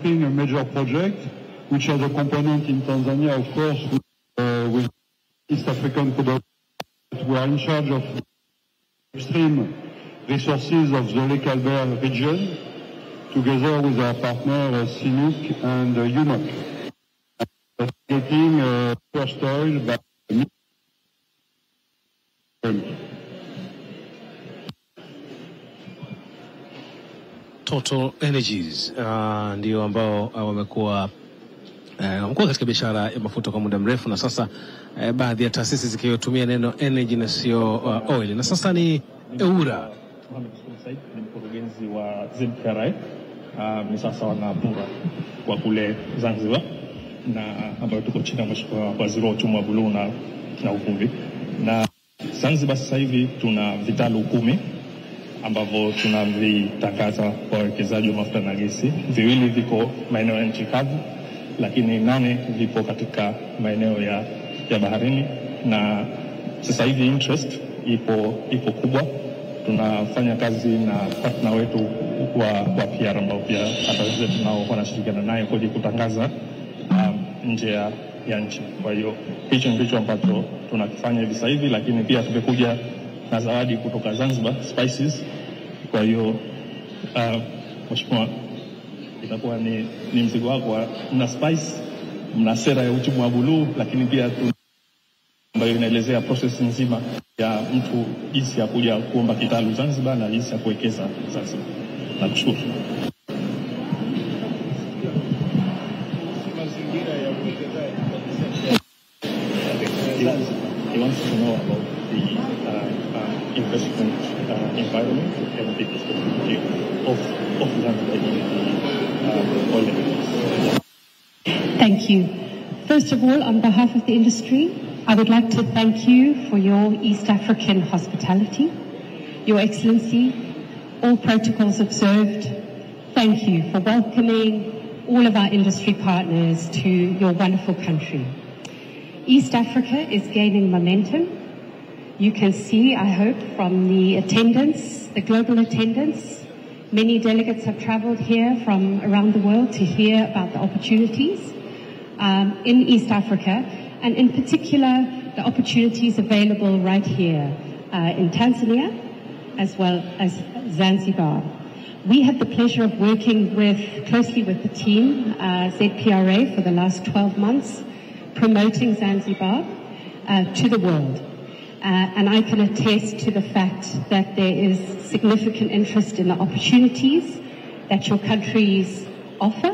a major project, which has a component in Tanzania, of course, with East African Community. We are in charge of extreme resources of the Lake Albert region, together with our partner CNUC and UNOC. Getting first oil by Total Energies ndio ambao wamekuwa katika biashara ya mafuta kwa muda mrefu, na sasa baadhi ya taasisi zikitumia neno energy na sio oil. Na sasa ni Eura ni mkurugenzi wa ZPRI, ni sasa wanapura kwa kule Zanzibar, na ambayo tuko chini ya mheshimiwa waziri wa uchumi wa buluu na uvuvi. Na Zanzibar sasa hivi tuna vitalu 10 ambavyo tunavitangaza kwa wawekezaji wa mafuta na gesi. 2 viko maeneo ya nchi kavu, lakini 8 vipo katika maeneo ya baharini. Na sasa hivi interest ipo kubwa. Tunafanya kazi na partner wetu wa PR ambao pia hata sisi nao wanashirikiana naye kwa kutangaza nje ya nchi. Kwa hiyo hicho ndicho ambacho tunakifanya hivi sasa hivi, lakini pia tumekuja na zawadi kutoka Zanzibar, spices. Kwa hiyo mheshimiwa, itakuwa ni mzigo wako, mna spice, mna sera ya uchumi wa buluu, lakini pia ambayo inaelezea process nzima ya mtu jinsi ya kuja kuomba kitalu Zanzibar na jinsi ya kuwekeza Zanzibar. Nakushukuru. He wants to know about the investment environment and the perspective of Zanzibar in the oil and gas. Thank you. First of all, on behalf of the industry, I would like to thank you for your East African hospitality. Your Excellency, all protocols observed, thank you for welcoming all of our industry partners to your wonderful country. East Africa is gaining momentum. You can see, I hope, from the attendance, the global attendance, many delegates have traveled here from around the world to hear about the opportunities in East Africa, and in particular, the opportunities available right here in Tanzania, as well as Zanzibar. We had the pleasure of working closely with the team, ZPRA, for the last 12 months, promoting Zanzibar to the world. And I can attest to the fact that there is significant interest in the opportunities that your countries offer.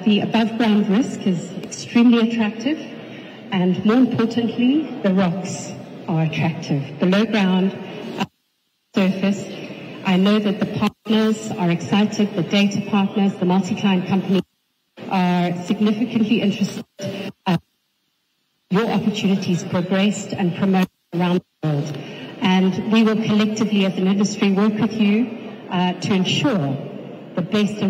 The above ground risk is extremely attractive, and more importantly, the rocks are attractive. Below ground, surface, I know that the partners are excited, the data partners, the multi-client companies are significantly interested. Your opportunities progressed and promoted around the world. And we will collectively as an industry work with you to ensure the best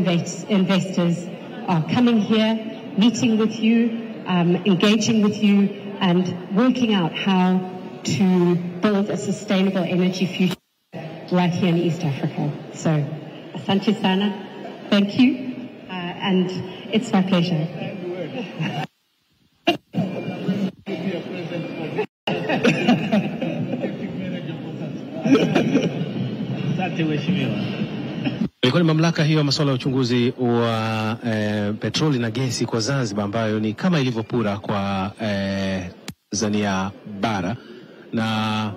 investors are coming here, meeting with you, engaging with you, and working out how to build a sustainable energy future right here in East Africa. So, asante sana, thank you, and it's my pleasure. Ilikuwa ni mamlaka hiyo masuala ya uchunguzi wa petroli na gesi kwa Zanzibar, ambayo ni kama ilivyopura kwa Tanzania bara, na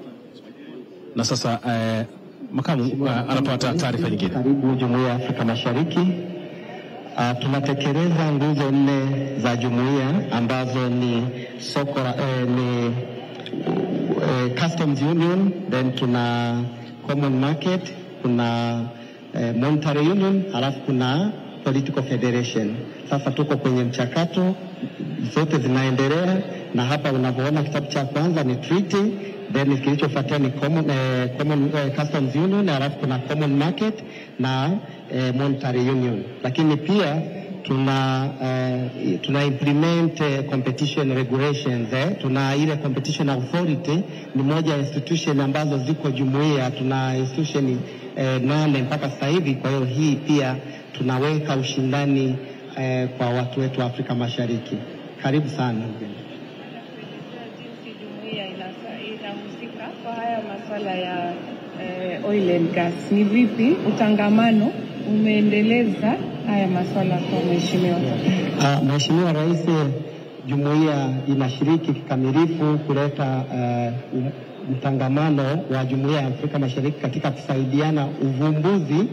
sasa makamu anapata taarifa nyingine. Karibu Jumuiya ya Afrika Mashariki. Tunatekeleza nguzo 4 za jumuiya ambazo ni soko ni customs union, then tuna common market, kuna monetary union, halafu kuna political federation. Sasa tuko kwenye mchakato, zote zinaendelea, na hapa unavyoona kitabu cha kwanza ni treaty, then kilichofuatia ni common customs union, halafu kuna common market na monetary union. Lakini pia tuna implement competition regulations. Tuna ile competition authority, ni moja ya institution ambazo ziko jumuiya. Tuna institution 8 mpaka sasa hivi. Kwa hiyo hii pia tunaweka ushindani kwa watu wetu wa Afrika Mashariki. Karibu sana. Jinsi jumuiya inahusika kwa haya masuala ya oil and gas, ni vipi utangamano umeendeleza haya masuala kwa mheshimiwa? Mheshimiwa Rais, jumuiya inashiriki kikamilifu kuleta mtangamano wa jumuiya ya Afrika Mashariki katika kusaidiana uvumbuzi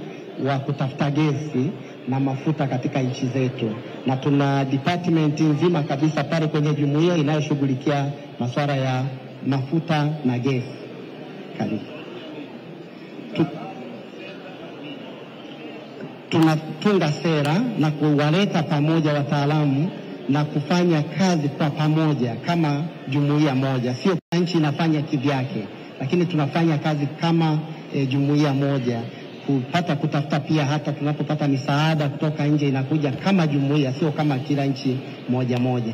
wa kutafuta gesi na mafuta katika nchi zetu, na tuna department nzima kabisa pale kwenye jumuiya inayoshughulikia masuala ya mafuta na gesi. Karibu. Tunatunga sera na kuwaleta pamoja wataalamu na kufanya kazi kwa pamoja kama jumuiya moja. Sio nchi inafanya kivyake, lakini tunafanya kazi kama jumuiya moja, kutafuta pia hata tunapopata misaada kutoka nje inakuja kama jumuiya, sio kama kila nchi moja moja.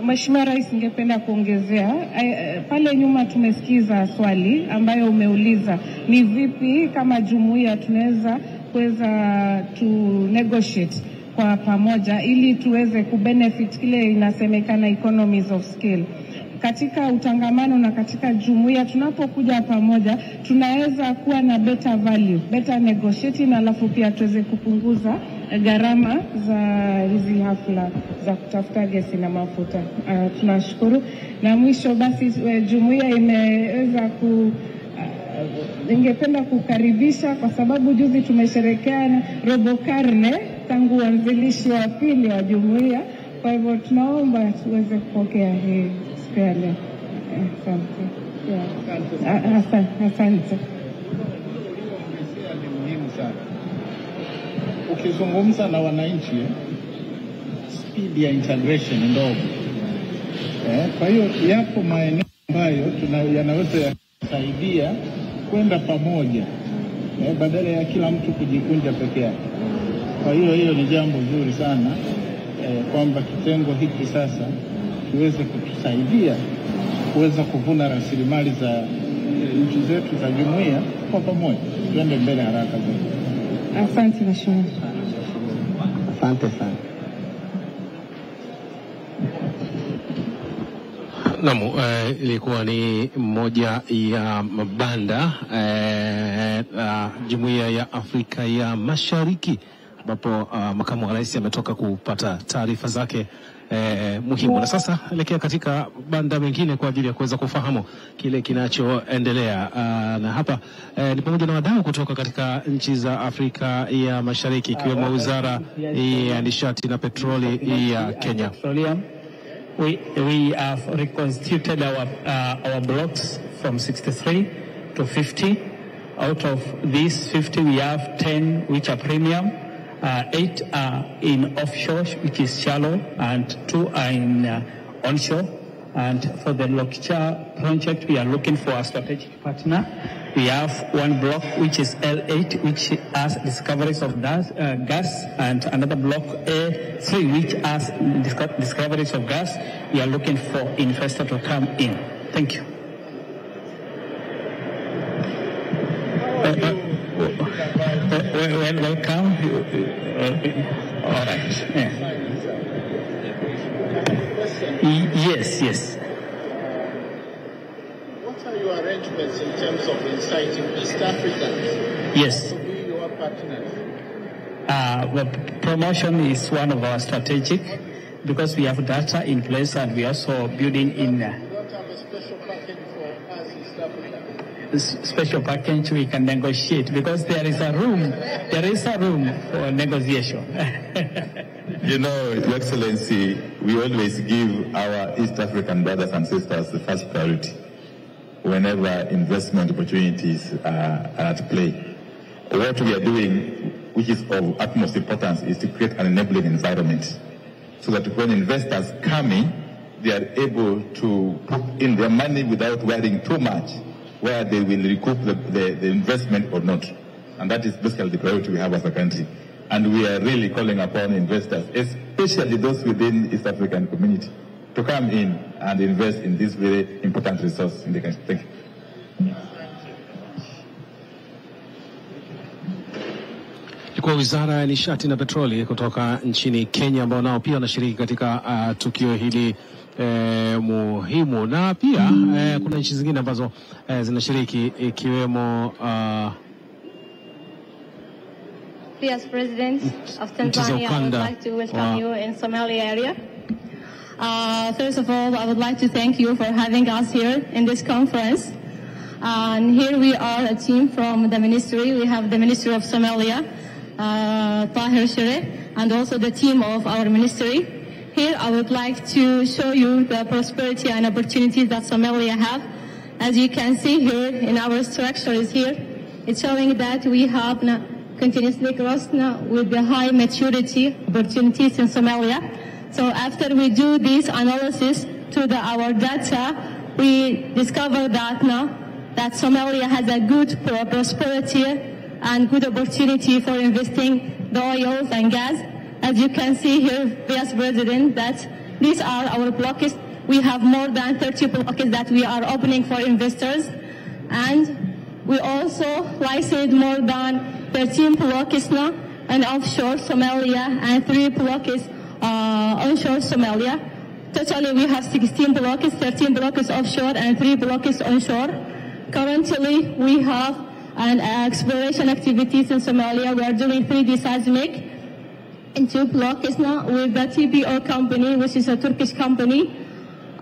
Mheshimiwa Rais, ningependa kuongezea pale nyuma tumesikiza swali ambayo umeuliza ni vipi kama jumuiya tunaweza tu negotiate kwa pamoja ili tuweze kubenefit kile inasemekana economies of scale. Katika utangamano na katika jumuiya tunapokuja pamoja tunaweza kuwa na better value, better negotiating, alafu pia tuweze kupunguza gharama za hizi hafla za kutafuta gesi na mafuta. Tunashukuru. Na mwisho basi jumuiya imeweza ningependa kukaribisha kwa sababu juzi tumesherehekea robo karne tangu uanzilishi wa pili wa jumuiya. Kwa hivyo tunaomba tuweze kupokea hii siku ya leo. Asante. Ni muhimu sana. Ukizungumza na wananchi, speed ya integration ndogo. Kwa hiyo yapo maeneo ambayo yanaweza kusaidia kwenda pamoja badala ya kila mtu kujikunja peke yake. Kwa hiyo ni jambo zuri sana kwamba kitengo hiki sasa kiweze kutusaidia kuweza kuvuna rasilimali za nchi zetu za jumuiya kwa pamoja. Tuende mbele haraka zaidi. Asante mheshimiwa. Asante sana. Naam, ilikuwa ni moja ya mabanda jumuiya ya Afrika ya Mashariki ambapo makamu wa rais ametoka kupata taarifa zake muhimu. Na sasa elekea katika banda mengine kwa ajili ya kuweza kufahamu kile kinachoendelea. Na hapa ni pamoja na wadau kutoka katika nchi za Afrika ya Mashariki ikiwemo Wizara ya Nishati na Petroli ya Kenya. We have reconstituted our blocks from 63 to 50. Out of these 50, we have 10 which are premium. 8 are in offshore, which is shallow, and 2 are in onshore. And for the Lokicha project, we are looking for a strategic partner. We have one block, which is L8, which has discoveries of gas, and another block A3, which has discoveries of gas. We are looking for investor to come in. Thank you. Welcome. All right. Yes. What are your arrangements in terms of inciting East Africans? Yes. To be your partners? Promotion is one of our strategic because we have data in place and we are also building in. You don't have a special package for us, East Africa? Special package we can negotiate because there is a room for negotiation. You know, Your Excellency, we always give our East African brothers and sisters the first priority whenever investment opportunities are at play. What we are doing, which is of utmost importance, is to create an enabling environment so that when investors come in, they are able to put in their money without worrying too much where they will recoup the investment or not. And that is basically the priority we have as a country. And we are really calling upon investors, especially those within the East African community, to come in and invest in this very important resource in the country. Thank you. Mkuu wa Wizara ya Nishati na Petroli kutoka nchini Kenya, ambao nao pia wanashiriki katika tukio hili muhimu, na pia kuna nchi zingine ambazo zinashiriki ikiwemo Vice President of Tanzania, I would like to welcome you in Somalia area. First of all, I would like to thank you for having us here in this conference. And here we are a team from the ministry. We have the Ministry of Somalia, Tahir Shere, and also the team of our ministry. Here I would like to show you the prosperity and opportunities that Somalia have. As you can see here in our structures here, it's showing that we have continuously growth with the high maturity opportunities in Somalia. So after we do this analysis to our data, we discover that that Somalia has a good prosperity and good opportunity for investing the oils and gas. As you can see here, Vice President, that these are our blocks. We have more than 30 blocks that we are opening for investors. And we also licensed more than 13 blocks now in offshore Somalia and 3 blocks onshore Somalia. Totally we have 16 blocks, 13 blocks offshore and 3 blocks onshore. Currently we have an exploration activities in Somalia. We are doing 3D seismic in 2 blocks now with the TPO company, which is a Turkish company.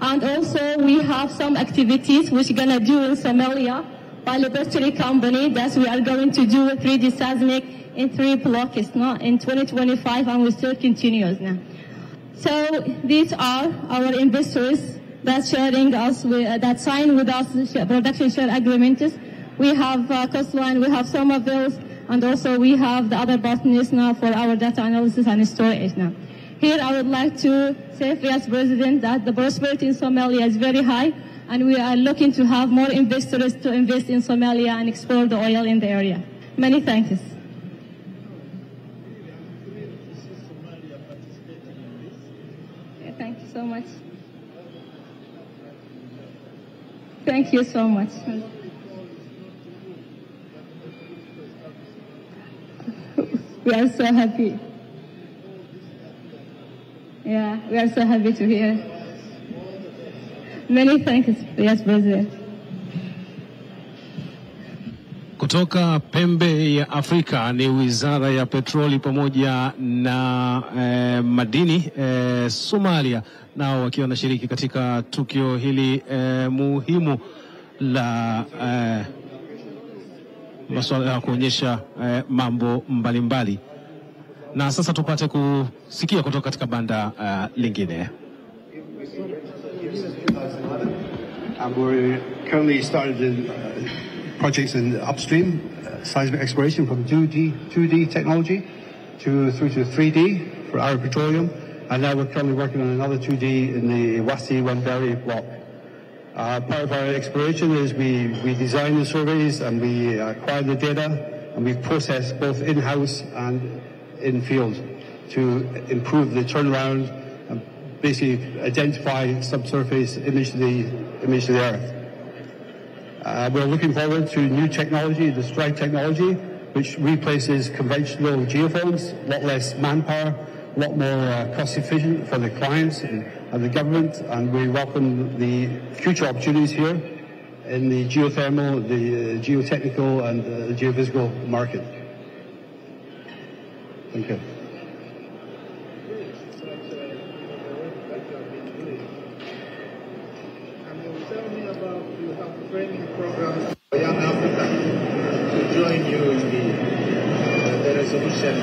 And also we have some activities which we're gonna do in Somalia by the Petroli company, that we are going to do 3D seismic in 3 blocks now in 2025, and we still continues now. So these are our investors that sharing us with, that sign with us production share agreements. We have Coastline, we have Somerville, and also we have the other partners now for our data analysis and storage now. Here I would like to say, Vice President, that the prosperity in Somalia is very high, and we are looking to have more investors to invest in Somalia and explore the oil in the area. Many thanks. Thank you so much. Thank you so much. We are so happy. Yeah, we are so happy to hear. Many thanks, Vice President. Kutoka pembe ya Afrika ni Wizara ya Petroli pamoja na madini Somalia, nao wakiwa wanashiriki katika tukio hili muhimu la masuala ya kuonyesha mambo mbalimbali. Na sasa tupate kusikia kutoka katika banda lingine. And we're currently started in projects in upstream seismic exploration from 2D technology through to 3D for Arab Petroleum, and now we're currently working on another 2D in the Wasi Wemberi block. Part of our exploration is we design the surveys and we acquire the data, and we process both in-house and in-field to improve the turnaround and basically identify subsurface image of the Earth. We're looking forward to new technology, the Strike technology, which replaces conventional geophones, a lot less manpower, a lot more cost efficient for the clients and the government, and we welcome the future opportunities here in the geothermal, the geotechnical and the geophysical market. Thank you. Training program for young Africans to join you in the resolution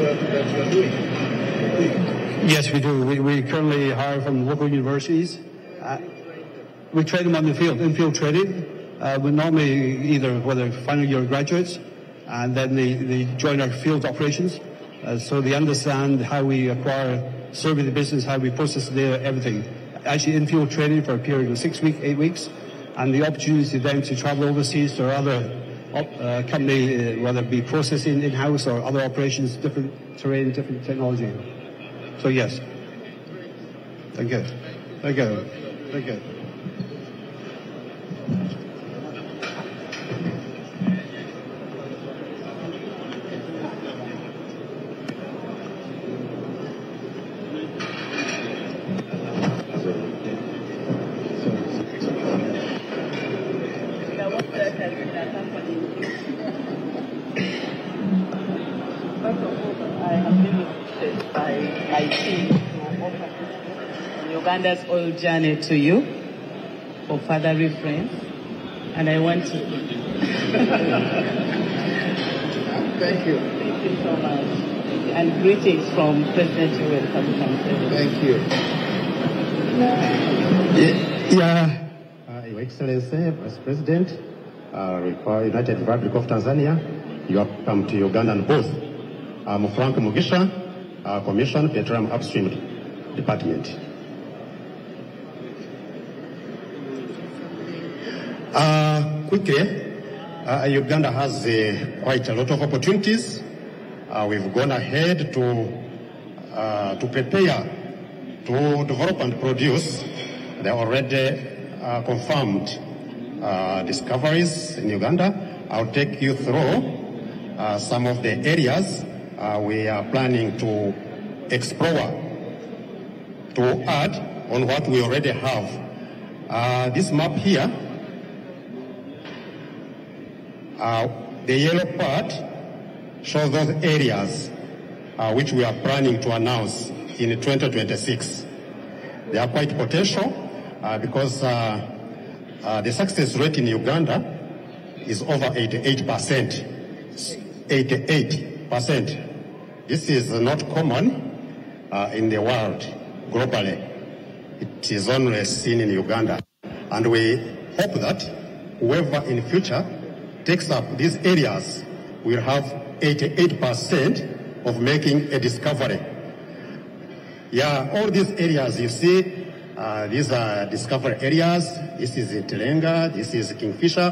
work that you are doing? Yes, we do. We currently hire from local universities. We train them on the field, in-field training. We normally either whether final year graduates, and then they join our field operations. So they understand how we acquire, survey the business, how we process the data, everything. Actually, in-field training for a period of 6 weeks, 8 weeks. And the opportunity then to travel overseas to other company, whether it be processing in-house or other operations, different terrain, different technology. So yes. Thank you. Thank you. Thank you. I have been invited by my team to offer Uganda's oil journey to you for further reference. And I want to... Thank you. Thank you so much. And greetings from President Yoweri Kaguta. Thank you. Your Excellency, Vice President, United Republic of Tanzania, you have come to Ugandan booth. I'm Frank Mugisha, Commission, Petroli Upstream Department. Quickly, Uganda has quite a lot of opportunities. We've gone ahead to prepare to develop and produce the already confirmed discoveries in Uganda. I'll take you through some of the areas we are planning to explore to add on what we already have. This map here, the yellow part shows those areas which we are planning to announce in 2026. They are quite potential because the success rate in Uganda is over 88%. 88%. This is not common in the world globally. It is only seen in Uganda. And we hope that whoever in future takes up these areas will have 88% of making a discovery. Yeah, all these areas you see, these are discovery areas. This is Telenga, this is Kingfisher,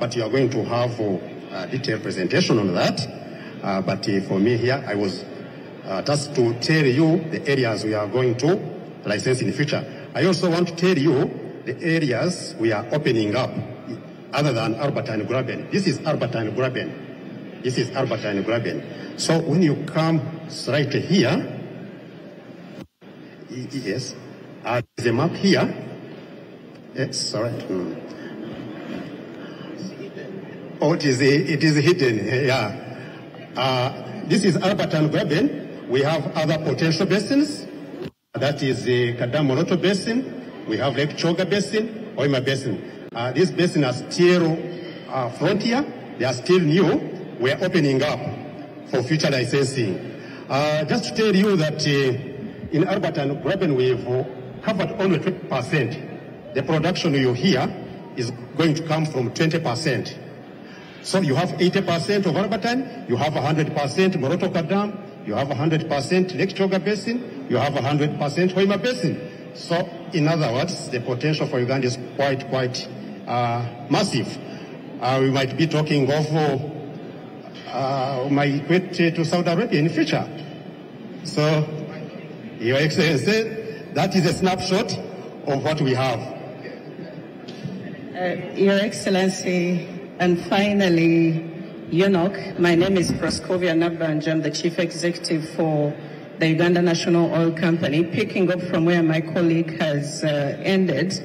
but you are going to have a detailed presentation on that. But for me here, I was tasked to tell you the areas we are going to license in the future. I also want to tell you the areas we are opening up other than Albertine Graben. This is Albertine Graben. This is Albertine Graben. So when you come right here, yes, the map here, yes, sorry. Oh, it is hidden, yeah. This is Albertine Graben. We have other potential basins. That is the Kadamoroto Basin. We have Lake Choga Basin, Oima Basin. These basins are still frontier. They are still new. We are opening up for future licensing. Just to tell you that in Albertine Graben we've covered only 20%. The production you hear is going to come from 20%. So you have 80% of Albertine, you have 100% Moroto Kadam, you have 100% Lake Choga Basin, you have 100% Hoima Basin. So, in other words, the potential for Uganda is quite massive. We might be talking of migrate to Saudi Arabia in the future. So, Your Excellency, that is a snapshot of what we have. Your Excellency, and finally, UNOC, my name is Proskovia Nabanja. I'm the Chief Executive for the Uganda National Oil Company. Picking up from where my colleague has ended,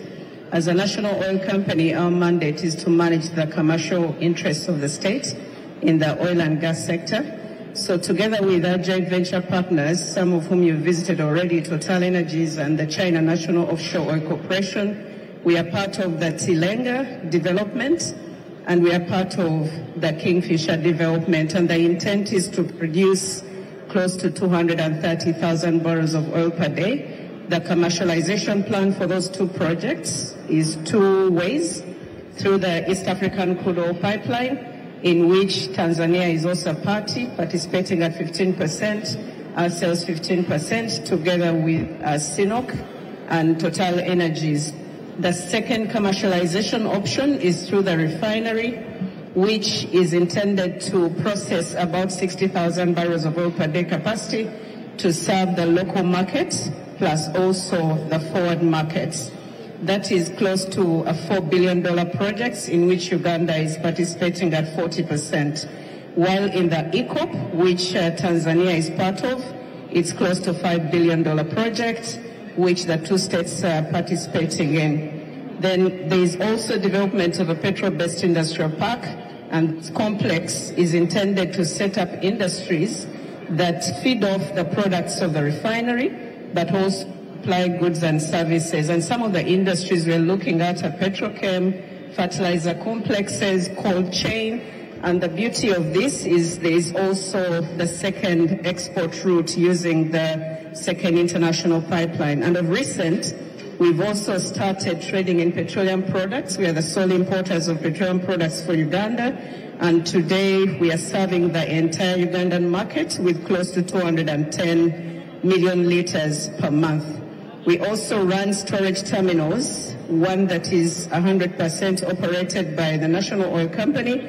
as a national oil company, our mandate is to manage the commercial interests of the state in the oil and gas sector. So together with our joint venture partners, some of whom you've visited already, Total Energies and the China National Offshore Oil Corporation, we are part of the Telenga development, and we are part of the Kingfisher development, and the intent is to produce close to 230,000 barrels of oil per day. The commercialization plan for those two projects is two ways: through the East African crude oil pipeline, in which Tanzania is also a party, participating at 15%, ourselves 15%, together with CNOOC and Total Energies. The second commercialization option is through the refinery, which is intended to process about 60,000 barrels of oil per day capacity to serve the local markets, plus also the forward markets. That is close to a $4 billion project in which Uganda is participating at 40%. While in the ECOP, which Tanzania is part of, it's close to $5 billion project, which the two states are participating in. Then there is also development of a petrol-based industrial park, and complex is intended to set up industries that feed off the products of the refinery, but also supply goods and services. And some of the industries we're looking at are petrochem, fertilizer complexes, cold chain. And the beauty of this is there is also the second export route using the second international pipeline. And of recent, we've also started trading in petroleum products. We are the sole importers of petroleum products for Uganda. And today we are serving the entire Ugandan market with close to 210 million liters per month. We also run storage terminals, one that is 100% operated by the National Oil Company,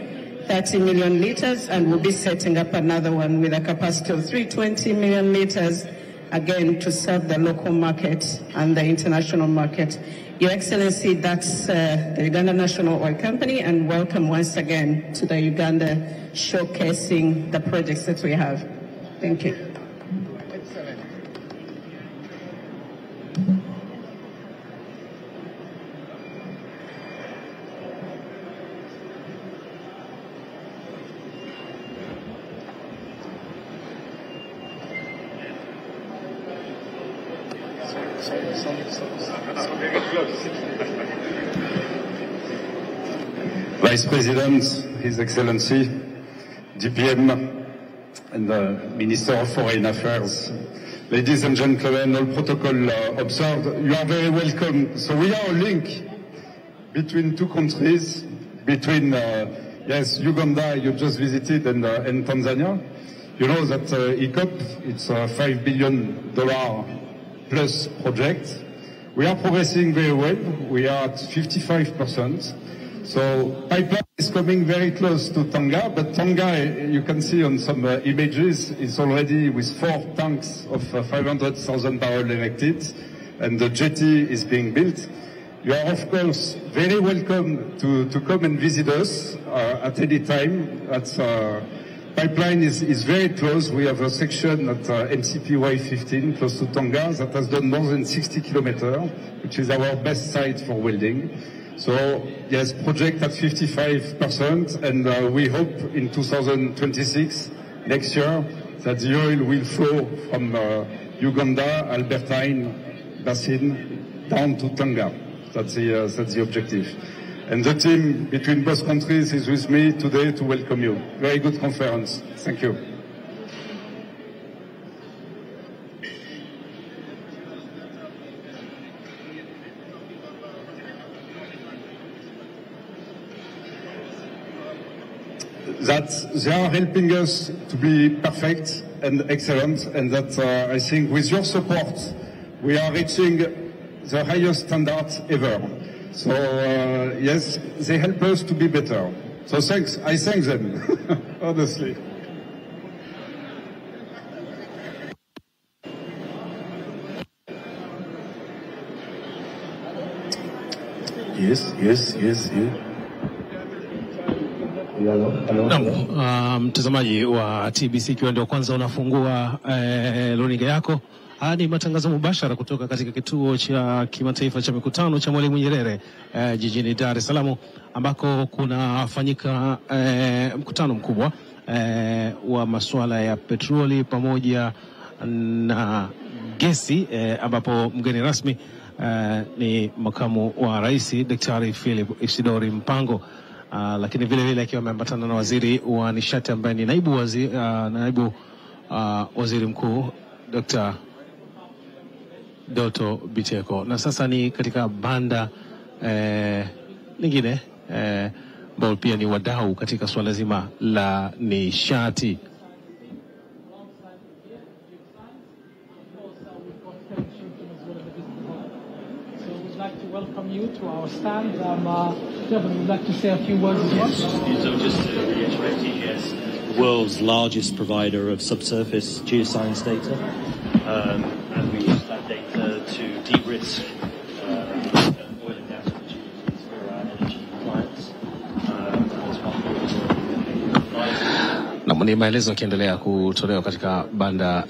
30 million liters, and we'll be setting up another one with a capacity of 320 million liters, again, to serve the local market and the international market. Your Excellency, that's the Uganda National Oil Company, and welcome once again to the Uganda showcasing the projects that we have. Thank you. Vice President, His Excellency, DPM, and the Minister of Foreign Affairs, ladies and gentlemen, all protocol observed, you are very welcome. So we are a link between two countries, between, yes, Uganda, you just visited, and Tanzania. You know that ECOP, it's a $5 billion plus project. We are progressing very well. We are at 55%. So pipeline is coming very close to Tonga, but Tonga, you can see on some images, is already with 4 tanks of 500,000 barrels erected, and the jetty is being built. You are, of course, very welcome to come and visit us at any time. Pipeline is very close. We have a section at MCPY 15, close to Tonga, that has done more than 60 kilometers, which is our best site for welding. So, yes, project at 55%, and we hope in 2026, next year, that the oil will flow from Uganda, Albertine, Basin, down to Tonga. That's the objective. And the team between both countries is with me today to welcome you. Very good conference. Thank you. That they are helping us to be perfect and excellent, and that I think with your support, we are reaching the highest standards ever. So, yes, they help us to be better. So thanks, I thank them, honestly. Yes. Mtazamaji wa TBC, ikiwa ndio kwanza unafungua runinga yako, ni matangazo mubashara kutoka katika kituo cha kimataifa cha mikutano cha Mwalimu Nyerere jijini Dar es Salaam, ambako kunafanyika mkutano mkubwa wa masuala ya petroli pamoja na gesi, ambapo mgeni rasmi ni makamu wa rais Daktari Philip Isidori Mpango, lakini vile vile akiwa ameambatana na waziri wa nishati ambaye ni naibu waziri mkuu Dr. Doto Biteko. Na sasa ni katika banda lingine ambao pia ni wadau katika swala zima la nishati. Welcome you to our stand. Devin would like to say a few words as well. So just to reiterate, TGS, the world's largest provider of subsurface geoscience data, and we use that data to de-risk oil and gas opportunities for our energy clients. Na ni maelezo yakiendelea kutolewa katika banda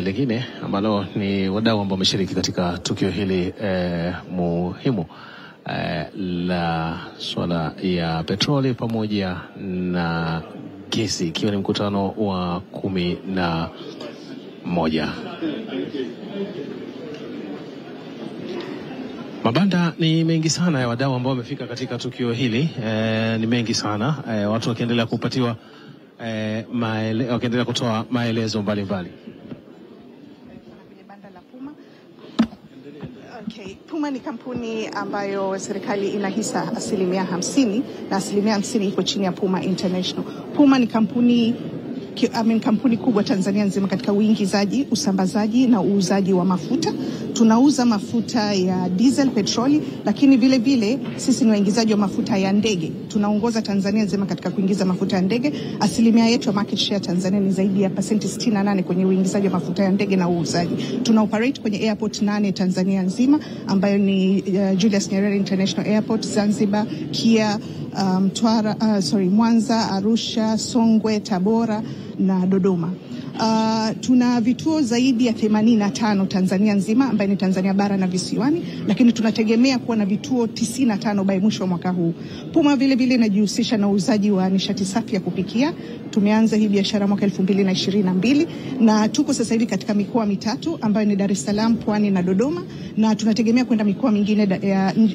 lingine ambalo ni wadau ambao wameshiriki katika tukio hili muhimu la swala ya petroli pamoja na gesi, ikiwa ni mkutano wa 11. Mabanda ni mengi sana ya wadau ambao wamefika katika tukio hili, ni mengi sana, watu wakiendelea kupatiwa wakiendelea kutoa maelezo mbalimbali. Okay. Puma ni kampuni ambayo serikali inahisa 50% na 50% iko chini ya Puma International. Puma ni kampuni kubwa Tanzania nzima katika uingizaji, usambazaji na uuzaji wa mafuta. Tunauza mafuta ya diesel, petroli, lakini vile vile sisi ni waingizaji wa mafuta ya ndege. Tunaongoza Tanzania nzima katika kuingiza mafuta ya ndege. Asilimia yetu ya market share Tanzania ni zaidi ya 68% kwenye uingizaji wa mafuta ya ndege na uuzaji. Tuna operate kwenye airport 8 Tanzania nzima, ambayo ni Julius Nyerere International Airport, Zanzibar, Kia, Mwanza, Arusha, Songwe, Tabora na Dodoma. Tuna vituo zaidi ya 85 Tanzania nzima, ambayo ni Tanzania bara na visiwani, lakini tunategemea kuwa na vituo 95 by mwisho wa mwaka huu. Puma vile vile inajihusisha na uuzaji wa nishati safi ya kupikia. Tumeanza hii biashara mwaka 2022 na tuko sasa hivi katika mikoa mitatu ambayo ni Dar es Salaam, Pwani na Dodoma, na tunategemea kwenda mikoa mingine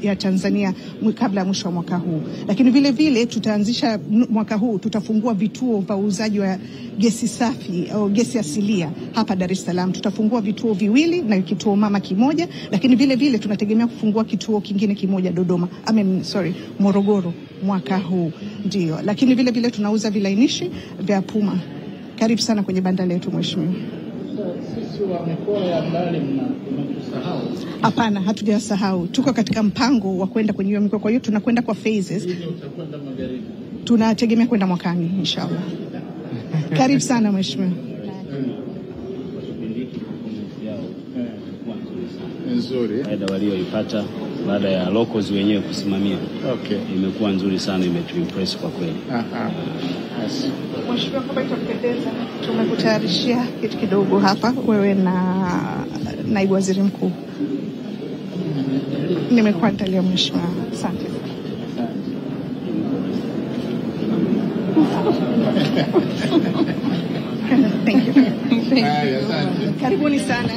ya Tanzania kabla ya mwisho wa mwaka huu. Lakini vile vile tutaanzisha mwaka huu, tutafungua vituo vya uuzaji wa gesi safi au gesi asilia hapa Dar es Salaam. Tutafungua vituo viwili na kituo mama kimoja, lakini vile vile tunategemea kufungua kituo kingine kimoja Dodoma, Morogoro mwaka huu. Ndio. Lakini vile vile tunauza vilainishi vya Puma. Karibu sana kwenye banda letu mheshimiwa. Sisi wa mikoa ya mbali mnatusahau? Hapana, hatujasahau. Tuko katika mpango wa kwenda kwenye hiyo mikoa. Kwa hiyo tunakwenda kwa phases. Lini utakwenda magharibi? Tunategemea kwenda mwakani inshallah. Karibu sana mheshimiwa. Nzuri. Faida walioipata baada ya locals wenyewe kusimamia. Okay. Imekuwa nzuri sana, imetuimpress kwa kweli. Yes. Mheshimiwa, kama itakupendeza, tumekutayarishia kitu kidogo hapa, wewe na naibu waziri mkuu. Nimekuandalia mheshimiwa. Asante. Thank you. Karibuni sana.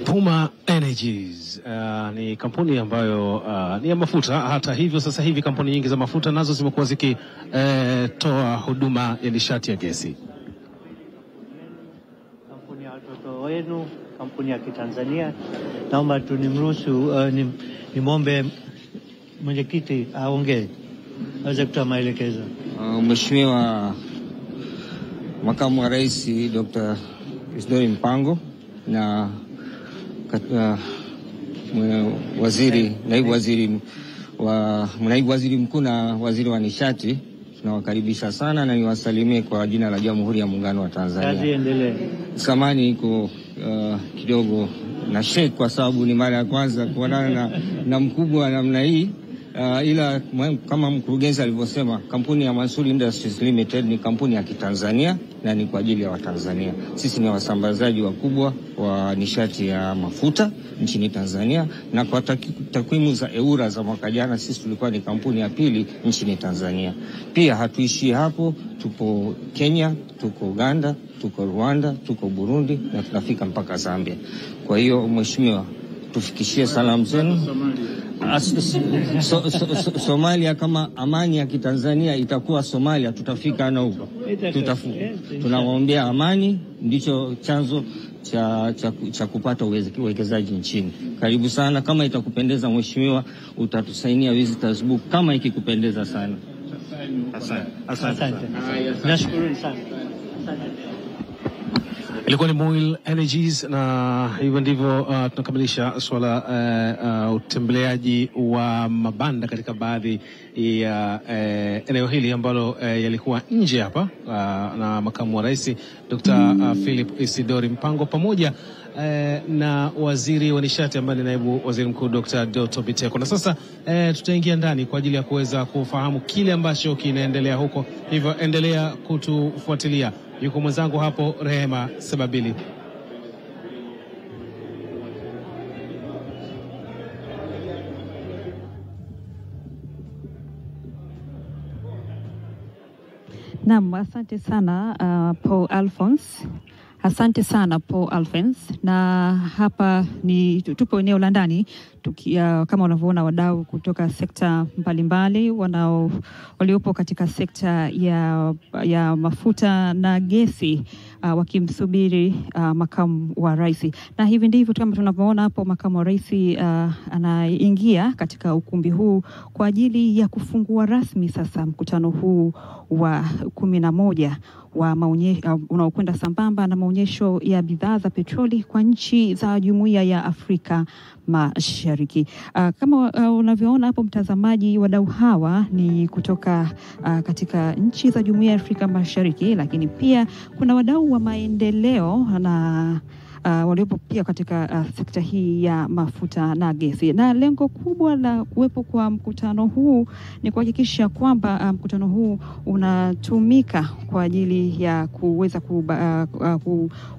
Puma Energies ni kampuni ambayo ni ya mafuta. Hata hivyo sasa hivi kampuni nyingi za mafuta nazo zimekuwa zikitoa huduma ya nishati ya gesi. Kampuni ya watoto wenu, kampuni ya Kitanzania. Naomba tunimruhusu nimwombe mwenyekiti aongee, aweze kutoa maelekezo. Mheshimiwa Makamu wa Rais Dr. Isidori Mpango na naibu waziri mkuu na waziri wa nishati, tunawakaribisha sana na niwasalimie kwa jina la Jamhuri ya Muungano wa Tanzania. Kazi endelee. Samani iko kidogo na shake kwa sababu ni mara ya kwanza kuonana na mkubwa namna hii. Ila kama mkurugenzi alivyosema, kampuni ya Mansuri Industries Limited ni kampuni ya Kitanzania na ni kwa ajili ya Watanzania. Sisi ni wasambazaji wakubwa wa nishati ya mafuta nchini Tanzania, na kwa takwimu za EURA za mwaka jana sisi tulikuwa ni kampuni ya pili nchini Tanzania. Pia hatuishii hapo, tupo Kenya, tuko Uganda, tuko Rwanda, tuko Burundi na tunafika mpaka Zambia. Kwa hiyo mheshimiwa, tufikishie salamu zenu. Somalia, kama amani ya Kitanzania itakuwa Somalia, tutafika na huko. Tunawaombea amani, ndicho chanzo cha kupata uwekezaji nchini. Karibu sana. Kama itakupendeza mheshimiwa, utatusainia visitors book kama ikikupendeza sana. Asante. Nashukuru sana. Ilikuwa ni Moil Energies, na hivyo ndivyo tunakamilisha swala utembeleaji wa mabanda katika baadhi ya eneo hili ambalo yalikuwa nje hapa na Makamu wa Rais Dr. Philip Isidori Mpango pamoja na waziri wa nishati ambaye ni naibu waziri mkuu Dr. Doto Biteko. Na sasa tutaingia ndani kwa ajili ya kuweza kufahamu kile ambacho kinaendelea huko, hivyo endelea kutufuatilia. Yuko mwenzangu hapo Rehema Sababili. Naam, asante sana Paul Alphonse. Asante sana Paul Alphonse. Na hapa ni tupo eneo la ndani kama unavyoona wadau kutoka sekta mbalimbali waliopo katika sekta ya mafuta na gesi wakimsubiri makamu wa rais. Na hivi ndivyo kama tunavyoona hapo makamu wa rais anaingia katika ukumbi huu kwa ajili ya kufungua rasmi sasa mkutano huu wa 11 wa maonyesho unaokwenda sambamba na maonyesho ya bidhaa za petroli kwa nchi za Jumuiya ya Afrika Mashariki. Kama unavyoona hapo mtazamaji, wadau hawa ni kutoka katika nchi za Jumuiya ya Afrika Mashariki, lakini pia kuna wadau wa maendeleo na waliopo pia katika sekta hii ya mafuta na gesi. Na lengo kubwa la kuwepo kwa mkutano huu ni kuhakikisha kwamba mkutano huu unatumika kwa ajili ya kuweza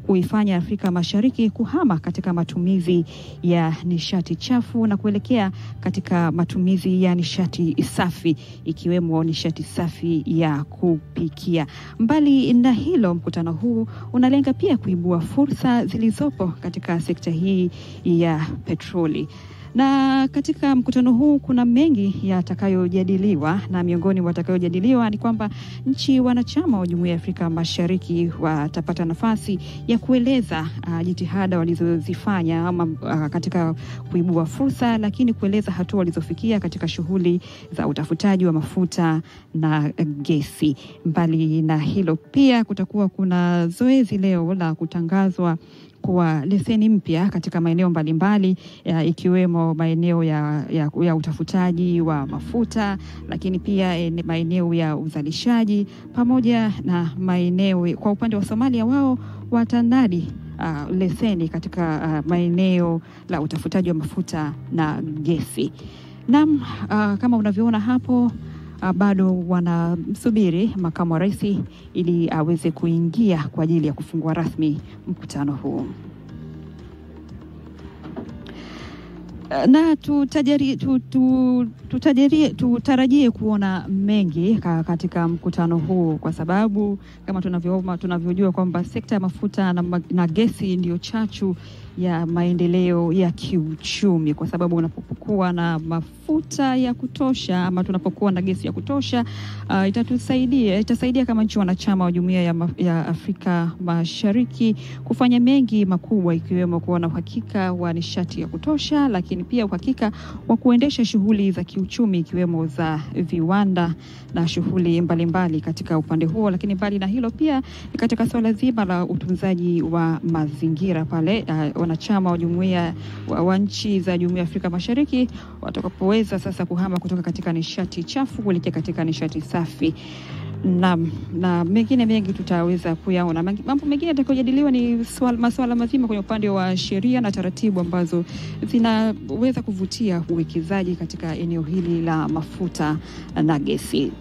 kuifanya Afrika Mashariki kuhama katika matumizi ya nishati chafu na kuelekea katika matumizi ya nishati safi, ikiwemo nishati safi ya kupikia. Mbali na hilo, mkutano huu unalenga pia kuibua fursa zilizopo katika sekta hii ya petroli. Na katika mkutano huu kuna mengi yatakayojadiliwa, na miongoni watakayojadiliwa ni kwamba nchi wanachama wa Jumuiya ya Afrika Mashariki watapata nafasi ya kueleza jitihada walizozifanya ama katika kuibua fursa, lakini kueleza hatua walizofikia katika shughuli za utafutaji wa mafuta na gesi. Mbali na hilo pia kutakuwa kuna zoezi leo la kutangazwa kwa leseni mpya katika maeneo mbalimbali ikiwemo maeneo ya utafutaji wa mafuta, lakini pia maeneo ya uzalishaji pamoja na maeneo kwa upande wa Somalia wao watanadi leseni katika maeneo la utafutaji wa mafuta na gesi. Naam, kama unavyoona hapo bado wanamsubiri makamu wa rais ili aweze kuingia kwa ajili ya kufungua rasmi mkutano huu. Na tutarajie kuona mengi katika mkutano huu, kwa sababu kama tunavyojua kwamba sekta ya mafuta na gesi ndio chachu ya maendeleo ya kiuchumi, kwa sababu unapokuwa na mafuta ya kutosha ama tunapokuwa na gesi ya kutosha itasaidia kama nchi wanachama wa Jumuiya ya Afrika Mashariki kufanya mengi makubwa, ikiwemo kuwa na uhakika wa nishati ya kutosha, lakini pia uhakika wa kuendesha shughuli za kiuchumi ikiwemo za viwanda na shughuli mbalimbali katika upande huo. Lakini mbali na hilo pia katika swala zima la utunzaji wa mazingira pale wanachama wa jumuiya wa nchi za Jumuiya ya Afrika Mashariki watakapoweza sasa kuhama kutoka katika nishati chafu kuelekea katika nishati safi. Na mengine mengi tutaweza kuyaona. Mambo mengine yatakayojadiliwa ni masuala mazima kwenye upande wa sheria na taratibu ambazo zinaweza kuvutia uwekezaji katika eneo hili la mafuta na gesi.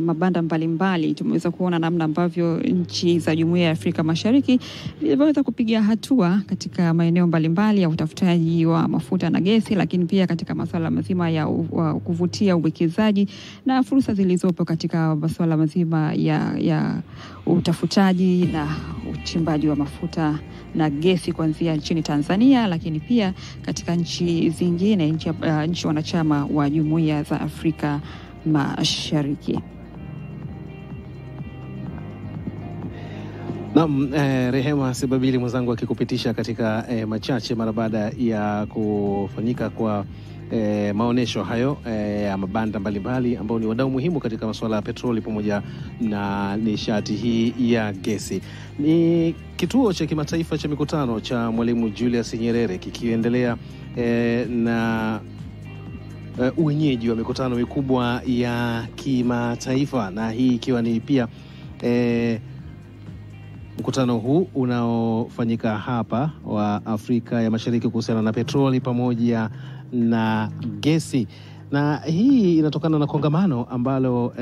Mabanda mbalimbali tumeweza kuona namna ambavyo nchi za Jumuiya ya Afrika Mashariki zimeweza kupiga hatua katika maeneo mbalimbali ya utafutaji wa mafuta na gesi, lakini pia katika masuala mazima ya kuvutia uwekezaji na fursa zilizopo katika masuala mazima ya utafutaji na uchimbaji wa mafuta na gesi kuanzia nchini Tanzania, lakini pia katika nchi zingine, nchi wanachama wa Jumuiya za Afrika Mashariki. Naam, Rehema Sebabili mwenzangu akikupitisha katika machache mara baada ya kufanyika kwa maonesho hayo ya mabanda mbalimbali ambao ni wadau muhimu katika masuala ya petroli pamoja na nishati hii ya gesi. Ni kituo cha kimataifa cha mikutano cha Mwalimu Julius Nyerere kikiendelea na uwenyeji wa mikutano mikubwa ya kimataifa, na hii ikiwa ni pia mkutano huu unaofanyika hapa wa Afrika ya Mashariki kuhusiana na petroli pamoja na gesi. Na hii inatokana na kongamano ambalo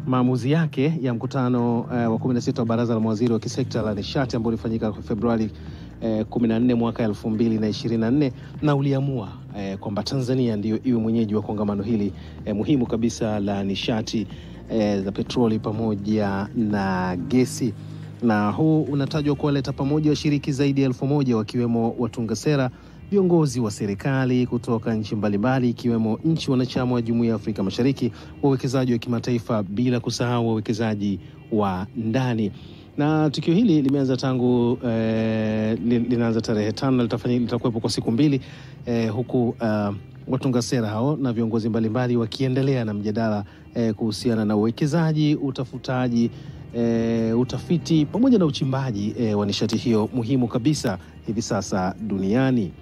maamuzi yake ya mkutano wa 16 wa baraza la mawaziri wa kisekta la nishati ambao ulifanyika Februari 14 mwaka 2024 na uliamua kwamba Tanzania ndio iwe mwenyeji wa kongamano hili muhimu kabisa la nishati za petroli pamoja na gesi. Na huu unatajwa kuwaleta pamoja washiriki zaidi ya 1000 wakiwemo watunga sera, viongozi wa serikali kutoka nchi mbalimbali ikiwemo nchi wanachama wa Jumuiya ya Afrika Mashariki, wawekezaji wa kimataifa, bila kusahau wawekezaji wa ndani. Na tukio hili limeanza tangu linaanza tarehe 5 litakuwepo kwa siku 2 huku watunga sera hao na viongozi mbalimbali wakiendelea na mjadala kuhusiana na uwekezaji, utafutaji, utafiti pamoja na uchimbaji wa nishati hiyo muhimu kabisa hivi sasa duniani.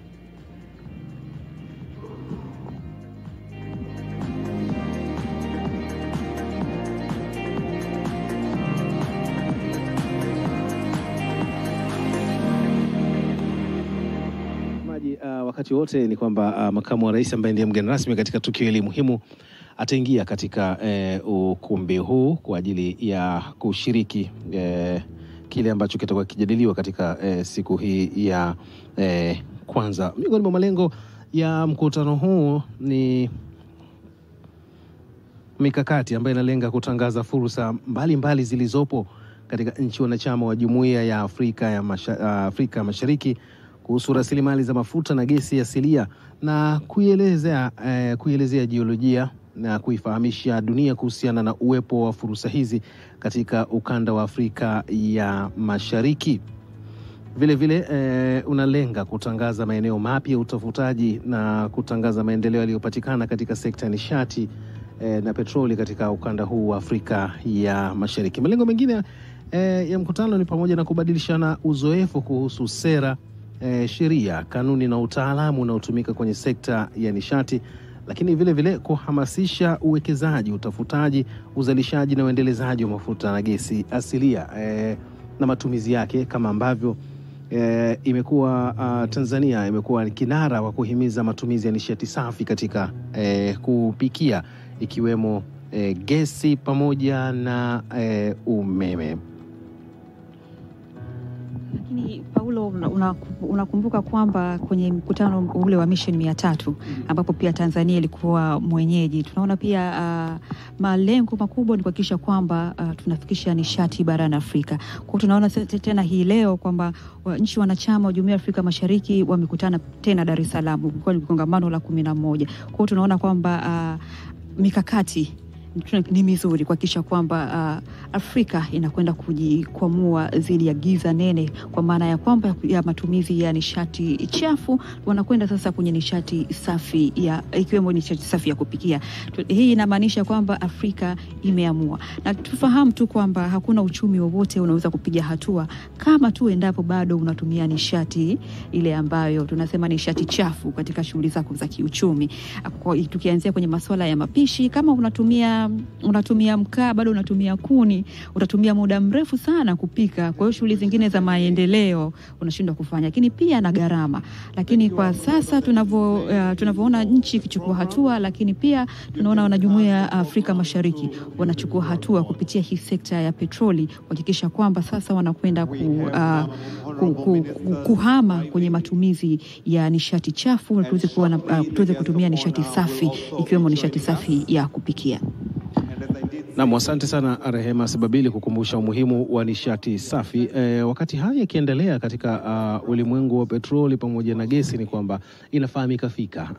Wakati wote ni kwamba makamu wa rais ambaye ndiye mgeni rasmi katika tukio hili muhimu ataingia katika ukumbi huu kwa ajili ya kushiriki kile ambacho kitakuwa kijadiliwa katika siku hii ya kwanza. Miongoni mwa malengo ya mkutano huu ni mikakati ambayo inalenga kutangaza fursa mbalimbali zilizopo katika nchi wanachama wa Jumuiya ya Afrika Mashariki kuhusu rasilimali za mafuta na gesi asilia na kuielezea jiolojia na kuifahamisha dunia kuhusiana na uwepo wa fursa hizi katika ukanda wa Afrika ya Mashariki. Vile vile unalenga kutangaza maeneo mapya ya utafutaji na kutangaza maendeleo yaliyopatikana katika sekta ya nishati na petroli katika ukanda huu wa Afrika ya Mashariki. Malengo mengine ya mkutano ni pamoja na kubadilishana uzoefu kuhusu sera, sheria, kanuni na utaalamu unaotumika kwenye sekta ya nishati, lakini vile vile kuhamasisha uwekezaji, utafutaji, uzalishaji na uendelezaji wa mafuta na gesi asilia na matumizi yake, kama ambavyo imekuwa Tanzania imekuwa kinara wa kuhimiza matumizi ya nishati safi katika kupikia, ikiwemo gesi pamoja na umeme. Lakini Paulo, unakumbuka kwamba kwenye mkutano ule wa Mission 300 ambapo pia Tanzania ilikuwa mwenyeji, tunaona pia malengo makubwa ni kuhakikisha kwamba tunafikisha nishati barani Afrika. Kwa hiyo tunaona tena hii leo kwamba nchi wanachama wa Jumuiya ya Afrika Mashariki wamekutana tena Dar es Salaam kwa kongamano la 11. Kwa hiyo tunaona kwamba mikakati ni mizuri kuhakikisha kwamba Afrika inakwenda kujikwamua dhidi ya giza nene, kwa maana ya kwamba ya matumizi ya nishati chafu wanakwenda sasa kwenye nishati safi ikiwemo nishati safi ya kupikia. Hii inamaanisha kwamba Afrika imeamua, na tufahamu tu kwamba hakuna uchumi wowote unaweza kupiga hatua kama tu endapo bado unatumia nishati ile ambayo tunasema nishati chafu katika shughuli zako za kiuchumi. Tukianzia kwenye masuala ya mapishi, kama unatumia mkaa, bado unatumia kuni, utatumia muda mrefu sana kupika. Kwa hiyo shughuli zingine za maendeleo unashindwa kufanya, lakini pia na gharama. Lakini kwa sasa tunavyoona nchi ikichukua hatua, lakini pia tunaona wanajumuiya ya Afrika Mashariki wanachukua hatua kupitia hii sekta ya petroli kuhakikisha kwamba sasa wanakwenda kuhama kwenye matumizi ya nishati chafu, tuweze kutumia nishati safi ikiwemo nishati safi ya kupikia. Na asante sana Rehema Sababili kukumbusha umuhimu wa nishati safi. Wakati haya yakiendelea katika ulimwengu wa petroli pamoja na gesi, ni kwamba inafahamika fika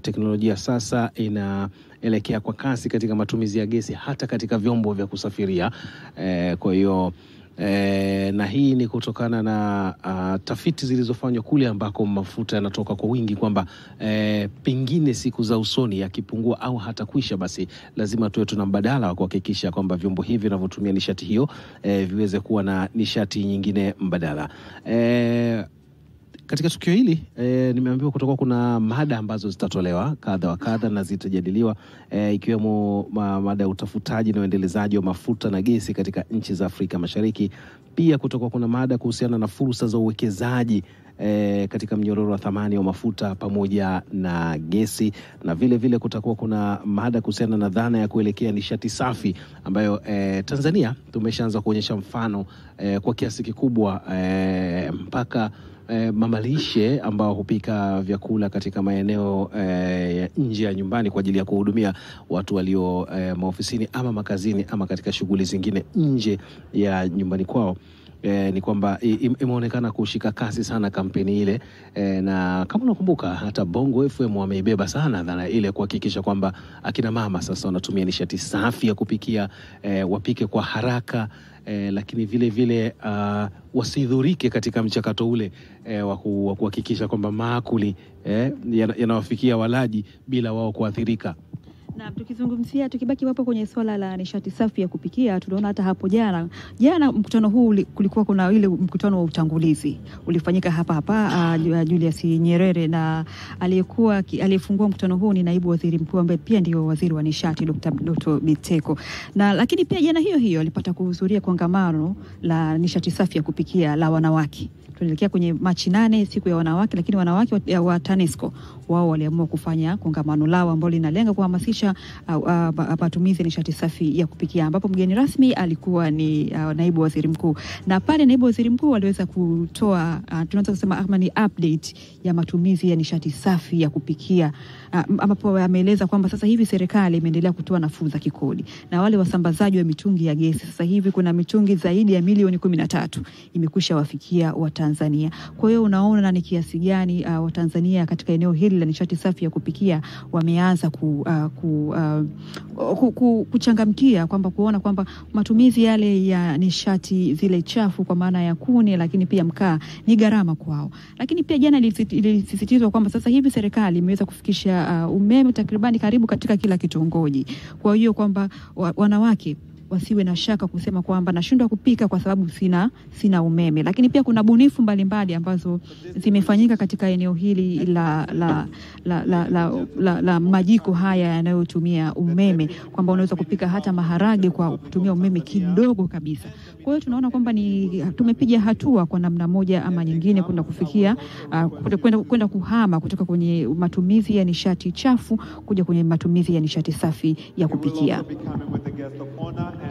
teknolojia sasa inaelekea kwa kasi katika matumizi ya gesi hata katika vyombo vya kusafiria. Kwa hiyo na hii ni kutokana na tafiti zilizofanywa kule ambako mafuta yanatoka kwa wingi, kwamba pengine siku za usoni yakipungua au hata kuisha, basi lazima tuwe tuna mbadala wa kuhakikisha kwamba vyombo hivi vinavyotumia nishati hiyo viweze kuwa na nishati nyingine mbadala. Katika tukio hili nimeambiwa kutoka kuna mada ambazo zitatolewa kadha wa kadha na zitajadiliwa, ikiwemo mada ya utafutaji na uendelezaji wa mafuta na gesi katika nchi za Afrika Mashariki. Pia kutoka kuna mada kuhusiana na fursa za uwekezaji katika mnyororo wa thamani wa mafuta pamoja na gesi, na vile vile kutakuwa kuna mada kuhusiana na dhana ya kuelekea nishati safi ambayo Tanzania tumeshaanza kuonyesha mfano kwa kiasi kikubwa, mpaka mamalishe ambao hupika vyakula katika maeneo ya nje ya nyumbani kwa ajili ya kuhudumia watu walio maofisini ama makazini ama katika shughuli zingine nje ya nyumbani kwao. Ni kwamba imeonekana kushika kasi sana kampeni ile, na kama unakumbuka hata Bongo FM wameibeba sana dhana ile kuhakikisha kwamba akina mama sasa wanatumia nishati safi ya kupikia, wapike kwa haraka, lakini vile vile wasidhurike katika mchakato ule wa kuhakikisha kwamba maakuli yanawafikia walaji bila wao kuathirika. Na tukizungumzia, tukibaki hapo kwenye swala la nishati safi ya kupikia, tunaona hata hapo jana mkutano huu kulikuwa kuna ile mkutano wa utangulizi ulifanyika hapa Julius Nyerere, na aliyefungua mkutano huu ni naibu waziri mkuu ambaye pia ndio waziri wa nishati Dr. Biteko. Na lakini pia jana hiyo alipata kuhudhuria kongamano la nishati safi ya kupikia la wanawake. Tunaelekea kwenye Machi 8 siku ya wanawake, lakini wanawake wa TANESCO wao waliamua kufanya kongamano lao ambalo linalenga kuhamasisha matumizi ya nishati safi ya kupikia, ambapo mgeni rasmi alikuwa ni naibu waziri mkuu. Na pale naibu waziri mkuu aliweza kutoa tunaweza kusema ni update ya matumizi ya nishati safi ya kupikia, ambapo ameeleza kwamba sasa hivi serikali imeendelea kutoa nafuu za kikodi, na wale wasambazaji wa mitungi ya gesi sasa hivi kuna mitungi zaidi ya milioni 13 imekwisha wafikia Watanzania. Kwa hiyo unaona ni kiasi gani Watanzania katika eneo hili la nishati safi ya kupikia wameanza kuchangamkia kwamba kuona kwamba matumizi yale ya nishati zile chafu kwa maana ya kuni lakini pia mkaa ni gharama kwao. Lakini pia jana ilisisitizwa kwamba sasa hivi serikali imeweza kufikisha umeme takribani karibu katika kila kitongoji. Kwa hiyo kwamba wanawake wasiwe na shaka kusema kwamba nashindwa kupika kwa sababu sina umeme. Lakini pia kuna bunifu mbalimbali ambazo zimefanyika katika eneo hili la majiko haya yanayotumia umeme, kwamba unaweza kupika hata maharage kwa kutumia umeme kidogo kabisa. Kwa hiyo tunaona kwamba tumepiga hatua kwa namna moja ama nyingine kwenda kufikia kwenda kuhama kutoka kwenye matumizi ya nishati chafu kuja kwenye matumizi ya nishati safi ya kupikia.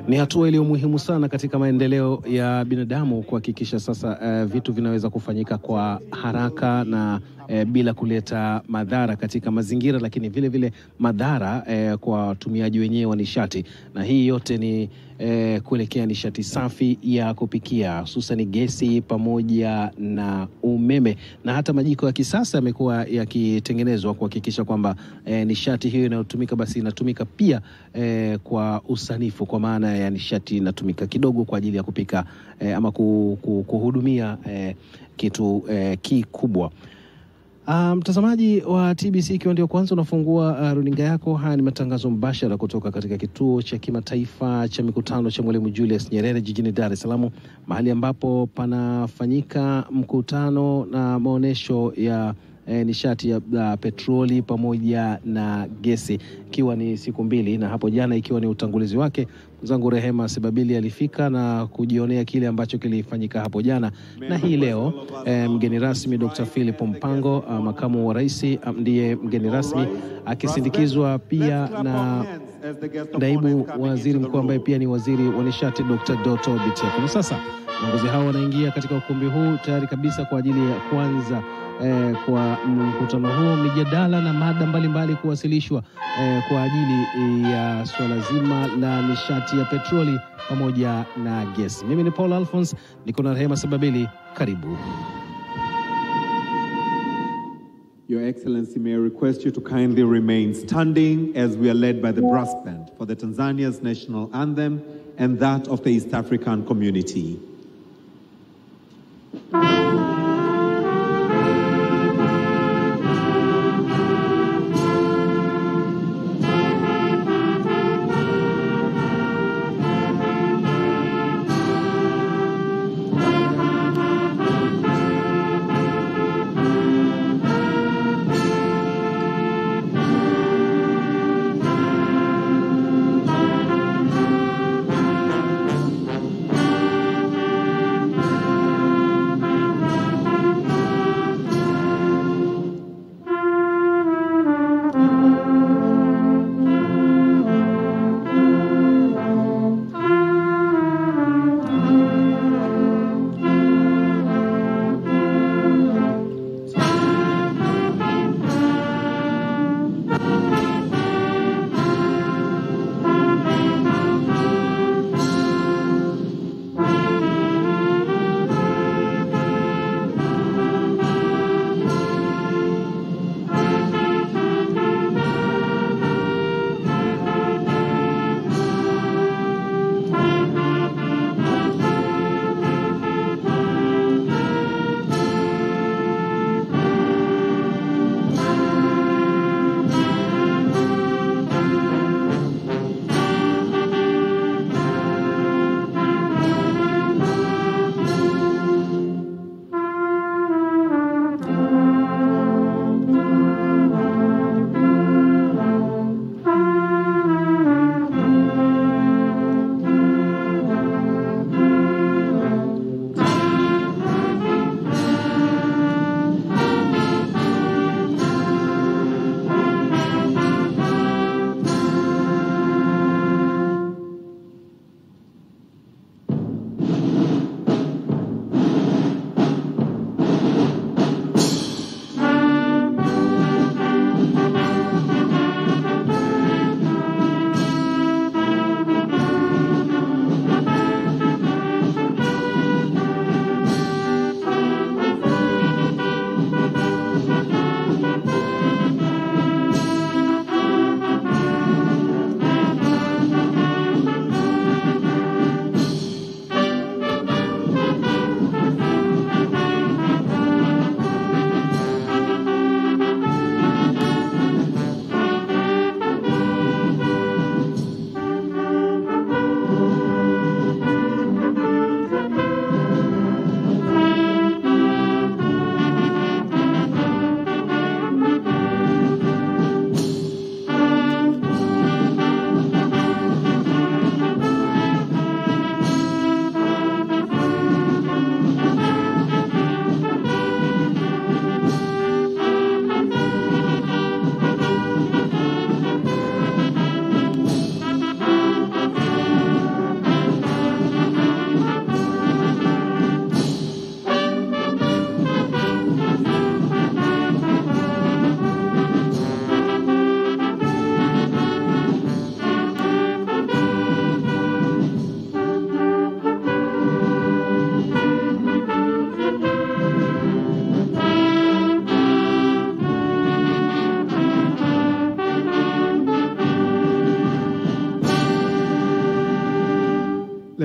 Ni hatua iliyo muhimu sana katika maendeleo ya binadamu kuhakikisha sasa vitu vinaweza kufanyika kwa haraka na bila kuleta madhara katika mazingira, lakini vile vile madhara kwa watumiaji wenyewe wa nishati. Na hii yote ni kuelekea nishati safi ya kupikia, hususan gesi pamoja na umeme, na hata majiko ya kisasa yamekuwa yakitengenezwa kuhakikisha kwamba nishati hiyo inayotumika basi inatumika pia kwa usanifu, kwa maana ya nishati inatumika kidogo kwa ajili ya kupika ama kuhudumia kitu kikubwa. Mtazamaji wa TBC, ikiwa ndio kwanza unafungua runinga yako, haya ni matangazo mbashara kutoka katika kituo cha kimataifa cha mikutano cha Mwalimu Julius Nyerere jijini Dar es Salaam, mahali ambapo panafanyika mkutano na maonesho ya nishati ya petroli pamoja na gesi, ikiwa ni siku mbili, na hapo jana ikiwa ni utangulizi wake. Mzangu Rehema Sebabili alifika na kujionea kile ambacho kilifanyika hapo jana, na hii leo mgeni rasmi Dr. Philip Mpango, makamu wa rais, ndiye mgeni rasmi, akisindikizwa pia na naibu waziri mkuu ambaye pia ni waziri wa nishati Dr. Doto Biteko. Na sasa viongozi hao wanaingia katika ukumbi huu tayari kabisa kwa ajili ya kwanza kwa mkutano huu, mijadala na mada mbalimbali kuwasilishwa kwa ajili ya swala zima la nishati ya petroli pamoja na gesi. Mimi ni Paul Alphonse, niko na Rehema Sebabili, karibu. Your Excellency, may I request you to kindly remain standing as we are led by the brass band for the Tanzania's national anthem and that of the East African community.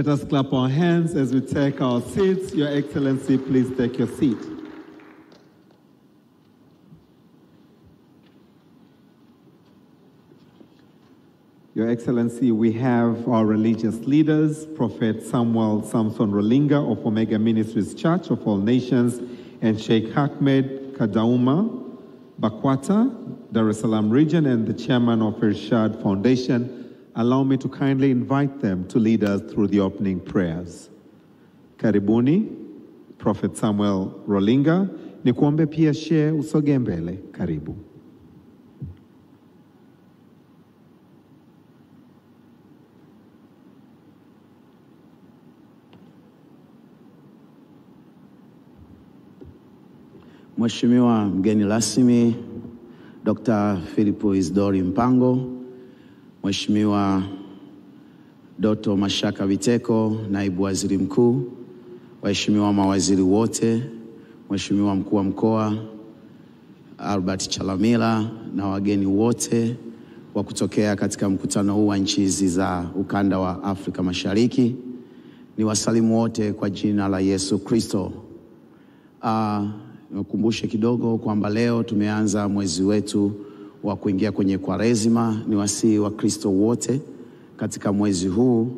Let us clap our hands as we take our seats. Your Excellency, please take your seat. Your Excellency, we have our religious leaders, Prophet Samuel Samson Rolinga of Omega Ministries Church of All Nations, and Sheikh Ahmed Kadauma Bakwata, Dar es Salaam region, and the chairman of Irshad Foundation. Allow me to kindly invite them to lead us through the opening prayers. Karibuni, Prophet Samuel Rolinga. Nikuombe pia Sheikh usoge mbele. Karibu. Mheshimiwa mgeni rasmi Dr. Philipo Isidori Mpango, Mheshimiwa Dr. Mashaka Biteko, naibu waziri mkuu, waheshimiwa mawaziri wote, Mheshimiwa mkuu wa mkoa Albert Chalamila na wageni wote wa kutokea katika mkutano huu wa nchi hizi za ukanda wa Afrika Mashariki, ni wasalimu wote kwa jina la Yesu Kristo. Nikumbushe kidogo kwamba leo tumeanza mwezi wetu wa kuingia kwenye Kwaresima. Ni wasihi wa Kristo wote katika mwezi huu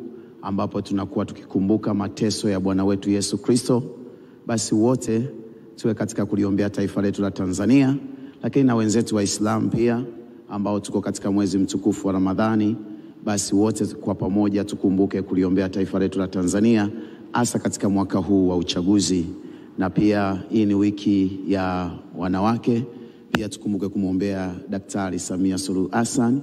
ambapo tunakuwa tukikumbuka mateso ya Bwana wetu Yesu Kristo. Basi wote tuwe katika kuliombea taifa letu la Tanzania, lakini na wenzetu Waislamu pia ambao tuko katika mwezi mtukufu wa Ramadhani. Basi wote kwa pamoja tukumbuke kuliombea taifa letu la Tanzania, hasa katika mwaka huu wa uchaguzi. Na pia hii ni wiki ya wanawake, pia tukumbuke kumwombea Daktari Samia Suluhu Hassan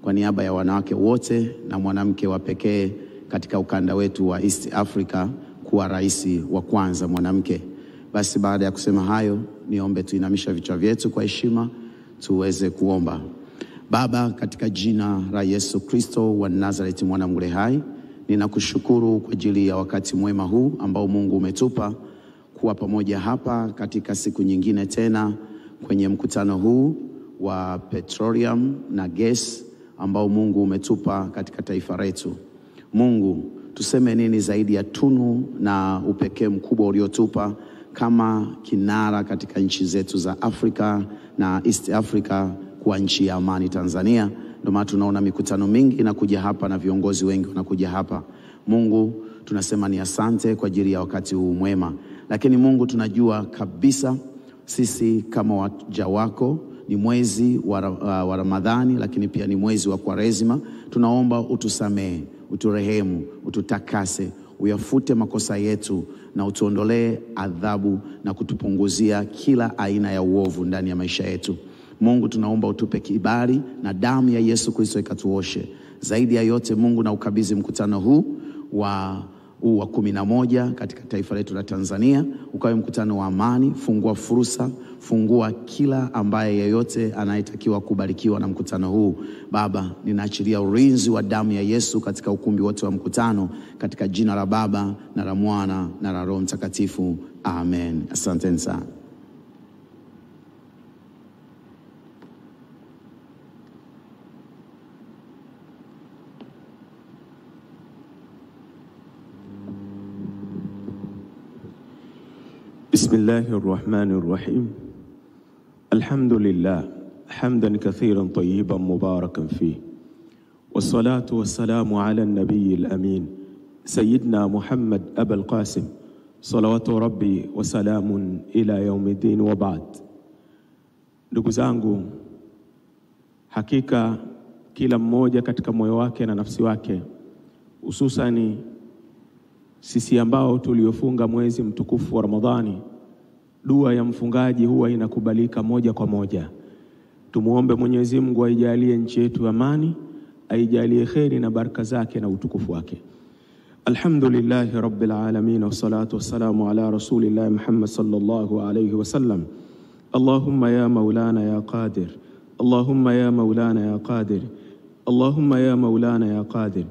kwa niaba ya wanawake wote na mwanamke wa pekee katika ukanda wetu wa East Africa kuwa rais wa kwanza mwanamke. Basi baada ya kusema hayo, niombe tuinamisha vichwa vyetu kwa heshima tuweze kuomba. Baba, katika jina la Yesu Kristo wa Nazareti mwana mle hai, ninakushukuru kwa ajili ya wakati mwema huu ambao Mungu umetupa kuwa pamoja hapa katika siku nyingine tena kwenye mkutano huu wa petroleum na gas ambao Mungu umetupa katika taifa letu. Mungu, tuseme nini zaidi ya tunu na upekee mkubwa uliotupa kama kinara katika nchi zetu za Afrika na East Africa kwa nchi ya amani Tanzania. Ndio maana tunaona mikutano mingi inakuja hapa na viongozi wengi wanakuja hapa. Mungu, tunasema ni asante kwa ajili ya wakati huu mwema. Lakini Mungu, tunajua kabisa sisi kama waja wako ni mwezi wa Ramadhani, lakini pia ni mwezi wa Kwaresima. Tunaomba utusamee, uturehemu, ututakase, uyafute makosa yetu na utuondolee adhabu na kutupunguzia kila aina ya uovu ndani ya maisha yetu. Mungu, tunaomba utupe kibali na damu ya Yesu Kristo ikatuoshe. Zaidi ya yote Mungu, na ukabidhi mkutano huu wa 11 katika taifa letu la Tanzania ukawe mkutano wa amani. Fungua fursa, fungua kila ambaye yeyote anayetakiwa kubarikiwa na mkutano huu. Baba, ninaachilia ulinzi wa damu ya Yesu katika ukumbi wote wa mkutano, katika jina la Baba na la Mwana na la Roho Mtakatifu. Amen. Asante sana. بسم الله الرحمن الرحيم. الحمد لله حمدا كثيرا طيبا مباركا فيه، والصلاة والسلام على النبي الأمين سيدنا محمد أبا القاسم صلوات ربي وسلام إلى يوم الدين وبعد. Ndugu zangu, hakika kila mmoja katika moyo wake na nafsi wake, hususani sisi ambao tuliofunga mwezi mtukufu wa Ramadhani, dua ya mfungaji huwa inakubalika moja kwa moja. Tumuombe Mwenyezi Mungu aijalie nchi yetu amani, aijalie kheri na baraka zake na utukufu wake. Alhamdulillahi Rabbil Alamin, wassalatu wassalamu ala Rasulillah Muhammad sallallahu alayhi wasallam. Allahumma ya Maulana ya Qadir, Allahumma ya Maulana ya Qadir, Allahumma ya Maulana ya Qadir.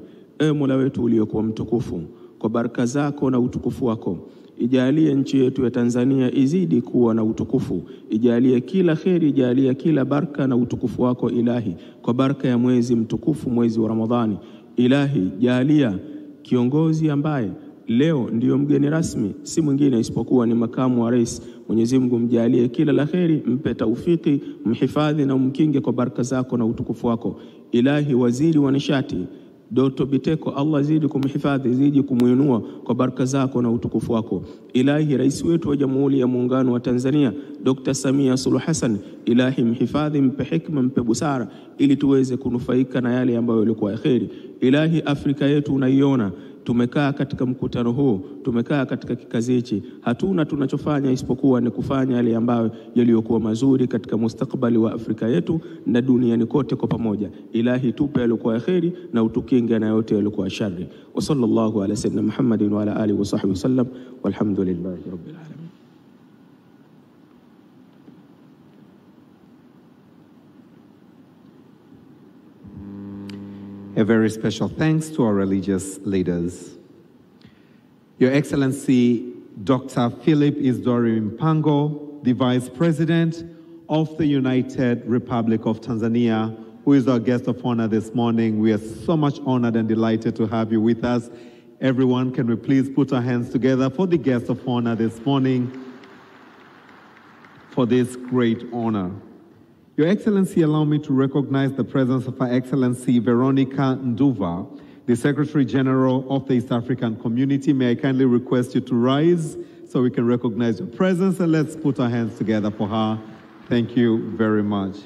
Mola wetu uliokuwa mtukufu, kwa baraka zako na utukufu wako, ijalie nchi yetu ya Tanzania izidi kuwa na utukufu. Ijalie kila kheri, ijalie kila baraka na utukufu wako Ilahi, kwa baraka ya mwezi mtukufu, mwezi wa Ramadhani. Ilahi, jalia kiongozi ambaye leo ndiyo mgeni rasmi si mwingine isipokuwa ni makamu wa rais. Mwenyezi Mungu mjalie kila la kheri, mpe taufiki, mhifadhi na umkinge kwa baraka zako na utukufu wako. Ilahi waziri wa nishati Dr. Biteko, Allah zidi kumhifadhi, zidi kumuinua kwa baraka zako na utukufu wako. Ilahi rais wetu wa Jamhuri ya Muungano wa Tanzania Dr. Samia Suluhu Hassan, ilahi mhifadhi, mpe hikma, mpe busara ili tuweze kunufaika na yale ambayo yalikuwa kheri. Ilahi Afrika yetu unaiona, tumekaa katika mkutano huu, tumekaa katika kikazi hichi, hatuna tunachofanya isipokuwa ni kufanya yale ambayo yaliyokuwa mazuri katika mustakabali wa Afrika yetu na duniani kote kwa pamoja. Ilahi tupe yaliokuwa kheri na utukinge na yote yaliokuwa shari. Wa sallallahu ala sayyidina Muhammadin wa ala alihi wa sahbihi wasallam, walhamdulillahi rabbil alamin. A very special thanks to our religious leaders. Your Excellency, Dr. Philip Isdori Mpango, the Vice President of the United Republic of Tanzania, who is our guest of honor this morning. We are so much honored and delighted to have you with us. Everyone, can we please put our hands together for the guest of honor this morning for this great honor. Your Excellency, allow me to recognize the presence of Her Excellency Veronica Nduva, the Secretary General of the East African Community. May I kindly request you to rise so we can recognize your presence, and let's put our hands together for her. Thank you very much.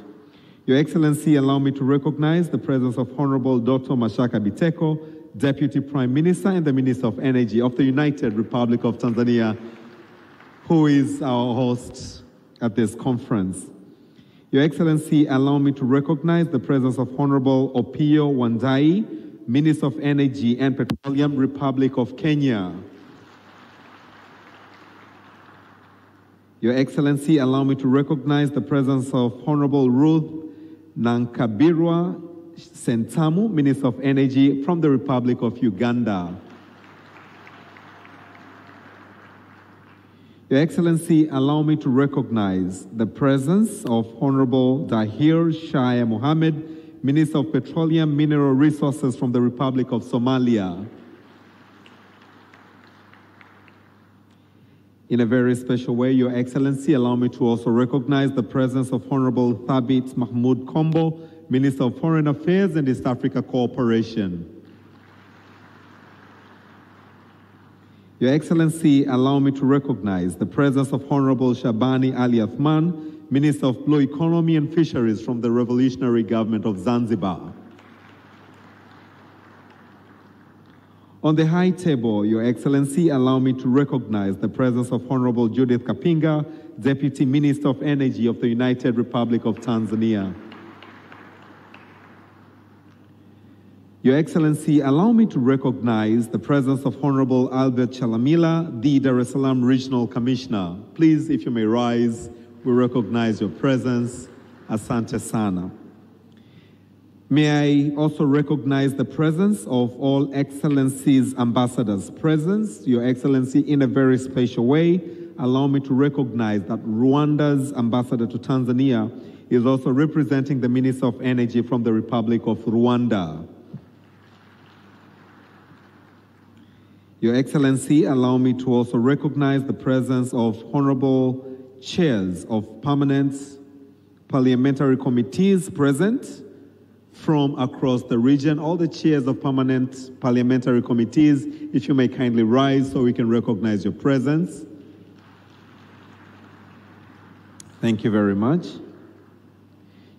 Your Excellency, allow me to recognize the presence of Honorable Dr. Mashaka Biteko, Deputy Prime Minister and the Minister of Energy of the United Republic of Tanzania, who is our host at this conference. Your Excellency, allow me to recognize the presence of Honorable Opiyo Wandayi, Minister of Energy and Petroleum, Republic of Kenya. Your Excellency, allow me to recognize the presence of Honorable Ruth Nankabirwa Sentamu, Minister of Energy from the Republic of Uganda. Your Excellency, allow me to recognize the presence of Honorable Dahir Shaya Mohammed, Minister of Petroleum Mineral Resources from the Republic of Somalia. In a very special way, Your Excellency, allow me to also recognize the presence of Honorable Thabit Mahmoud Kombo, Minister of Foreign Affairs and East Africa Cooperation. Your Excellency, allow me to recognize the presence of Honorable Shabani Ali Athman, Minister of Blue Economy and Fisheries from the Revolutionary Government of Zanzibar. On the high table, Your Excellency, allow me to recognize the presence of Honorable Judith Kapinga, Deputy Minister of Energy of the United Republic of Tanzania. Your Excellency, allow me to recognize the presence of Honorable Albert Chalamila, the Dar es Salaam Regional Commissioner. Please, if you may rise, we recognize your presence. Asante sana. May I also recognize the presence of all Excellencies ambassadors present. Your Excellency, in a very special way, allow me to recognize that Rwanda's ambassador to Tanzania is also representing the Minister of Energy from the Republic of Rwanda. Your Excellency, allow me to also recognize the presence of honorable chairs of permanent parliamentary committees present from across the region. All the chairs of permanent parliamentary committees, if you may kindly rise so we can recognize your presence. Thank you very much.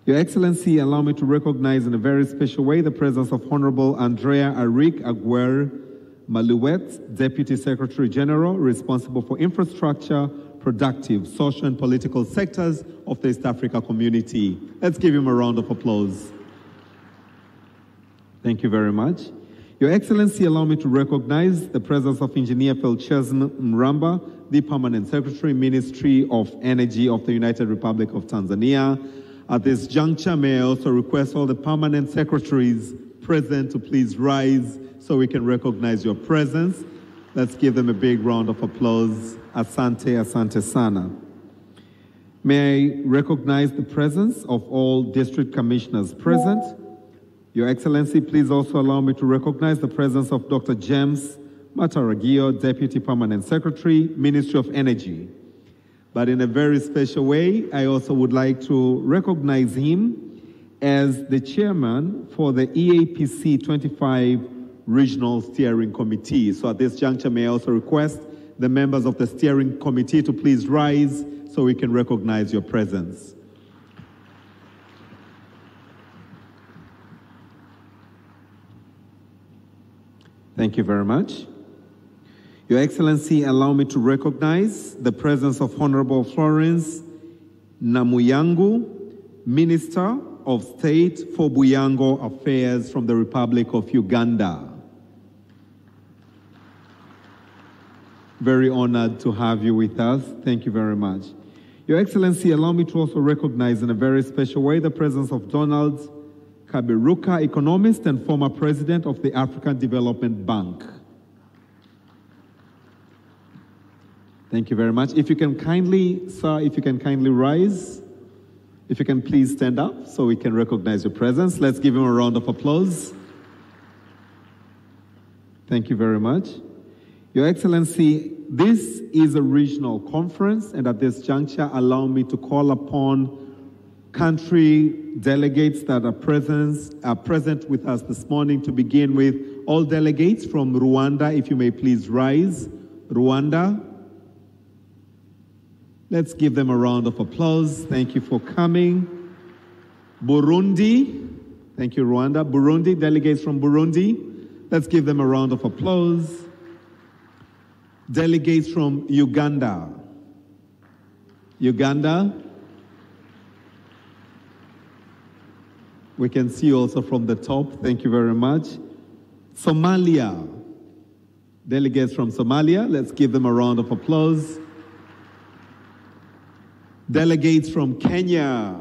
Your Excellency, allow me to recognize in a very special way the presence of Honorable Andrea Arik Aguer Maluet, Deputy Secretary General, responsible for infrastructure, productive, social and political sectors of the East Africa community. Let's give him a round of applause. Thank you very much. Your Excellency, allow me to recognize the presence of Engineer Felchesm Mramba, the Permanent Secretary, Ministry of Energy of the United Republic of Tanzania. At this juncture, may I also request all the permanent secretaries present to please rise so we can recognize your presence. Let's give them a big round of applause. Asante, asante sana. May I recognize the presence of all district commissioners present, Your Excellency, please also allow me to recognize the presence of Dr. James Mataragio, Deputy Permanent Secretary, Ministry of Energy. But in a very special way, I also would like to recognize him as the chairman for the EAPC 25 Regional Steering Committee. So at this juncture, may I also request the members of the steering committee to please rise so we can recognize your presence. Thank you very much. Your Excellency, allow me to recognize the presence of Honorable Florence Namuyangu, Minister of State for Buyango Affairs from the Republic of Uganda. Very honored to have you with us. Thank you very much. Your Excellency, allow me to also recognize in a very special way the presence of Donald Kaberuka, economist and former president of the African Development Bank. Thank you very much. If you can kindly, sir, if you can kindly rise. If you can please stand up so we can recognize your presence. Let's give him a round of applause. Thank you very much. Your Excellency, this is a regional conference, and at this juncture, allow me to call upon country delegates that are present with us this morning, to begin with all delegates from Rwanda. If you may please rise. Rwanda. Let's give them a round of applause. Thank you for coming. Burundi. Thank you, Rwanda. Burundi, delegates from Burundi. Let's give them a round of applause. Delegates from Uganda. Uganda. We can see also from the top. Thank you very much. Somalia. Delegates from Somalia. Let's give them a round of applause. Delegates from Kenya.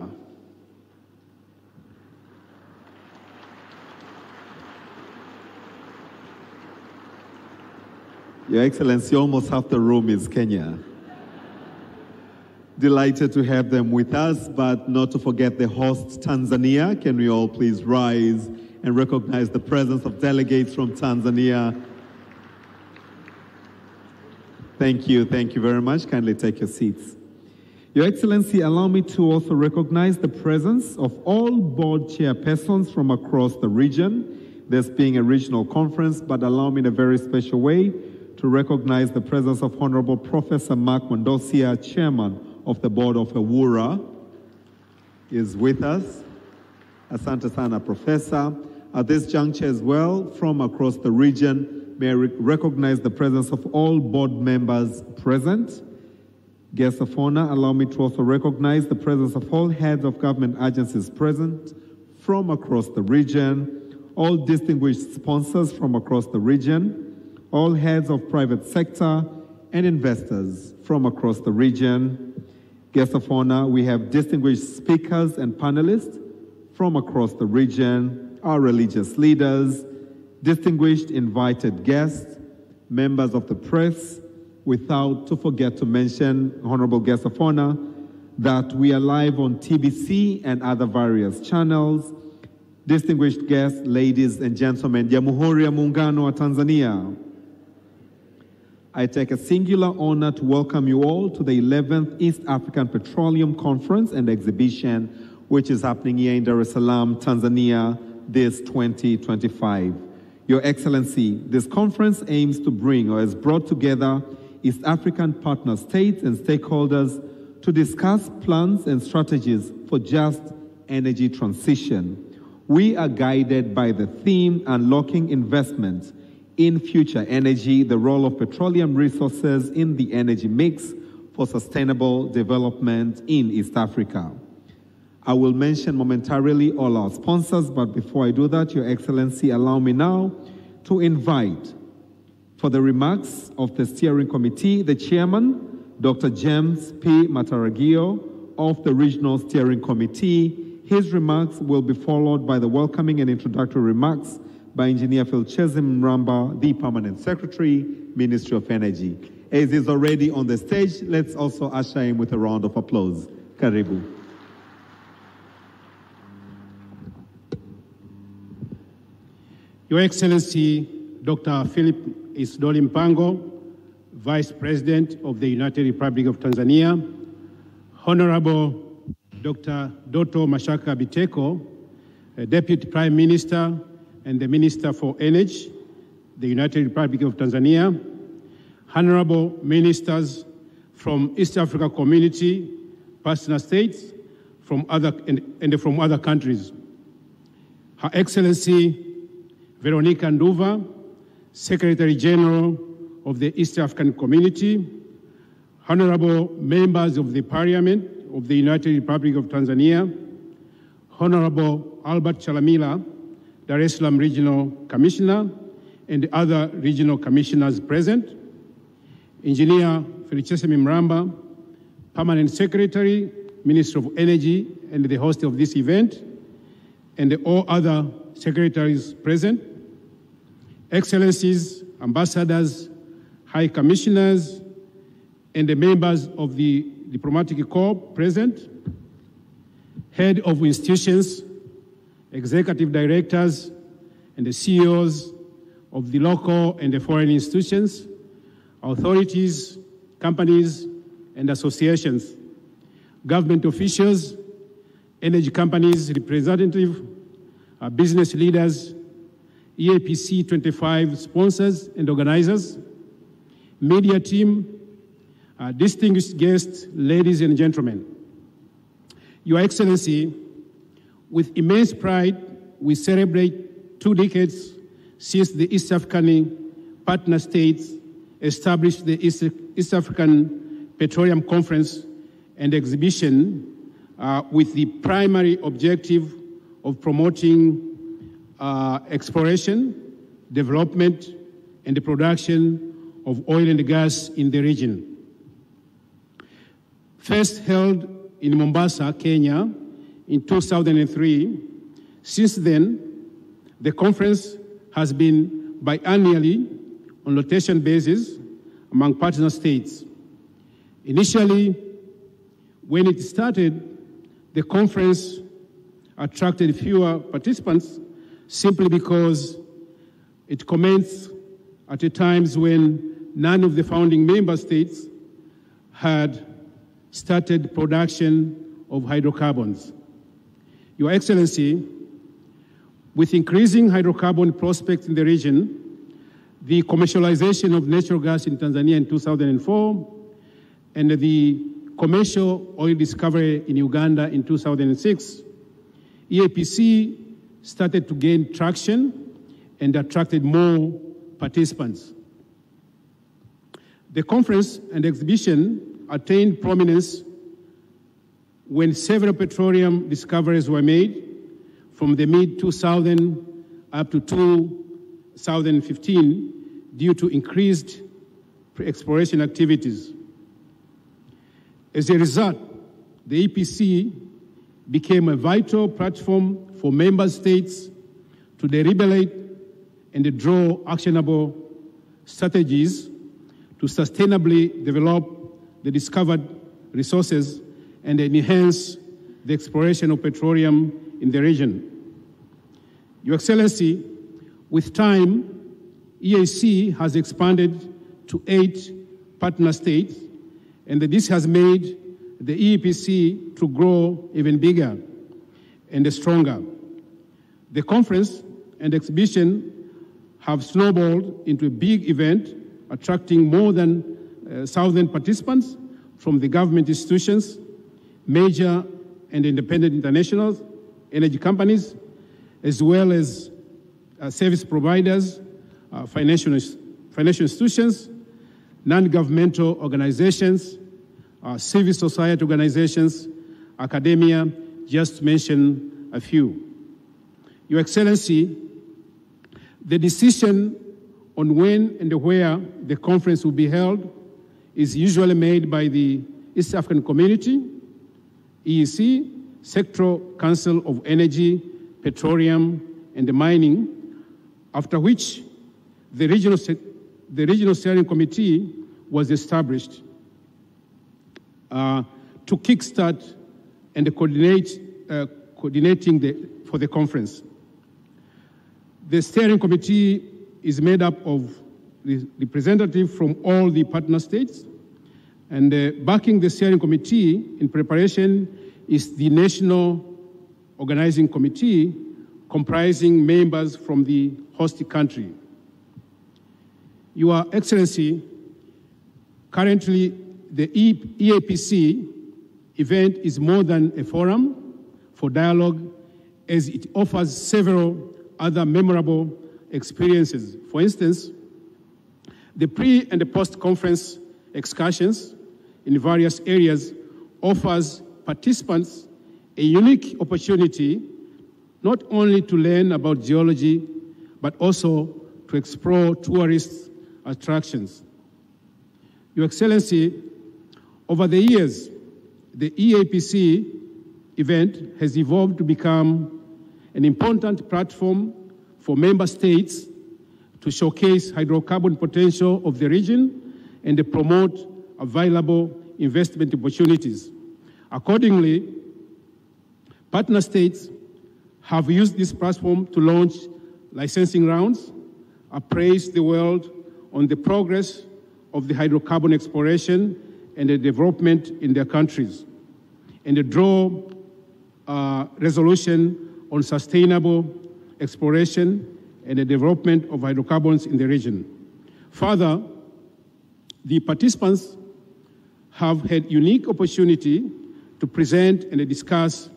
Your Excellency, almost half the room is Kenya. Delighted to have them with us, but not to forget the host, Tanzania. Can we all please rise and recognize the presence of delegates from Tanzania? Thank you very much. Kindly take your seats. Your Excellency, allow me to also recognize the presence of all board chairpersons from across the region, this being a regional conference, but allow me in a very special way to recognize the presence of Honorable Professor Mark Mondosia, Chairman of the Board of Ewura, is with us. Asante sana, Professor. At this juncture as well, from across the region, may I recognize the presence of all board members present. Guests of honor, allow me to also recognize the presence of all heads of government agencies present from across the region, all distinguished sponsors from across the region, all heads of private sector and investors from across the region. Guests of honor, we have distinguished speakers and panelists from across the region, our religious leaders, distinguished invited guests, members of the press, without to forget to mention, honorable guests of honor, that we are live on TBC and other various channels. Distinguished guests, ladies and gentlemen, Jamhuri ya Muungano wa Tanzania. I take a singular honor to welcome you all to the 11th East African Petroleum Conference and Exhibition, which is happening here in Dar es Salaam, Tanzania, this 2025. Your Excellency, this conference aims to bring, or has brought together, East African partner states and stakeholders to discuss plans and strategies for just energy transition. We are guided by the theme Unlocking Investments in Future Energy, the role of petroleum resources in the energy mix for sustainable development in East Africa. I will mention momentarily all our sponsors, but before I do that, Your Excellency, allow me now to invite, for the remarks of the steering committee, the chairman, Dr. James P. Mataragio of the Regional Steering Committee. His remarks will be followed by the welcoming and introductory remarks by Engineer Philchezim Mramba, the Permanent Secretary, Ministry of Energy. As is already on the stage, let's also usher him with a round of applause. Karibu. Your Excellency, Dr. Philip Isdoli Mpango, Vice President of the United Republic of Tanzania, Honorable Dr. Doto Mashaka Biteko, Deputy Prime Minister and the Minister for Energy, the United Republic of Tanzania, Honorable Ministers from East Africa Community, partner states, from other countries. Her Excellency Veronica Nduva, Secretary General of the East African Community, Honorable Members of the Parliament of the United Republic of Tanzania, Honorable Albert Chalamila, Dar es Salaam Regional Commissioner, and the other regional commissioners present, Engineer Felicesimi Mramba, Permanent Secretary, Minister of Energy, and the host of this event, and all other secretaries present, Excellencies, Ambassadors, High Commissioners, and the members of the Diplomatic Corps present, Head of institutions, Executive Directors, and the CEOs of the local and the foreign institutions, authorities, companies, and associations, government officials, energy companies, representatives, business leaders, EAPC 25 sponsors and organizers, media team, distinguished guests, ladies and gentlemen. Your Excellency, with immense pride, we celebrate 2 decades since the East African partner states established the East African Petroleum Conference and Exhibition with the primary objective of promoting exploration, development, and the production of oil and gas in the region. First held in Mombasa, Kenya, in 2003, since then, the conference has been biannually on rotation basis among partner states. Initially, when it started, the conference attracted fewer participants simply because it commenced at a time when none of the founding member states had started production of hydrocarbons. Your Excellency, with increasing hydrocarbon prospects in the region, the commercialization of natural gas in Tanzania in 2004, and the commercial oil discovery in Uganda in 2006, EAPC started to gain traction and attracted more participants. The conference and exhibition attained prominence when several petroleum discoveries were made from the mid-2000 up to 2015 due to increased exploration activities. As a result, the EPC became a vital platform for member states to deliberate and draw actionable strategies to sustainably develop the discovered resources and enhance the exploration of petroleum in the region. Your Excellency, with time, EAC has expanded to 8 partner states, and this has made the EPC to grow even bigger and stronger. The conference and exhibition have snowballed into a big event, attracting more than 1,000 participants from the government institutions, major and independent international energy companies, as well as service providers, financial institutions, non-governmental organizations, civil society organizations, academia, just to mention a few. Your Excellency, the decision on when and where the conference will be held is usually made by the East African Community, EEC, Sectoral Council of Energy, Petroleum, and Mining, after which the Regional Steering Committee was established to kickstart and coordinating for the conference. The steering committee is made up of representatives from all the partner states, and backing the steering committee in preparation is the National Organizing Committee, comprising members from the host country. Your Excellency, currently the EAPC event is more than a forum for dialogue, as it offers several other memorable experiences. For instance, the pre- and the post-conference excursions in various areas offers participants a unique opportunity not only to learn about geology, but also to explore tourist attractions. Your Excellency, over the years, the EAPC event has evolved to become an important platform for member states to showcase hydrocarbon potential of the region and to promote available investment opportunities. Accordingly, partner states have used this platform to launch licensing rounds, appraise the world on the progress of the hydrocarbon exploration and the development in their countries, and to draw resolution on sustainable exploration and the development of hydrocarbons in the region. Further, the participants have had unique opportunity to present and discuss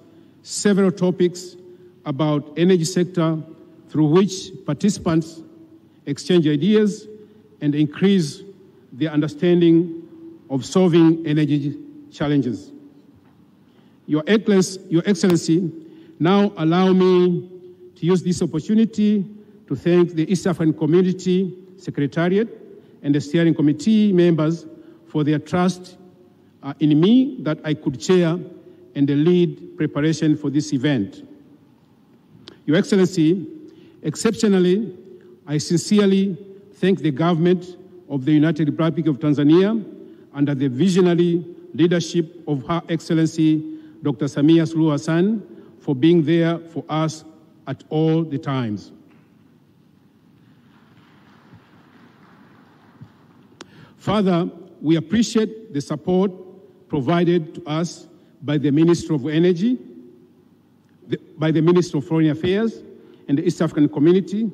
several topics about energy sector, through which participants exchange ideas and increase their understanding of solving energy challenges. Your Excellency, now allow me to use this opportunity to thank the East African Community Secretariat and the Steering Committee members for their trust in me that I could chair and lead preparation for this event. Your Excellency, exceptionally, I sincerely thank the government of the United Republic of Tanzania under the visionary leadership of Her Excellency Dr. Samia Suluhu Hassan for being there for us at all the times. Further, we appreciate the support provided to us by the Minister of Energy, by the Minister of Foreign Affairs and the East African Community,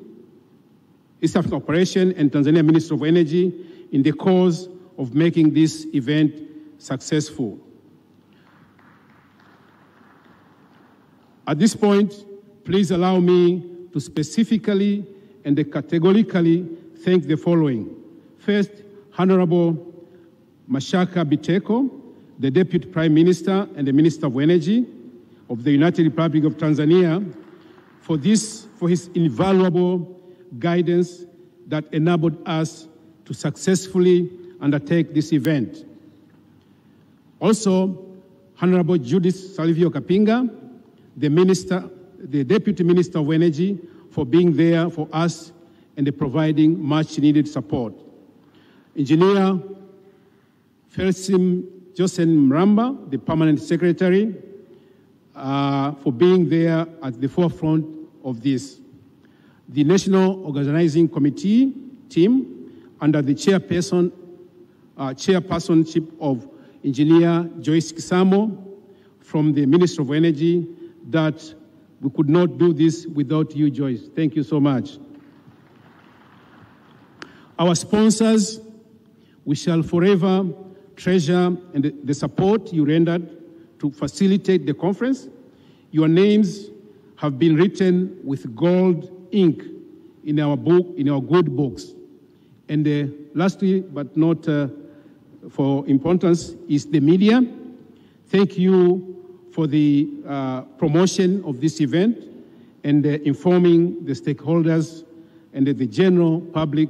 East African Cooperation and Tanzania Minister of Energy in the cause of making this event successful. At this point, please allow me to specifically and categorically thank the following. First, Honorable Mashaka Biteko, the Deputy Prime Minister and the Minister of Energy of the United Republic of Tanzania, for his invaluable guidance that enabled us to successfully undertake this event. Also, Honorable Judith Salvio Kapinga, the Deputy Minister of Energy, for being there for us and providing much needed support. Engineer Felsim Josen Mramba, the Permanent Secretary, for being there at the forefront of this. The National Organizing Committee team, under the chairpersonship of Engineer Joyce Kisamo from the Ministry of Energy, that we could not do this without you, Joyce. Thank you so much. Our sponsors, we shall forever treasure and the support you rendered to facilitate the conference. Your names have been written with gold ink in our book, in our good books. And lastly, but not for importance, is the media. Thank you for the promotion of this event and informing the stakeholders and the general public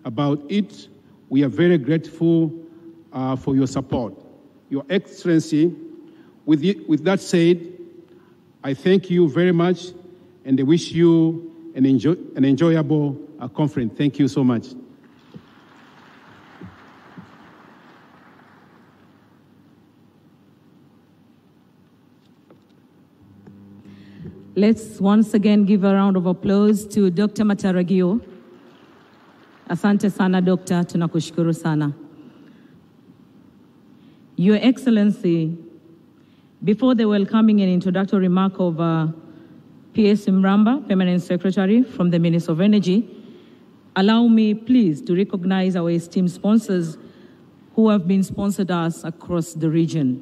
about it. We are very grateful for your support. Your Excellency, with that said, I thank you very much and I wish you an enjoyable conference. Thank you so much. Let's once again give a round of applause to Dr. Mataragio. Asante sana, Doctor, tunakushukuru sana. Your Excellency, before the welcoming and introductory remark of P.S. Mramba, Permanent Secretary from the Ministry of Energy, allow me, please, to recognize our esteemed sponsors who have been sponsored us across the region.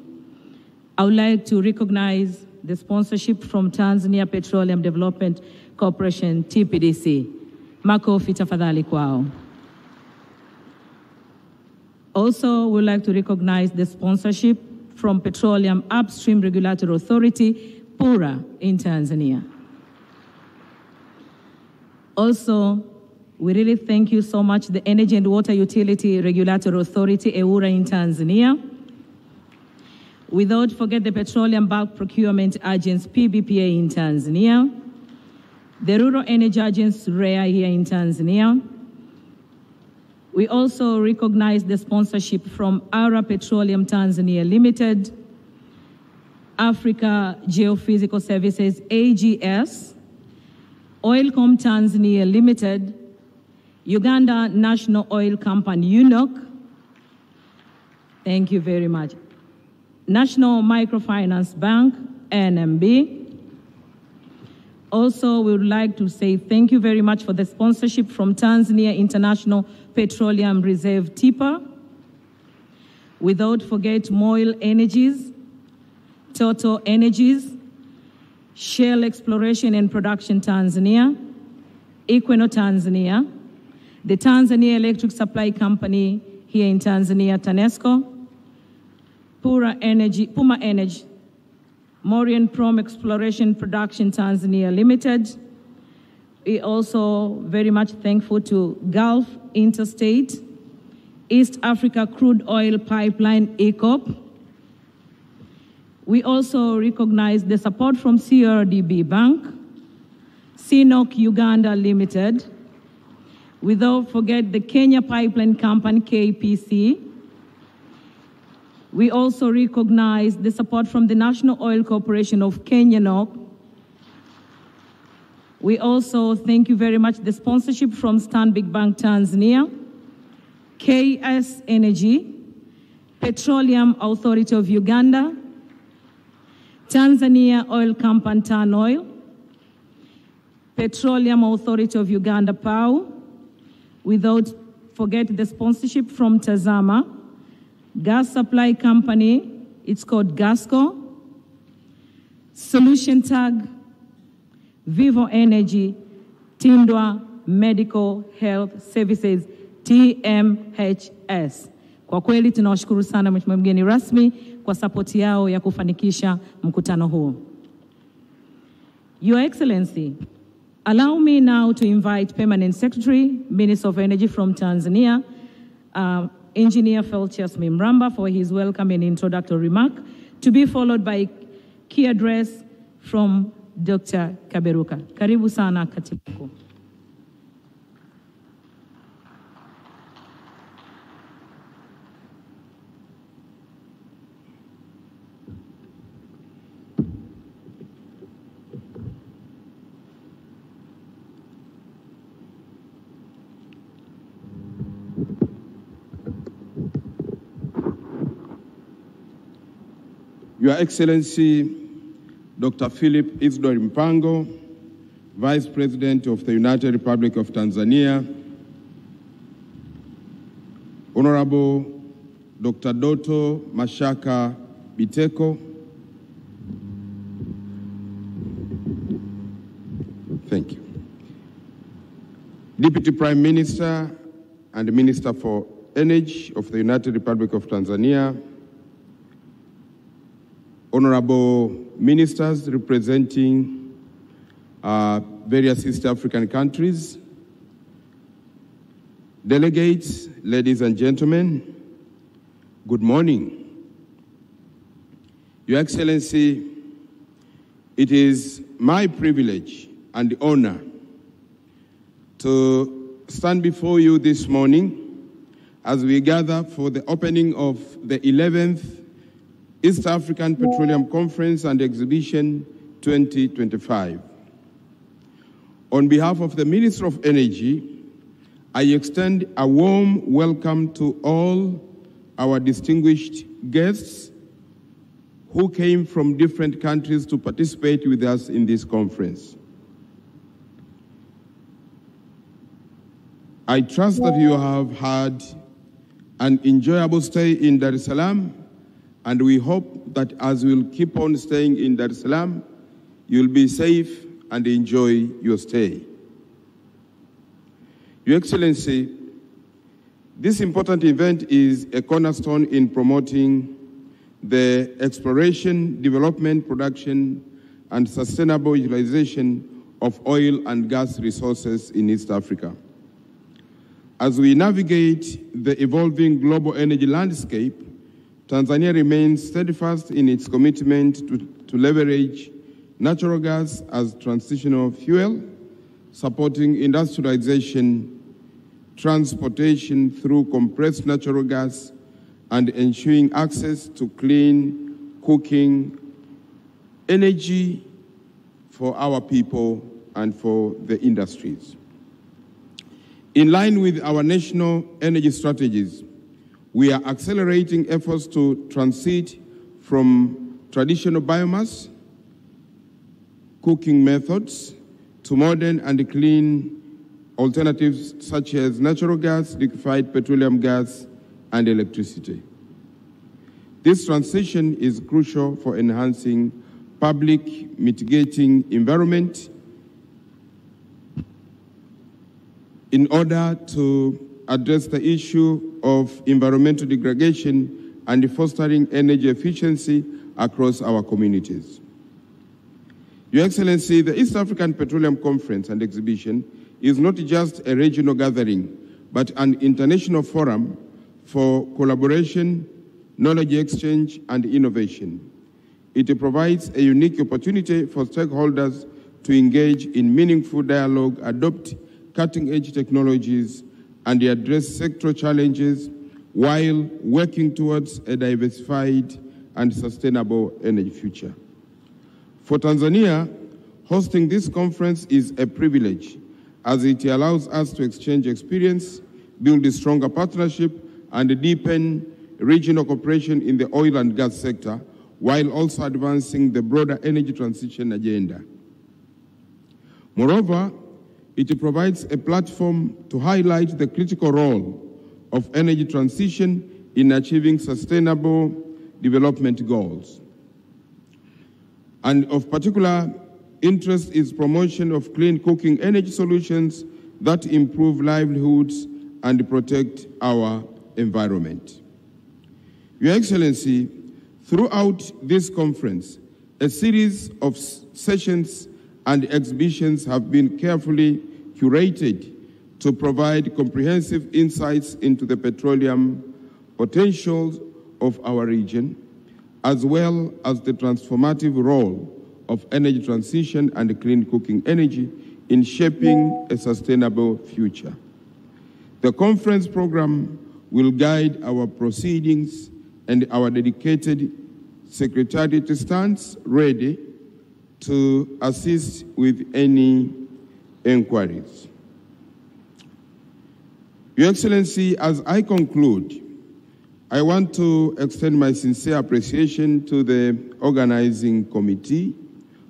I would like to recognize the sponsorship from Tanzania Petroleum Development Corporation, TPDC. Makofi tafadhali kwao. Also, we would like to recognize the sponsorship from Petroleum Upstream Regulatory Authority, PURA, in Tanzania. Also, we really thank you so much, the Energy and Water Utility Regulatory Authority, EWURA, in Tanzania. Without forget the Petroleum Bulk Procurement Agents, PBPA, in Tanzania. The Rural Energy Agents, REA, here in Tanzania. We also recognize the sponsorship from Ara Petroleum Tanzania Limited, Africa Geophysical Services, AGS, Oilcom Tanzania Limited, Uganda National Oil Company, UNOC. Thank you very much. National Microfinance Bank, NMB. Also, we would like to say thank you very much for the sponsorship from Tanzania International Petroleum Reserve, TIPA. Without forget Moil Energies, Total Energies, Shell Exploration and Production Tanzania, Equinor Tanzania, the Tanzania Electric Supply Company here in Tanzania, TANESCO, Puma Energy, Maureen Prom Exploration Production Tanzania Limited. We also very much thankful to Gulf Interstate, East Africa Crude Oil Pipeline, ECOP. We also recognize the support from CRDB Bank, CNOC Uganda Limited. Without forget the Kenya Pipeline Company, KPC. We also recognize the support from the National Oil Corporation of Kenya, NOC. We also thank you very much the sponsorship from Stanbic Bank Tanzania, KS Energy, Petroleum Authority of Uganda, Tanzania Oil Company Tan Oil, Petroleum Authority of Uganda PAU. Without forget the sponsorship from Tazama, Gas Supply Company, it's called Gasco, Solution Tag, Vivo Energy, Tindwa Medical Health Services, TMHS. Kwa kweli tunawashukuru sana mheshimiwa mgeni rasmi kwa sapoti yao ya kufanikisha mkutano huo. Your Excellency, allow me now to invite Permanent Secretary, Minister of Energy from Tanzania, Engineer Felcius Mramba, for his welcome and introductory remark, to be followed by key address from Dr. Kaberuka. Karibu sana katibu mkuu. Your Excellency, Dr. Philip Isidore Mpango, Vice President of the United Republic of Tanzania, Honorable Dr. Doto Mashaka Biteko, thank you. Deputy Prime Minister and Minister for Energy of the United Republic of Tanzania, Honorable Ministers representing various East African countries, delegates, ladies and gentlemen, good morning. Your Excellency, it is my privilege and honor to stand before you this morning as we gather for the opening of the 11th East African Petroleum Conference and Exhibition 2025. On behalf of the Minister of Energy, I extend a warm welcome to all our distinguished guests who came from different countries to participate with us in this conference. I trust that you have had an enjoyable stay in Dar es Salaam, and we hope that as we'll keep on staying in Dar es Salaam, you'll be safe and enjoy your stay. Your Excellency, this important event is a cornerstone in promoting the exploration, development, production, and sustainable utilization of oil and gas resources in East Africa. As we navigate the evolving global energy landscape, Tanzania remains steadfast in its commitment to leverage natural gas as transitional fuel, supporting industrialization, transportation through compressed natural gas, and ensuring access to clean cooking energy for our people and for the industries. In line with our national energy strategies, we are accelerating efforts to transit from traditional biomass cooking methods to modern and clean alternatives such as natural gas, liquefied petroleum gas, and electricity. This transition is crucial for enhancing public mitigating environment in order to address the issue of environmental degradation and fostering energy efficiency across our communities. Your Excellency, the East African Petroleum Conference and Exhibition is not just a regional gathering, but an international forum for collaboration, knowledge exchange, and innovation. It provides a unique opportunity for stakeholders to engage in meaningful dialogue, adopt cutting-edge technologies, and address sectoral challenges while working towards a diversified and sustainable energy future. For Tanzania, hosting this conference is a privilege as it allows us to exchange experience, build a stronger partnership, and deepen regional cooperation in the oil and gas sector, while also advancing the broader energy transition agenda. Moreover, it provides a platform to highlight the critical role of energy transition in achieving sustainable development goals. And of particular interest is promotion of clean cooking energy solutions that improve livelihoods and protect our environment. Your Excellency, throughout this conference, a series of sessions and exhibitions have been carefully curated to provide comprehensive insights into the petroleum potentials of our region, as well as the transformative role of energy transition and clean cooking energy in shaping a sustainable future. The conference program will guide our proceedings, and our dedicated secretariat stands ready to assist with any inquiries. Your Excellency, as I conclude, I want to extend my sincere appreciation to the organizing committee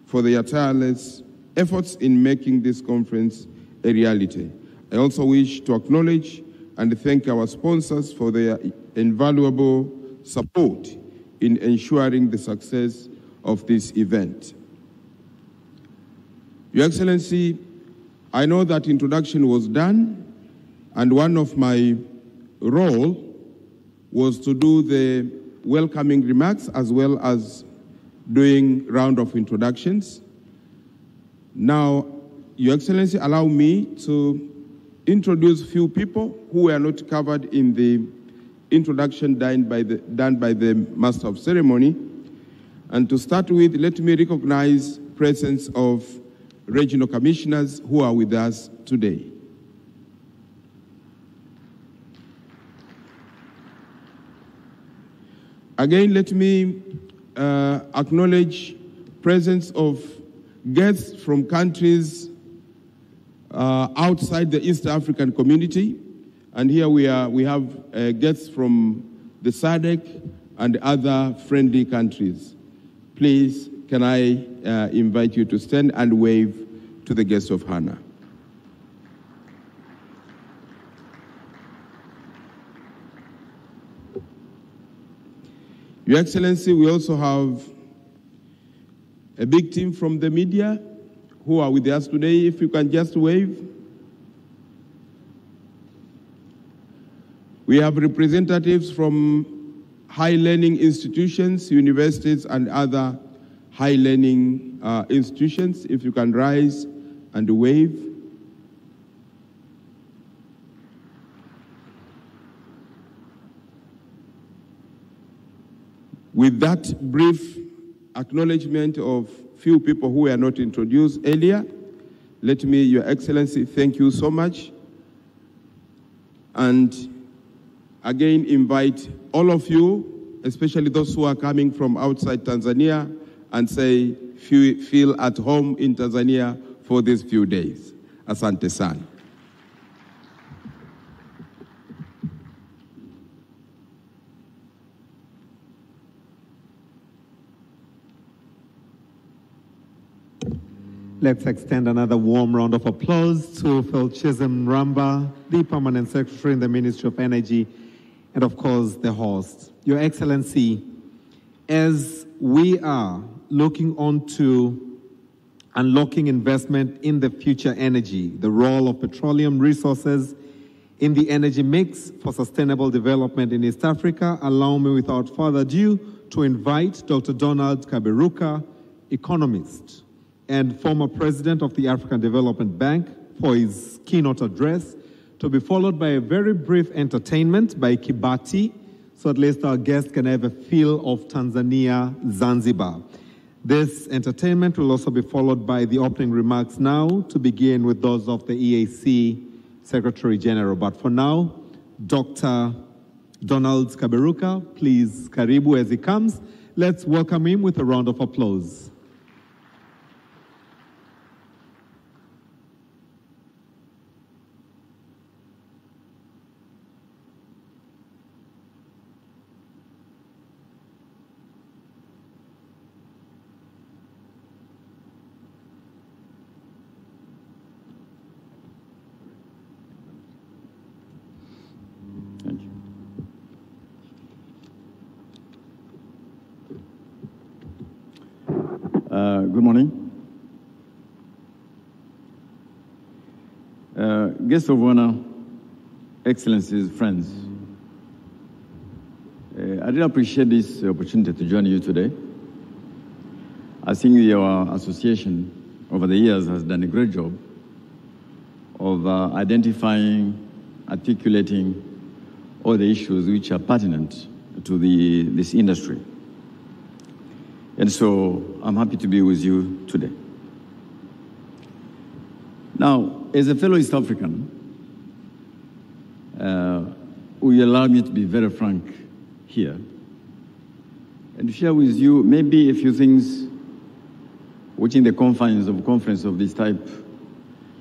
for their tireless efforts in making this conference a reality. I also wish to acknowledge and thank our sponsors for their invaluable support in ensuring the success of this event. Your Excellency, I know that introduction was done, and one of my role was to do the welcoming remarks as well as doing round of introductions. Now, Your Excellency, allow me to introduce few people who were not covered in the introduction done by the Master of Ceremony. And to start with, let me recognize presence of regional commissioners who are with us today. Again, let me acknowledge presence of guests from countries outside the East African community. And here we have guests from the SADC and other friendly countries. Please, can I invite you to stand and wave to the guests of honor. Your Excellency, we also have a big team from the media who are with us today. If you can just wave. We have representatives from high learning institutions, universities, and other high learning institutions. If you can rise and wave. With that brief acknowledgement of few people who were not introduced earlier, let me, Your Excellency, thank you so much. And again, invite all of you, especially those who are coming from outside Tanzania, and say, feel at home in Tanzania for these few days. Asante sana. Let's extend another warm round of applause to Felchizem Ramba, the Permanent Secretary in the Ministry of Energy, and of course, the host. Your Excellency, as we are looking on to unlocking investment in the future energy, the role of petroleum resources in the energy mix for sustainable development in East Africa, allow me without further ado to invite Dr. Donald Kaberuka, economist and former president of the African Development Bank, for his keynote address, to be followed by a very brief entertainment by Kibati, so at least our guests can have a feel of Tanzania, Zanzibar. This entertainment will also be followed by the opening remarks now, to begin with those of the EAC Secretary General. But for now, Dr. Donald Kaberuka, please, karibu as he comes. Let's welcome him with a round of applause. Good morning. Guests of honor, excellencies, friends, I really appreciate this opportunity to join you today. I think your association over the years has done a great job of identifying, articulating all the issues which are pertinent to this industry. And so I'm happy to be with you today. Now, as a fellow East African, will you allow me to be very frank here and share with you maybe a few things which in the confines of a conference of this type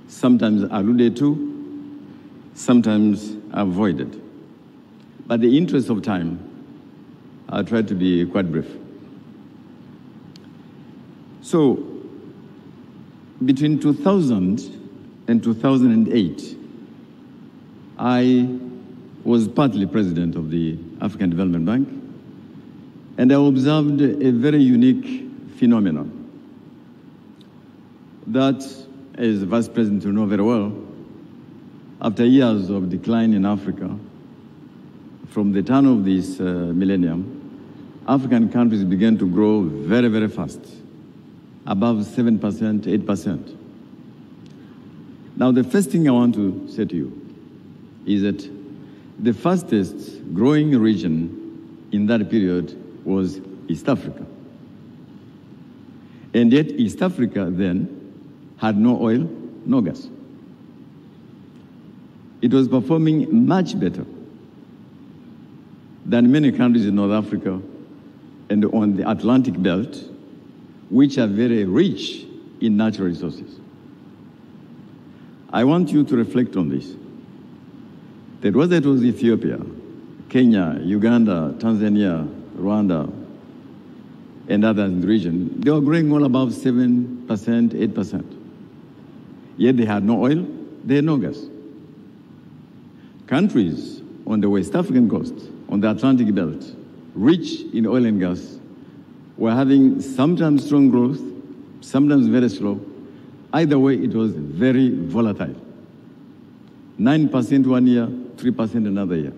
sometimes alluded to, sometimes avoided. But the interest of time, I'll try to be quite brief. So, between 2000 and 2008, I was partly president of the African Development Bank, and I observed a very unique phenomenon that, as Vice President you know very well, after years of decline in Africa, from the turn of this millennium, African countries began to grow very, very fast. Above 7%, 8%. Now, the first thing I want to say to you is that the fastest growing region in that period was East Africa. And yet, East Africa then had no oil, no gas. It was performing much better than many countries in North Africa and on the Atlantic belt, which are very rich in natural resources. I want you to reflect on this. That whether it was Ethiopia, Kenya, Uganda, Tanzania, Rwanda, and others in the region, they were growing all above 7%, 8%. Yet they had no oil, they had no gas. Countries on the West African coast, on the Atlantic belt, rich in oil and gas, were having sometimes strong growth, sometimes very slow. Either way, it was very volatile. 9% one year, 3% another year.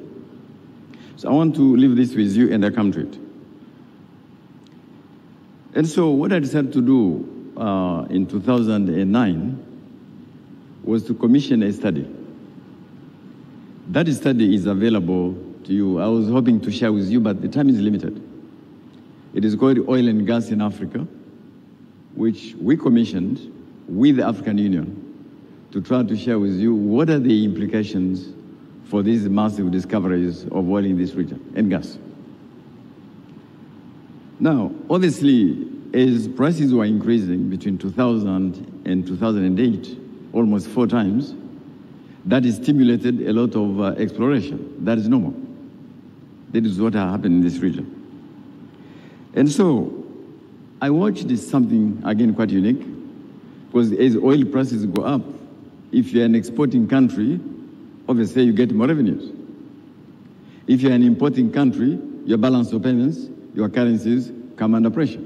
So I want to leave this with you and I come to it. And so what I decided to do in 2009 was to commission a study. That study is available to you. I was hoping to share with you, but the time is limited. It is called Oil and Gas in Africa, which we commissioned with the African Union to try to share with you what are the implications for these massive discoveries of oil in this region and gas. Now, obviously, as prices were increasing between 2000 and 2008, almost 4 times, that stimulated a lot of exploration. That is normal. That is what happened in this region. And so I watched this something, again, quite unique, because as oil prices go up, if you're an exporting country, obviously you get more revenues. If you're an importing country, your balance of payments, your currencies come under pressure.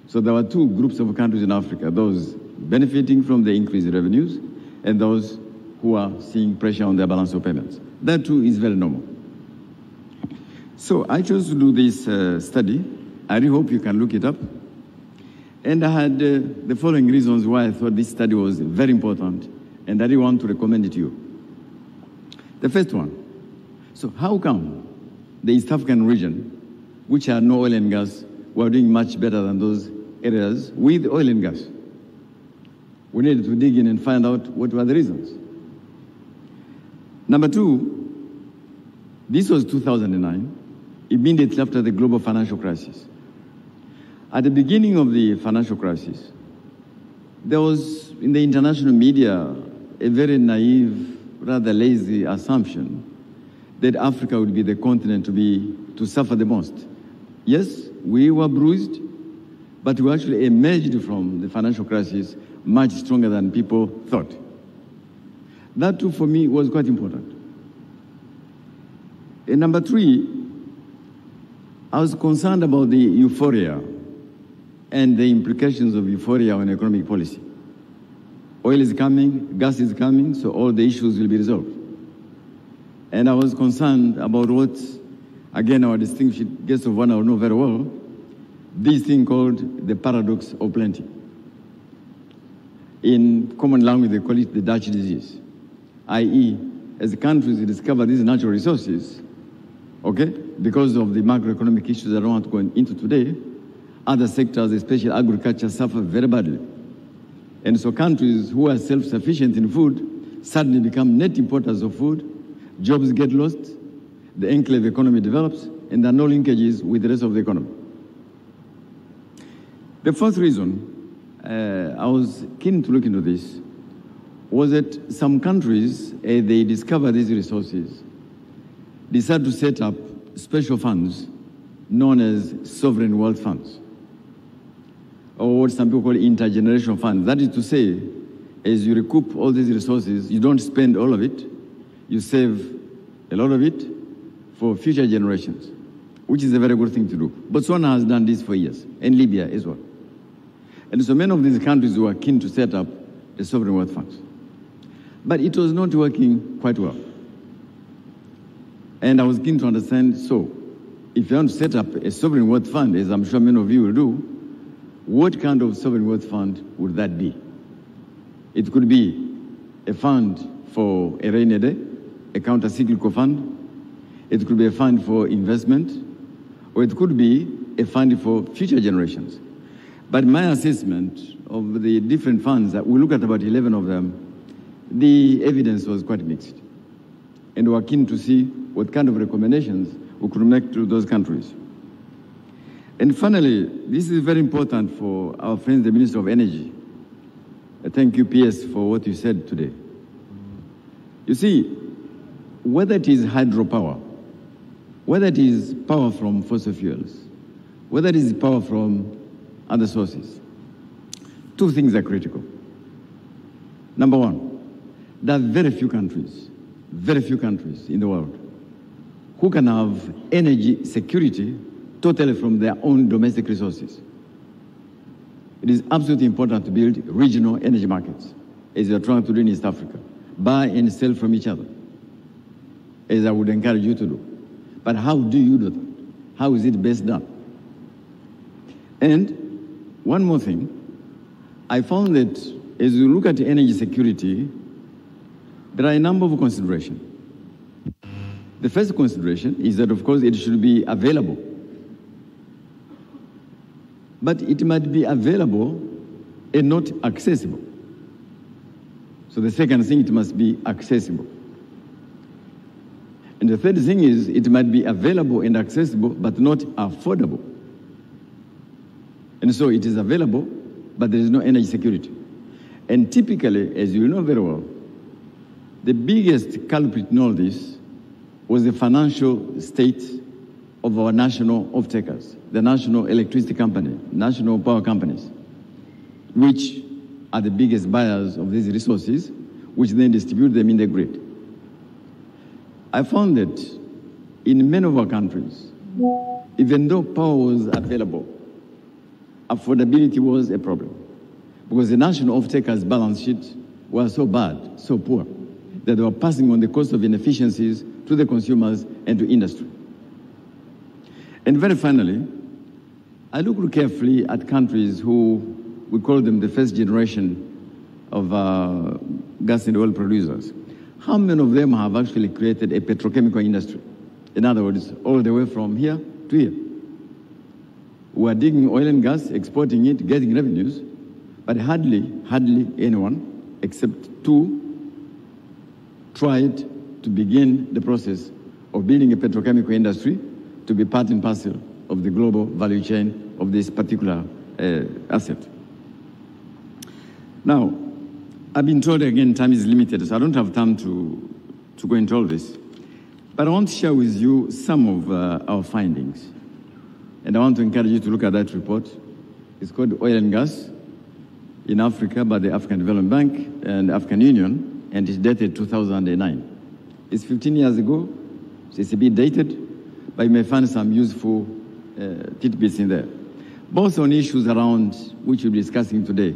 So there were 2 groups of countries in Africa, those benefiting from the increased revenues and those who are seeing pressure on their balance of payments. That too is very normal. So I chose to do this study. I really hope you can look it up. And I had the following reasons why I thought this study was very important, and I really want to recommend it to you. The first one, so how come the East African region, which had no oil and gas, were doing much better than those areas with oil and gas? We needed to dig in and find out what were the reasons. Number 2, this was 2009, immediately after the global financial crisis. At the beginning of the financial crisis, there was, in the international media, a very naive, rather lazy assumption that Africa would be the continent to suffer the most. Yes, we were bruised, but we actually emerged from the financial crisis much stronger than people thought. That too, for me, was quite important. And number 3, I was concerned about the euphoria and the implications of euphoria on economic policy. Oil is coming, gas is coming, so all the issues will be resolved. And I was concerned about what, again, our distinguished guest of honor know very well, this thing called the paradox of plenty. In common language, they call it the Dutch disease, i.e., as countries discover these natural resources, okay, because of the macroeconomic issues I don't want to go into today, other sectors, especially agriculture, suffer very badly. And so countries who are self-sufficient in food suddenly become net importers of food, jobs get lost, the enclave economy develops, and there are no linkages with the rest of the economy. The fourth reason I was keen to look into this was that some countries, they discover these resources, decide to set up special funds known as sovereign wealth funds, or what some people call intergenerational funds. That is to say, as you recoup all these resources, you don't spend all of it, you save a lot of it for future generations, which is a very good thing to do. Botswana has done this for years, and Libya as well. And so many of these countries were keen to set up the sovereign wealth funds. But it was not working quite well. And I was keen to understand, so, if you want to set up a sovereign wealth fund, as I'm sure many of you will do, what kind of sovereign wealth fund would that be? It could be a fund for a rainy day, a counter-cyclical fund. It could be a fund for investment, or it could be a fund for future generations. But my assessment of the different funds, that we look at about 11 of them, the evidence was quite mixed. And we were keen to see what kind of recommendations we could make to those countries. And finally, this is very important for our friends, the Minister of Energy, thank you, PS, for what you said today. You see, whether it is hydropower, whether it is power from fossil fuels, whether it is power from other sources, two things are critical. Number one, there are very few countries in the world who can have energy security totally from their own domestic resources. It is absolutely important to build regional energy markets, as you are trying to do in East Africa. Buy and sell from each other, as I would encourage you to do. But how do you do that? How is it best done? And one more thing, I found that as you look at energy security, there are a number of considerations. The first consideration is that, of course, it should be available. But it might be available and not accessible. So the second thing, it must be accessible. And the third thing is, it might be available and accessible, but not affordable. And so it is available, but there is no energy security. And typically, as you know very well, the biggest culprit in all this was the financial state of our national off-takers, the national electricity company, national power companies, which are the biggest buyers of these resources, which then distribute them in the grid. I found that in many of our countries, even though power was available, affordability was a problem, because the national off-takers' balance sheet was so bad, so poor, that they were passing on the cost of inefficiencies to the consumers and to industry. And very finally, I looked carefully at countries who we call them the first generation of gas and oil producers. How many of them have actually created a petrochemical industry? In other words, all the way from here to here. We are digging oil and gas, exporting it, getting revenues, but hardly anyone, except two, tried to begin the process of building a petrochemical industry to be part and parcel of the global value chain of this particular asset. Now, I've been told again time is limited, so I don't have time to go into all this. But I want to share with you some of our findings. And I want to encourage you to look at that report. It's called Oil and Gas in Africa by the African Development Bank and the African Union, and it's dated 2009. It's 15 years ago, so it's a bit dated, but you may find some useful tidbits in there. Both on issues around which we'll be discussing today.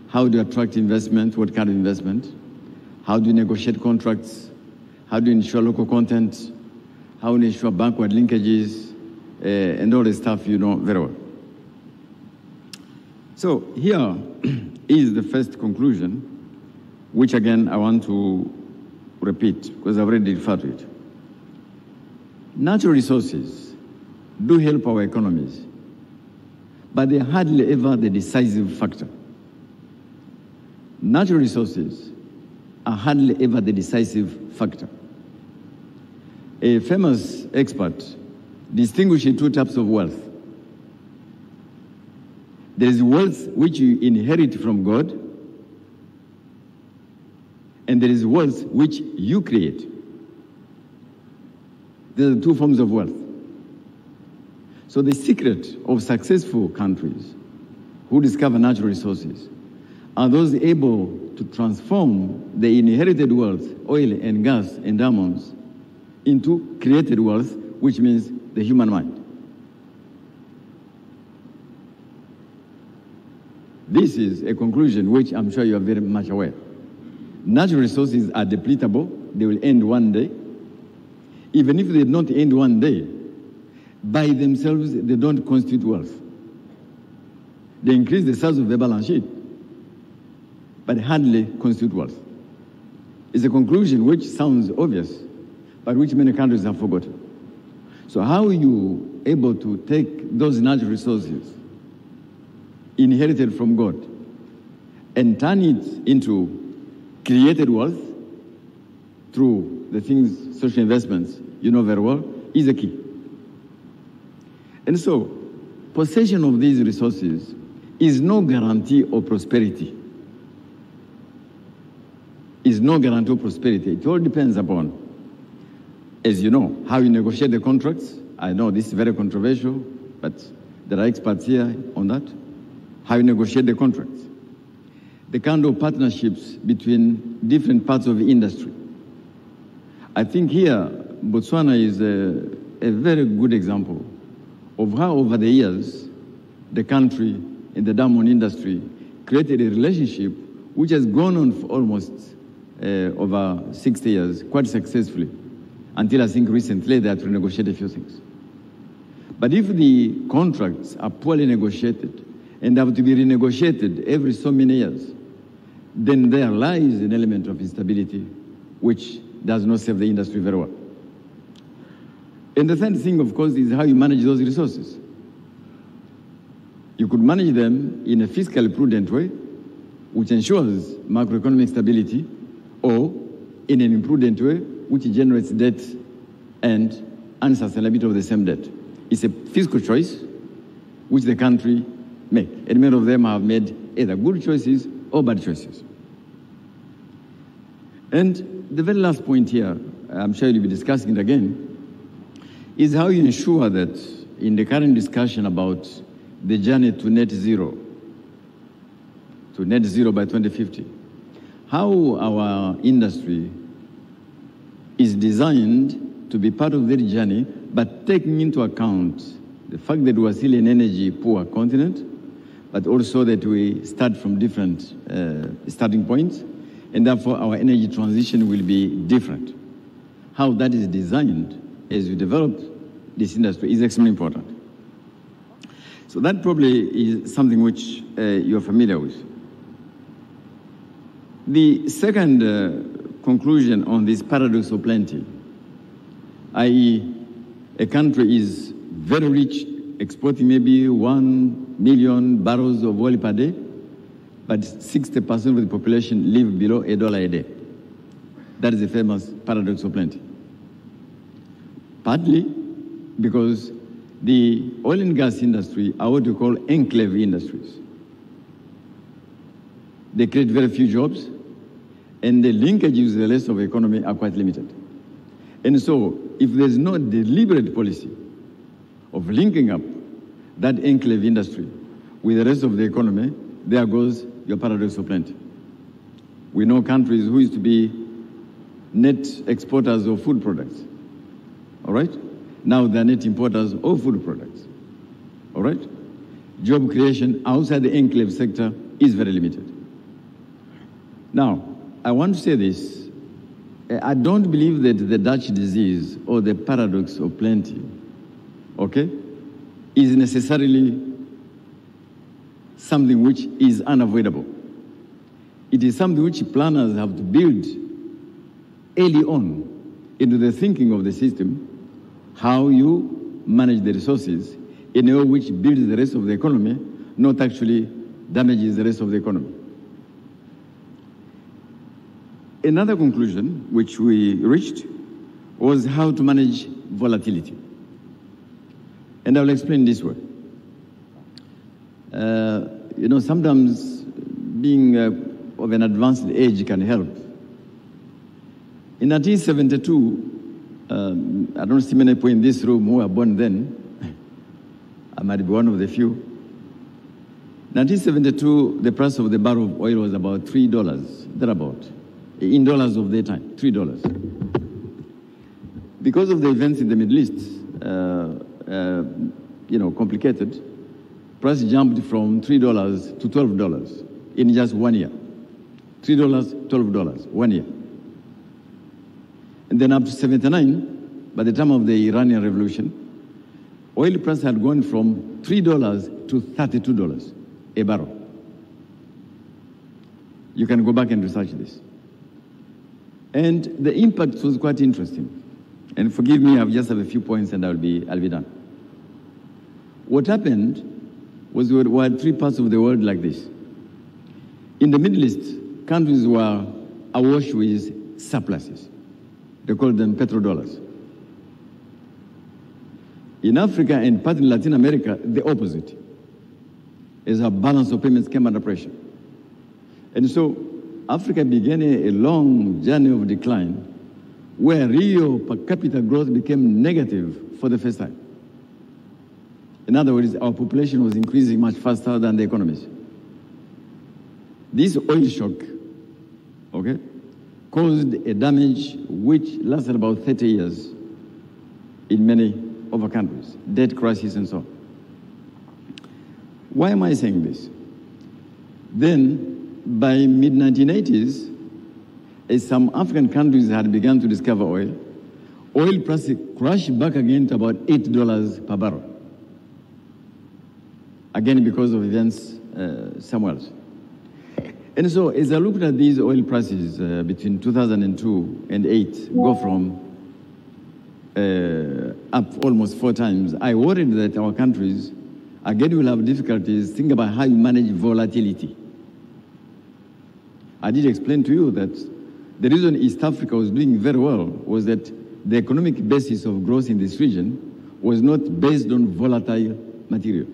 How do you attract investment? What kind of investment? How do you negotiate contracts? How do you ensure local content? How do you ensure backward linkages? And all the stuff you know very well. So here is the first conclusion, which again I want to repeat because I've already referred to it. Natural resources do help our economies, but they're hardly ever the decisive factor. Natural resources are hardly ever the decisive factor. A famous expert distinguishes two types of wealth. There is wealth which you inherit from God, and there is wealth which you create. There are two forms of wealth. So the secret of successful countries who discover natural resources are those able to transform the inherited wealth, oil and gas and diamonds, into created wealth, which means the human mind. This is a conclusion which I'm sure you are very much aware. Natural resources are depletable. They will end one day. Even if they don't end one day, by themselves, they don't constitute wealth. They increase the size of the balance sheet, but hardly constitute wealth. It's a conclusion which sounds obvious, but which many countries have forgotten. So how are you able to take those natural resources inherited from God and turn it into created wealth through the things, social investments, you know very well, is a key. And so, possession of these resources is no guarantee of prosperity. is no guarantee of prosperity. It all depends upon, as you know, how you negotiate the contracts. I know this is very controversial, but there are experts here on that. How you negotiate the contracts. The kind of partnerships between different parts of the industry. I think here, Botswana is a very good example of how over the years, the country in the diamond industry created a relationship which has gone on for almost over 60 years, quite successfully, until I think recently they had to negotiate a few things. But if the contracts are poorly negotiated and have to be renegotiated every so many years, then there lies an element of instability which does not serve the industry very well. And the third thing, of course, is how you manage those resources. You could manage them in a fiscally prudent way, which ensures macroeconomic stability, or in an imprudent way, which generates debt and unsustainability of the same debt. It's a fiscal choice which the country makes. And many of them have made either good choices or bad choices. And the very last point here, I'm sure you'll be discussing it again, is how you ensure that in the current discussion about the journey to net zero by 2050, how our industry is designed to be part of that journey, but taking into account the fact that we are still an energy-poor continent, but also that we start from different starting points, and therefore our energy transition will be different. How that is designed as we develop this industry is extremely important. So that probably is something which you're familiar with. The second conclusion on this paradox of plenty, i.e. a country is very rich, exporting maybe 1 million barrels of oil per day, but 60% of the population live below $1 a day. That is the famous paradox of plenty. Partly because the oil and gas industry are what we call enclave industries. They create very few jobs, and the linkages with the rest of the economy are quite limited. And so, if there's no deliberate policy of linking up that enclave industry with the rest of the economy, there goes your paradox of plenty. We know countries who used to be net exporters of food products, all right? Now they're net importers of food products, all right? Job creation outside the enclave sector is very limited. Now, I want to say this. I don't believe that the Dutch disease or the paradox of plenty, okay, is necessarily something which is unavoidable. It is something which planners have to build early on into the thinking of the system, how you manage the resources in a way which builds the rest of the economy, not actually damages the rest of the economy. Another conclusion which we reached was how to manage volatility. And I'll explain this way. You know, sometimes being of an advanced age can help. In 1972, I don't see many people in this room who were born then. I might be one of the few. 1972, the price of the barrel of oil was about $3, thereabout. In dollars of the time, $3. Because of the events in the Middle East, complicated, price jumped from $3 to $12 in just 1 year. $3, $12, 1 year. And then up to 79, by the time of the Iranian Revolution, oil price had gone from $3 to $32 a barrel. You can go back and research this. And the impact was quite interesting. And forgive me, I just have a few points and I'll be done. What happened was we had three parts of the world like this. In the Middle East, countries were awash with surpluses. They called them petrodollars. In Africa and partly in Latin America, the opposite. As our balance of payments came under pressure. And so Africa began a long journey of decline where real per capita growth became negative for the first time. In other words, our population was increasing much faster than the economies. This oil shock, okay, caused a damage which lasted about 30 years in many of our countries, debt crisis and so on. Why am I saying this? Then, by mid-1980s, as some African countries had begun to discover oil prices crashed back again to about $8 per barrel. Again, because of events somewhere else. And so, as I looked at these oil prices between 2002 and 2008 go from up almost 4 times, I worried that our countries, again, will have difficulties thinking about how you manage volatility. I did explain to you that the reason East Africa was doing very well was that the economic basis of growth in this region was not based on volatile material.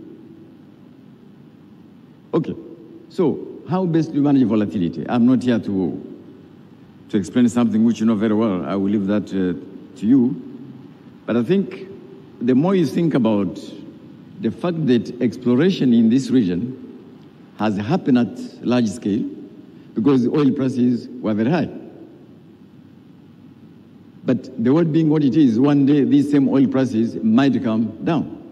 Okay, so how best do you manage volatility? I'm not here to explain something which you know very well. I will leave that to you. But I think the more you think about the fact that exploration in this region has happened at large scale because the oil prices were very high. But the world being what it is, one day these same oil prices might come down.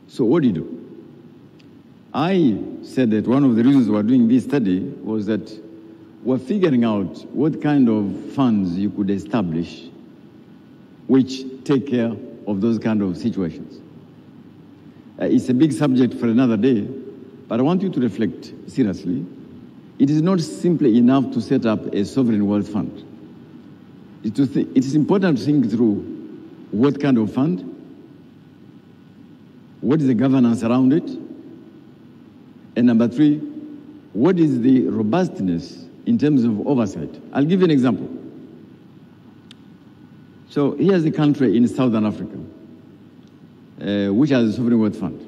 So what do you do? I said that one of the reasons we're doing this study was that we're figuring out what kind of funds you could establish which take care of those kind of situations. It's a big subject for another day, but I want you to reflect seriously. It is not simply enough to set up a sovereign wealth fund. It is important to think through what kind of fund, what is the governance around it, and number 3, what is the robustness in terms of oversight? I'll give you an example. So here's a country in Southern Africa, which has a sovereign wealth fund.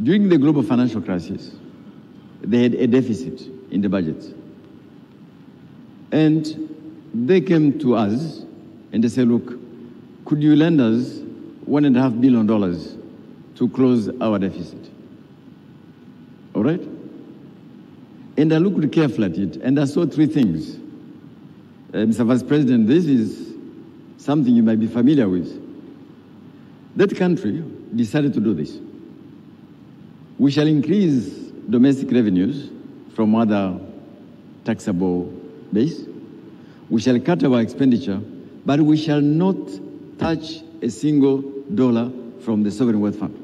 During the global financial crisis, they had a deficit in the budget. And they came to us and they said, look, could you lend us $1.5 billion to close our deficit? All right? And I looked carefully at it, and I saw 3 things. Mr. Vice President, this is something you might be familiar with. That country decided to do this. We shall increase domestic revenues from other taxable base. We shall cut our expenditure, but we shall not touch a single dollar from the sovereign wealth fund.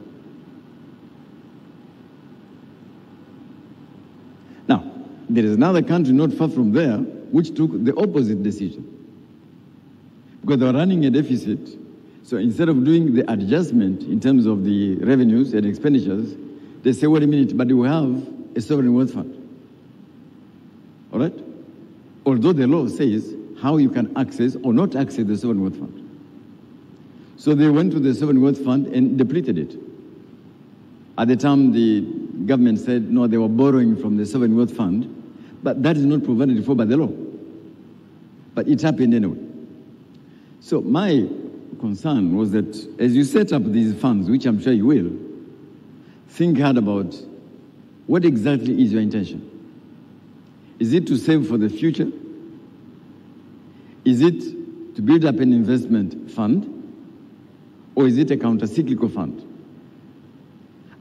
Now, there is another country not far from there which took the opposite decision. Because they were running a deficit, so instead of doing the adjustment in terms of the revenues and expenditures, they say, wait a minute, but we have a sovereign wealth fund. All right? Although the law says how you can access or not access the sovereign wealth fund. So they went to the sovereign wealth fund and depleted it. At the time, the government said, no, they were borrowing from the sovereign wealth fund, but that is not provided for by the law. But it happened anyway. So my concern was that as you set up these funds, which I'm sure you will, think hard about what exactly is your intention. Is it to save for the future? Is it to build up an investment fund? Or is it a counter-cyclical fund?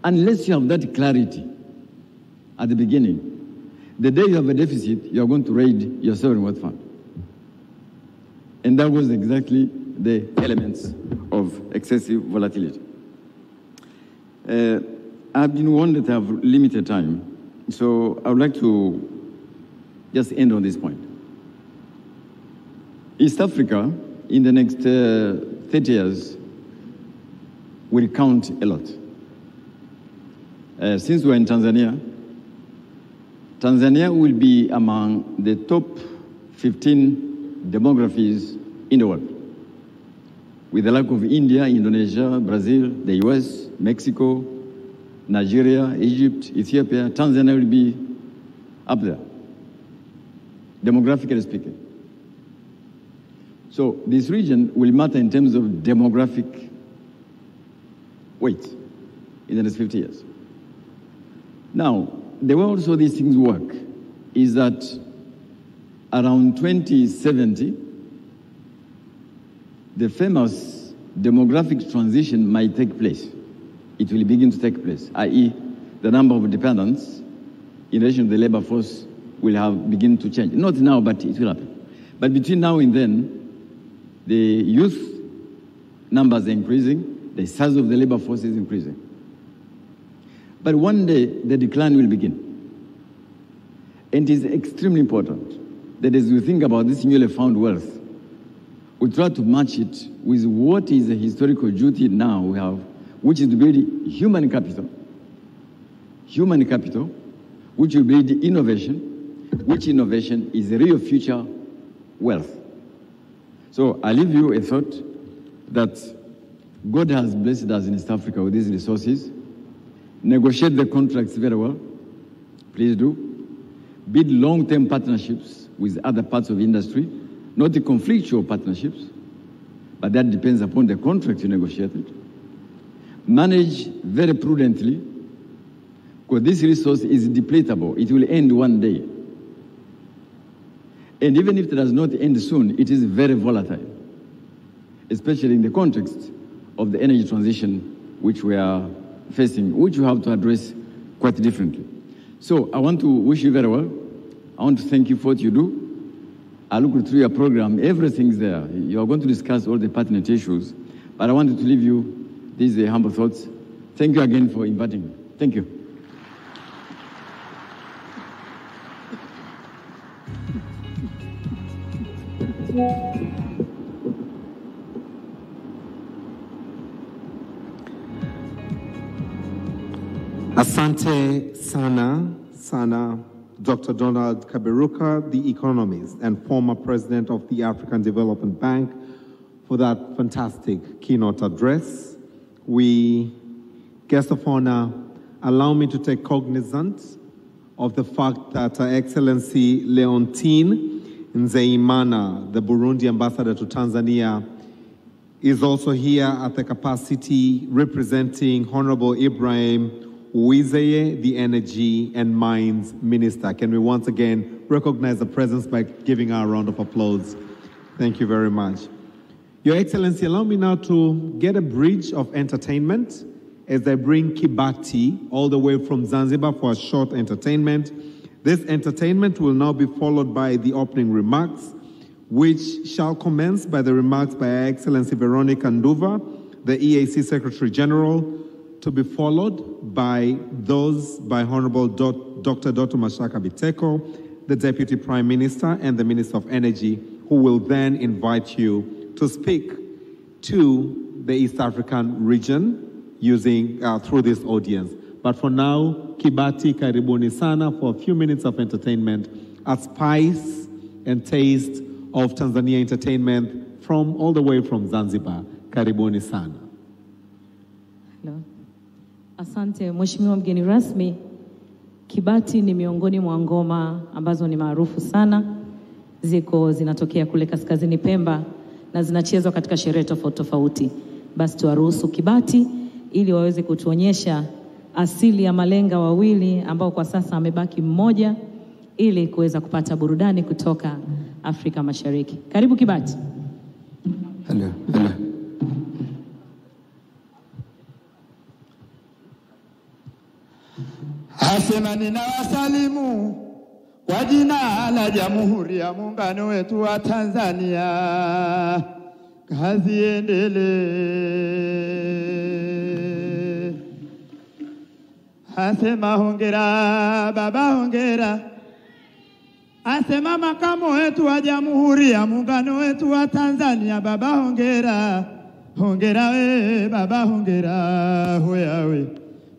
Unless you have that clarity at the beginning, the day you have a deficit, you are going to raid your sovereign wealth fund. And that was exactly the elements of excessive volatility. I've been warned that I have limited time, so I would like to just end on this point. East Africa, in the next 30 years, will count a lot. Since we're in Tanzania, Tanzania will be among the top 15 demographies in the world, with the like of India, Indonesia, Brazil, the US, Mexico, Nigeria, Egypt, Ethiopia. Tanzania will be up there, demographically speaking. So this region will matter in terms of demographic weight in the next 50 years. Now, the way also these things work is that around 2070, the famous demographic transition might take place. It will begin to take place, i.e., the number of dependents in relation to the labor force will have begin to change. Not now, but it will happen. But between now and then, the youth numbers are increasing, the size of the labor force is increasing. But one day, the decline will begin. And it is extremely important that as we think about this newly found wealth, we try to match it with what is the historical duty now we have, which is to build human capital, which will build innovation, which innovation is the real future wealth. So I leave you a thought that God has blessed us in East Africa with these resources. Negotiate the contracts very well. Please do. Build long-term partnerships with other parts of industry, not the conflictual partnerships, but that depends upon the contract you negotiated. Manage very prudently, because this resource is depletable. It will end one day. And even if it does not end soon, it is very volatile, especially in the context of the energy transition which we are facing, which we have to address quite differently. So I want to wish you very well. I want to thank you for what you do. I looked through your program, everything's there. You are going to discuss all the pertinent issues, but I wanted to leave you these humble thoughts. Thank you again for inviting me. Thank you. Asante sana, Dr. Donald Kaberuka, the economist and former president of the African Development Bank, for that fantastic keynote address. Guest of honor, allow me to take cognizance of the fact that Her Excellency Leontine Nzeimana, the Burundi ambassador to Tanzania, is also here at the capacity representing Honorable Ibrahim Uwizeye, the Energy and Mines Minister. Can we once again recognize the presence by giving her a round of applause? Thank you very much. Your Excellency, allow me now to get a bridge of entertainment as I bring Kibati all the way from Zanzibar for a short entertainment. This entertainment will now be followed by the opening remarks, which shall commence by the remarks by Her Excellency Veronica Nduva, the EAC Secretary General, to be followed by those by Honorable Dr. Doto Mashaka Biteko, the Deputy Prime Minister and the Minister of Energy, who will then invite you to speak to the East African region using through this audience. But for now, Kibati karibuni sana for a few minutes of entertainment, a spice and taste of Tanzania entertainment from all the way from Zanzibar. Karibuni sana. Hello. Asante Mheshimiwa mgeni rasmi. Kibati ni miongoni mwa ngoma ambazo ni maarufu sana. Zinatokea kule kaskazini Pemba na zinachezwa katika sherehe tofauti tofauti. Basi tuwaruhusu Kibati ili waweze kutuonyesha asili ya malenga wawili ambao kwa sasa amebaki mmoja ili kuweza kupata burudani kutoka Afrika Mashariki. Karibu Kibati. Hello. Asema ninawasalimu kwa jina la Jamhuri ya Muungano wetu wa Tanzania. Kazi endelee. Asema hongera baba hongera. Asema makamu wetu wa Jamhuri ya Muungano wetu wa Tanzania baba hongera. Hongera we baba hongera hoyawe.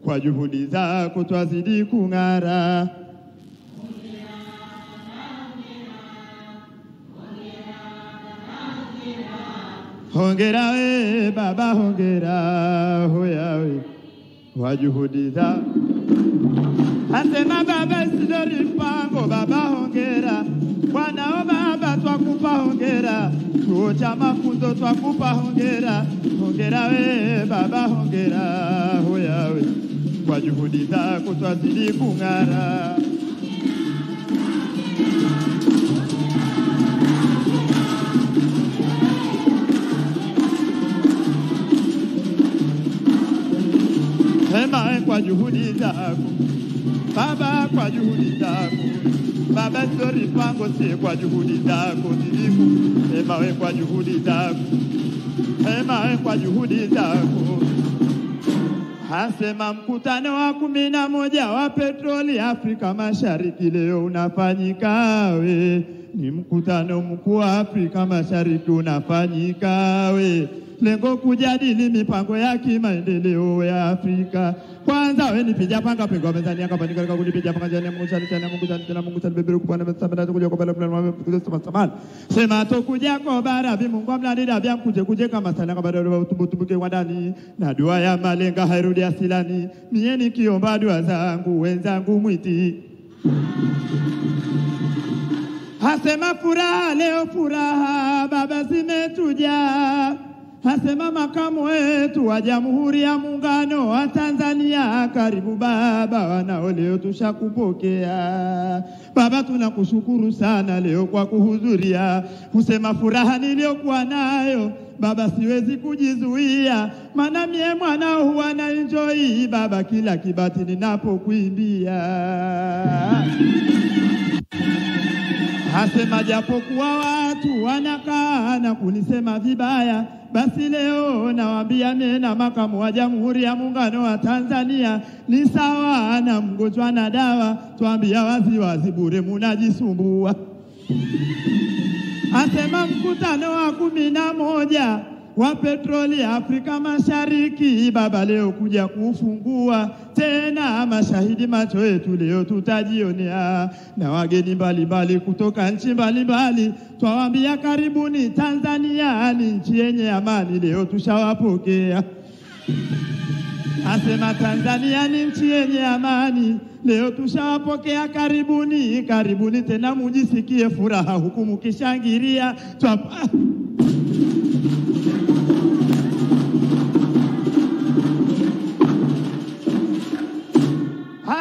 Kwa juhudi zako twazidi kung'ara. Hongera we baba hongera hoyawe. kwa juhudi zako. Asema baba Isidori Mpango, baba hongera. Bwana baba twakupa hongera. Chuo cha mafunzo twakupa hongera. Hongera we baba hongera. Hoya we kwa juhudi zako twazidi kung'ara. Hema kwa juhudi zako baba, kwa juhudi zako baba Isidori Mpango, si kwa juhudi zako ziliku. Hema we kwa juhudi zako, hema we kwa juhudi zako. Hasema mkutano wa 11 wa Petroli Afrika Mashariki leo unafanyika we. Ni mkutano mkuu wa Afrika Mashariki unafanyika we. Lengo kujadili mipango ya kimaendeleo ya Afrika. Kwanza we nipija panga pengwa mezani yaka panika kwa kunipija panga jana Mungu sana beberu kubana msabana kuja kwa bala plan msabana. Sema to kuja kwa bara bi Mungu amlandida bya kuje kama sana kwa bara utumbuke wadani na dua ya malenga hairudi asilani. Mie nikiomba dua zangu wenzangu mwiti. Hasema furaha leo furaha baba zimetuja. Hasema makamu wetu wa Jamhuri ya Muungano wa Tanzania, karibu baba, wanao leo tushakupokea. Baba tunakushukuru sana leo kwa kuhudhuria. Kusema furaha niliyokuwa nayo baba siwezi kujizuia. Maana mie mwanao huwa na enjoy baba kila kibati ninapokuimbia. Hasema japokuwa watu wanakaa na kunisema vibaya, basi leo nawaambia mimi na makamu wa Jamhuri ya Muungano wa Tanzania ni sawa na mgonjwa na dawa, tuambia wazi wazi bure munajisumbua. Asema mkutano wa 11 wa Petroli Afrika Mashariki baba leo kuja kufungua tena, mashahidi macho yetu leo tutajionea, na wageni mbalimbali kutoka nchi mbalimbali twawaambia karibuni Tanzania, ni nchi yenye amani leo tushawapokea. Asema Tanzania ni nchi yenye amani leo tushawapokea, karibuni karibuni tena mujisikie furaha huku mkishangilia.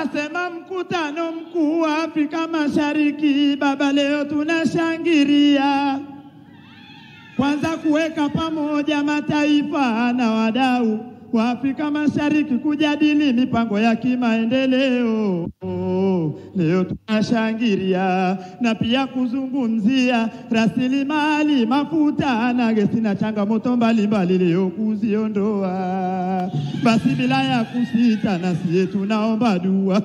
Asema mkutano mkuu wa Afrika Mashariki baba leo tunashangilia, kwanza kuweka pamoja mataifa na wadau wa Afrika Mashariki kujadili mipango ya kimaendeleo. Leo tunashangilia na pia kuzungumzia rasilimali mafuta na gesi na changamoto mbalimbali leo kuziondoa. Basi bila ya kusita na siye tunaomba dua.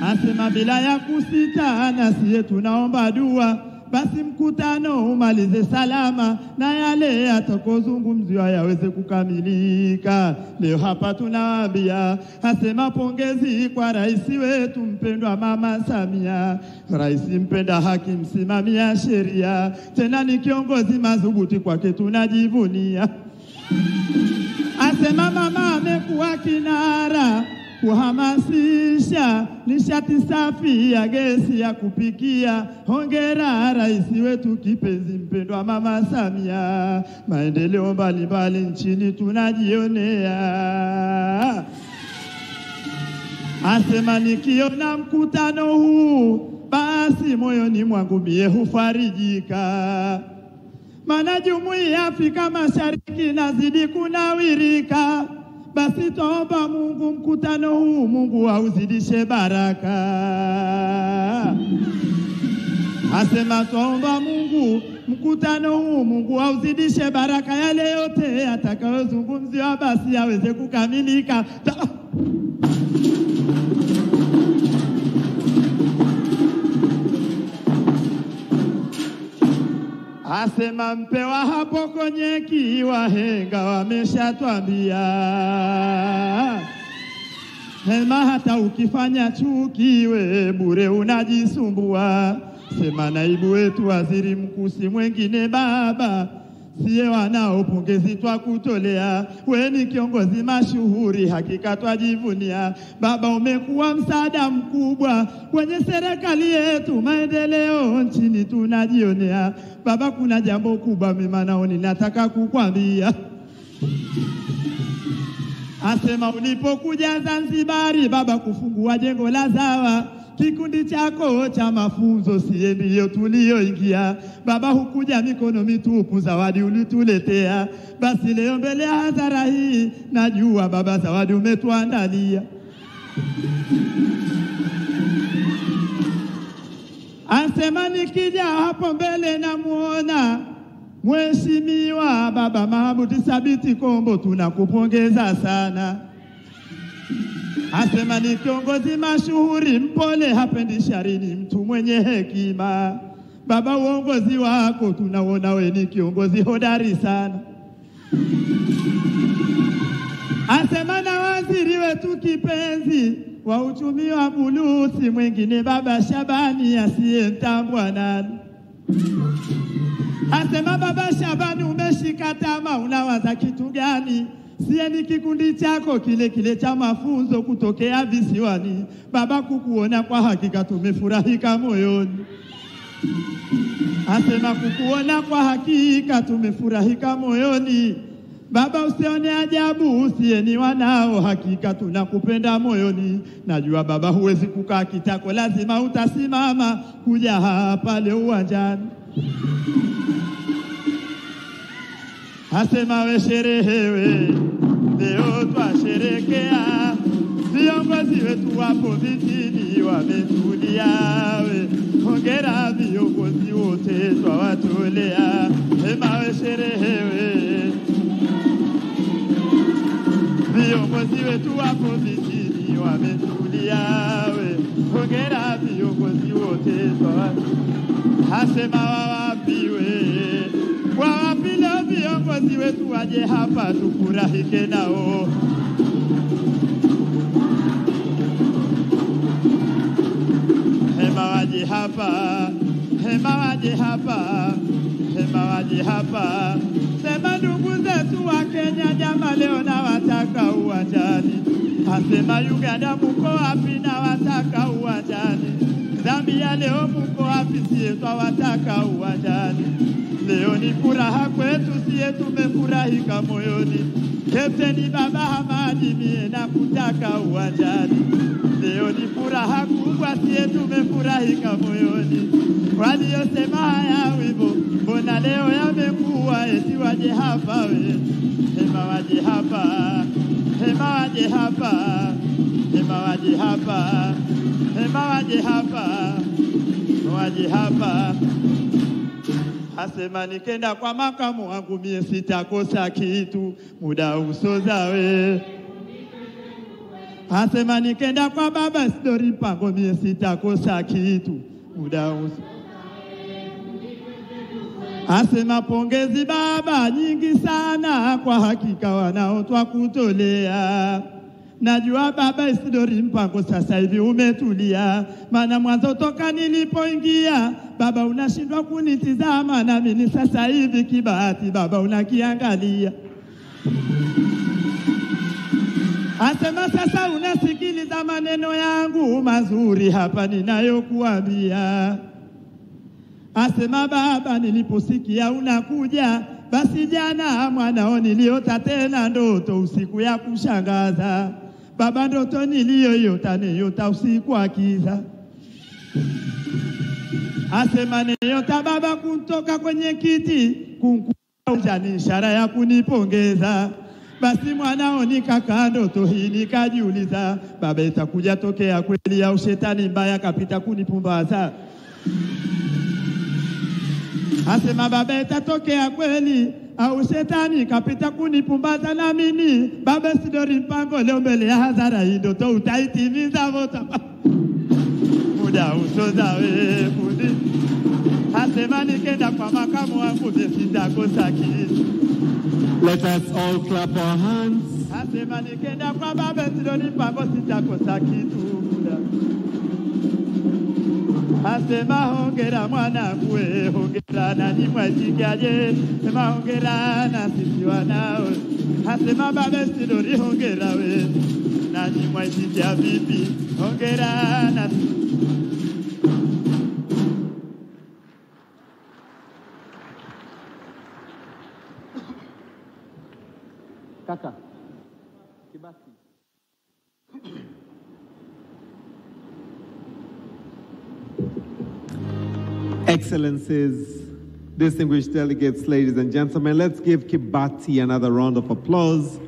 Asema bila ya kusita na siye tunaomba dua, basi mkutano umalize salama na yale yatakozungumziwa yaweze kukamilika. Leo hapa tunawaambia, asema pongezi kwa rais wetu mpendwa Mama Samia, rais mpenda haki, msimamia sheria, tena ni kiongozi madhubuti, kwake tunajivunia. Asema mama amekuwa kinara kuhamasisha nishati safi ya gesi ya kupikia. Hongera rais wetu kipenzi mpendwa Mama Samia, maendeleo mbalimbali nchini tunajionea. Asema nikiona mkutano huu basi moyoni mwangu mie hufarijika, maana jumuiya ya Afrika Mashariki nazidi kunawirika. Basi tuomba Mungu mkutano huu Mungu auzidishe baraka. Asema tuomba Mungu mkutano huu Mungu auzidishe baraka, yale yote atakayozungumziwa basi aweze kukamilika. Asema mpewa hapo kwenye kiwahenga wameshatwambia, hema hata ukifanya chukiwe bure unajisumbua. Sema naibu wetu waziri mkuu si mwengine baba, siye wanao pongezi twakutolea. We ni kiongozi mashuhuri, hakika twajivunia. Baba, umekuwa msaada mkubwa kwenye serikali yetu, maendeleo nchini tunajionea. Baba, kuna jambo kubwa mimi naoni nataka kukwambia. Asema ulipokuja Zanzibari baba kufungua jengo la Zawa, kikundi chako cha mafunzo siye ndiyo tulioingia. Baba, hukuja mikono mitupu, zawadi ulituletea. Basi leo mbele ya hadhara hii najua baba zawadi umetuandalia. Asema nikija hapo mbele namuona Mheshimiwa Baba Mahamudu Thabiti Kombo, tunakupongeza sana. Asema ni kiongozi mashuhuri, mpole, hapendi shari, ni mtu mwenye hekima. Baba, uongozi wako tunaona we ni kiongozi hodari sana. Asema na waziri wetu kipenzi wa uchumi wa buluu si mwingine Baba Shabani asiyemtambua nani. Asema Baba Shabani, umeshika tama, unawaza kitu gani? Siye ni kikundi chako kile cha mafunzo kutokea visiwani. Baba, kukuona kwa hakika tumefurahika moyoni. Asema kukuona kwa hakika tumefurahika moyoni. Baba, usione ajabu, usiye ni wanao, hakika tunakupenda moyoni. Najua baba huwezi kukaa kitako, lazima utasimama kuja hapa leo uwanjani. Asema we sherehewe, leo twasherekea. Viongozi wetu wapo vitini wametulia we. Hongera viongozi wote twawatolea. Sema we sherehewe, viongozi wetu wapo vitini wametulia we. Hongera viongozi wote twawatolea. Asema wawapiwe, wawapi leo viongozi wetu waje hapa tufurahike nao. Hema waje hapa, hema waje hapa, hema waje hapa. Sema ndugu zetu wa Kenya jama leo na wataka uwanjani. Asema Uganda mko wapi na wataka uwanjani. Zambia leo mko wapi, siye twawataka uwanjani. Leo ni furaha kwetu, siye tumefurahika moyoni. Kapteni Baba Hamadi mie na kutaka uwanjani. Leo ni furaha kubwa, siye tumefurahika moyoni. Waliosema haya wimbo mbona leo yamekuwa eti waje hapa we. Hema waje hapa, hema waje hapa, hema waje hapa, hema waje hapa, waje hapa. Asema nikenda kwa makamu wangu mie sitakosa kitu, muda usozawe. Asema nikenda kwa baba Isidori Mpango mie sitakosa kitu, muda usozawe. Asema pongezi baba nyingi sana, kwa hakika wanao twakutolea. Najua baba Isidori Mpango sasa hivi umetulia, maana mwanzo toka nilipoingia baba unashindwa kunitizama, na mimi sasa hivi kibahati baba unakiangalia. Asema sasa unasikiliza maneno yangu mazuri hapa ninayokuambia. Asema baba niliposikia unakuja, basi jana mwanao niliota tena ndoto usiku ya kushangaza. Baba ndoto niliyoyota usiku wa kiza. Asema niliota baba kutoka kwenye kiti kunkuja, ni ishara ya kunipongeza. Basi mwanao nikakaa ndoto hii nikajiuliza, baba itakuja tokea kweli au shetani mbaya kapita kunipumbaza. Asema baba itatokea kweli au shetani kapita kunipumbaza, na mimi baba Isidori Mpango leo mbele ya hadhara hii ndoto utaitimiza vote. Muda usozawe fundi. Asema nikenda kwa makamu wangu sitakosa kitu. Let us all clap our hands. Asema nikenda kwa baba Isidori Mpango sitakosa kitu. asema hongera mwanangu we, hongera na nyimwajikaje, sema hongera na sisi wanao, asema baba Sidori hongera we, na nyimwajikia vipi, hongera na Kaka. Excellencies, distinguished delegates, ladies and gentlemen, let's give Kibati another round of applause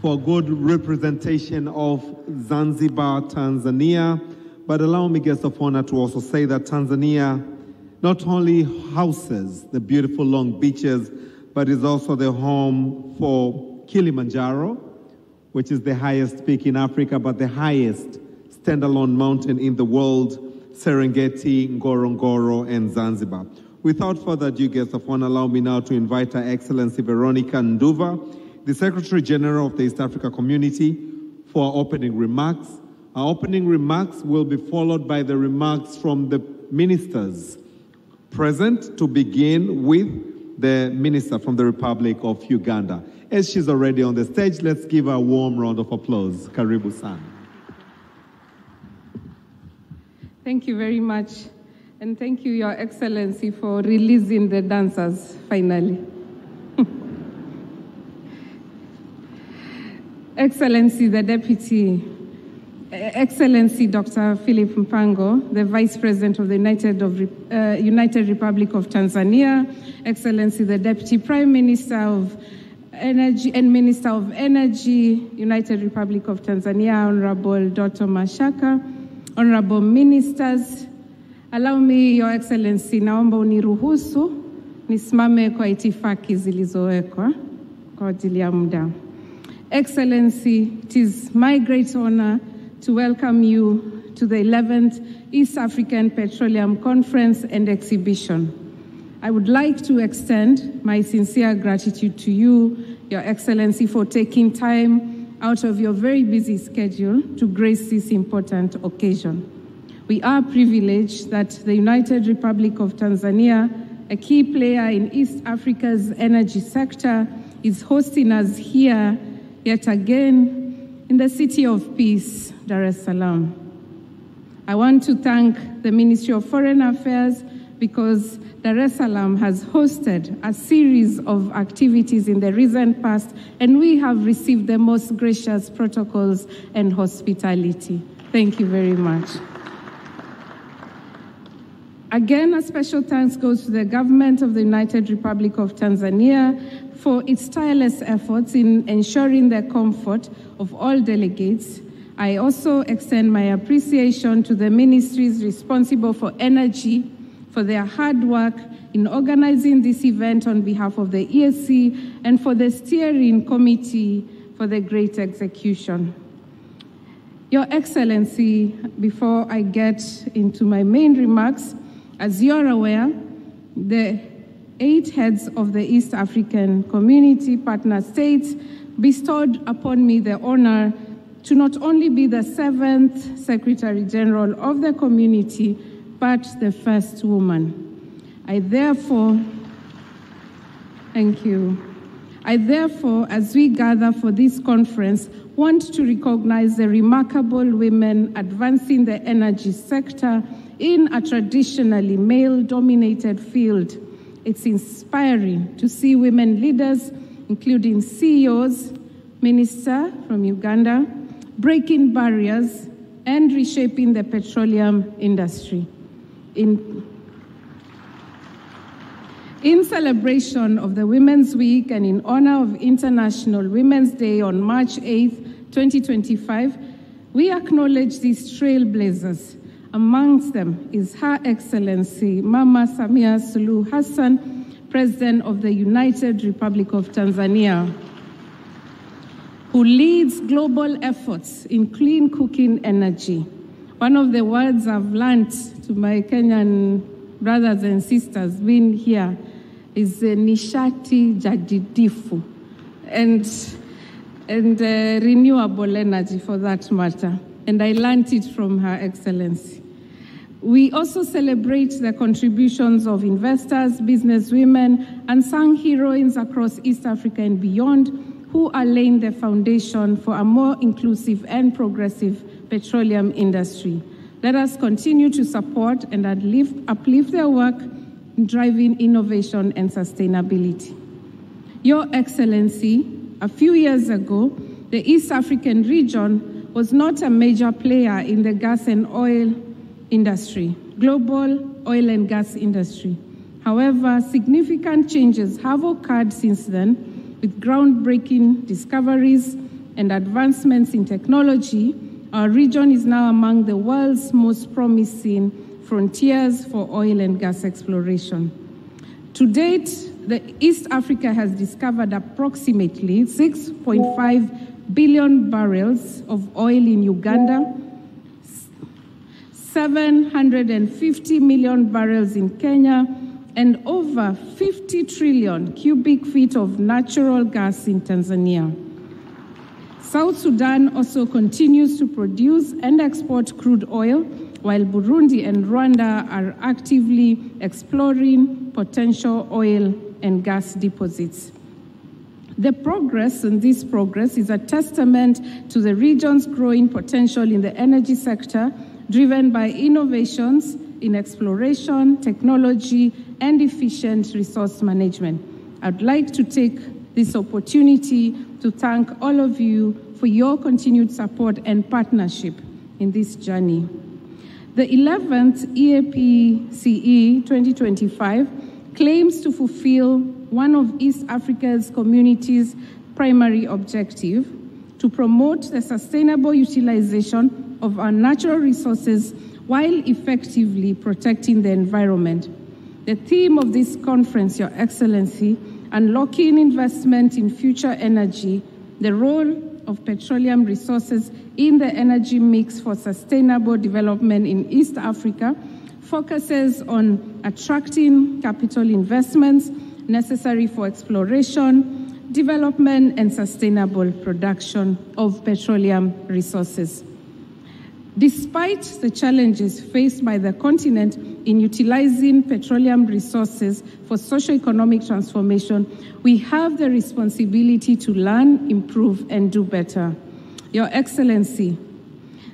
for good representation of Zanzibar, Tanzania. But allow me, guest of honor, to also say that Tanzania not only houses the beautiful long beaches, but is also the home for Kilimanjaro, which is the highest peak in Africa, but the highest standalone mountain in the world, Serengeti, Ngorongoro, and Zanzibar. Without further ado, guests of honor, allow me now to invite Her Excellency Veronica Nduva, the Secretary General of the East Africa Community, for our opening remarks. Our opening remarks will be followed by the remarks from the ministers present, to begin with the minister from the Republic of Uganda. As she's already on the stage, let's give her a warm round of applause. Karibu sana. Thank you very much. And thank you, Your Excellency, for releasing the dancers, finally. Excellency, the Deputy, Excellency Dr. Philip Mpango, the Vice President of the United Republic of Tanzania, Excellency, the Deputy Prime Minister of Energy and Minister of Energy, United Republic of Tanzania, Honorable Dr. Mashaka, Honorable Ministers, allow me, Your Excellency, naomba uniruhusu nisimame kwa itifaki zilizowekwa kwa ajili ya muda. Excellency, it is my great honor to welcome you to the 11th East African Petroleum Conference and Exhibition. I would like to extend my sincere gratitude to you, Your Excellency, for taking time out of your very busy schedule to grace this important occasion. We are privileged that the United Republic of Tanzania, a key player in East Africa's energy sector, is hosting us here yet again in the City of Peace, Dar es Salaam. I want to thank the Ministry of Foreign Affairs because Dar es Salaam has hosted a series of activities in the recent past, and we have received the most gracious protocols and hospitality. Thank you very much. Again, a special thanks goes to the government of the United Republic of Tanzania for its tireless efforts in ensuring the comfort of all delegates. I also extend my appreciation to the ministries responsible for energy for their hard work in organizing this event on behalf of the ESC and for the steering committee for the great execution. Your Excellency, before I get into my main remarks, as you're aware, the 8 heads of the East African Community partner states bestowed upon me the honor to not only be the 7th Secretary General of the community, but the first woman. I therefore, as we gather for this conference, want to recognize the remarkable women advancing the energy sector in a traditionally male-dominated field. It's inspiring to see women leaders, including CEOs, Minister from Uganda, breaking barriers and reshaping the petroleum industry. In celebration of the Women's Week and in honor of International Women's Day on March 8th, 2025, we acknowledge these trailblazers. Amongst them is Her Excellency Mama Samia Suluhu Hassan, President of the United Republic of Tanzania, who leads global efforts in clean cooking energy. One of the words I've learned to my Kenyan brothers and sisters being here is nishati jadidifu and renewable energy for that matter. And I learned it from Her Excellency. We also celebrate the contributions of investors, businesswomen, and unsung heroines across East Africa and beyond who are laying the foundation for a more inclusive and progressive petroleum industry. Let us continue to support and uplift their work in driving innovation and sustainability. Your Excellency, a few years ago, the East African region was not a major player in the gas and oil industry, global oil and gas industry. However, significant changes have occurred since then with groundbreaking discoveries and advancements in technology. Our region is now among the world's most promising frontiers for oil and gas exploration. To date, the East Africa has discovered approximately 6.5 billion barrels of oil in Uganda, 750 million barrels in Kenya, and over 50 trillion cubic feet of natural gas in Tanzania. South Sudan also continues to produce and export crude oil, while Burundi and Rwanda are actively exploring potential oil and gas deposits. The progress in this progress is a testament to the region's growing potential in the energy sector, driven by innovations in exploration, technology, and efficient resource management. I'd like to take this opportunity to thank all of you for your continued support and partnership in this journey. The 11th EAPCE 2025 claims to fulfill one of East Africa's community's primary objective to promote the sustainable utilization of our natural resources while effectively protecting the environment. The theme of this conference, Your Excellency, Unlocking Investment in Future Energy, the role of petroleum resources in the energy mix for sustainable development in East Africa, focuses on attracting capital investments necessary for exploration, development, and sustainable production of petroleum resources. Despite the challenges faced by the continent in utilizing petroleum resources for socio-economic transformation, we have the responsibility to learn, improve, and do better. Your Excellency,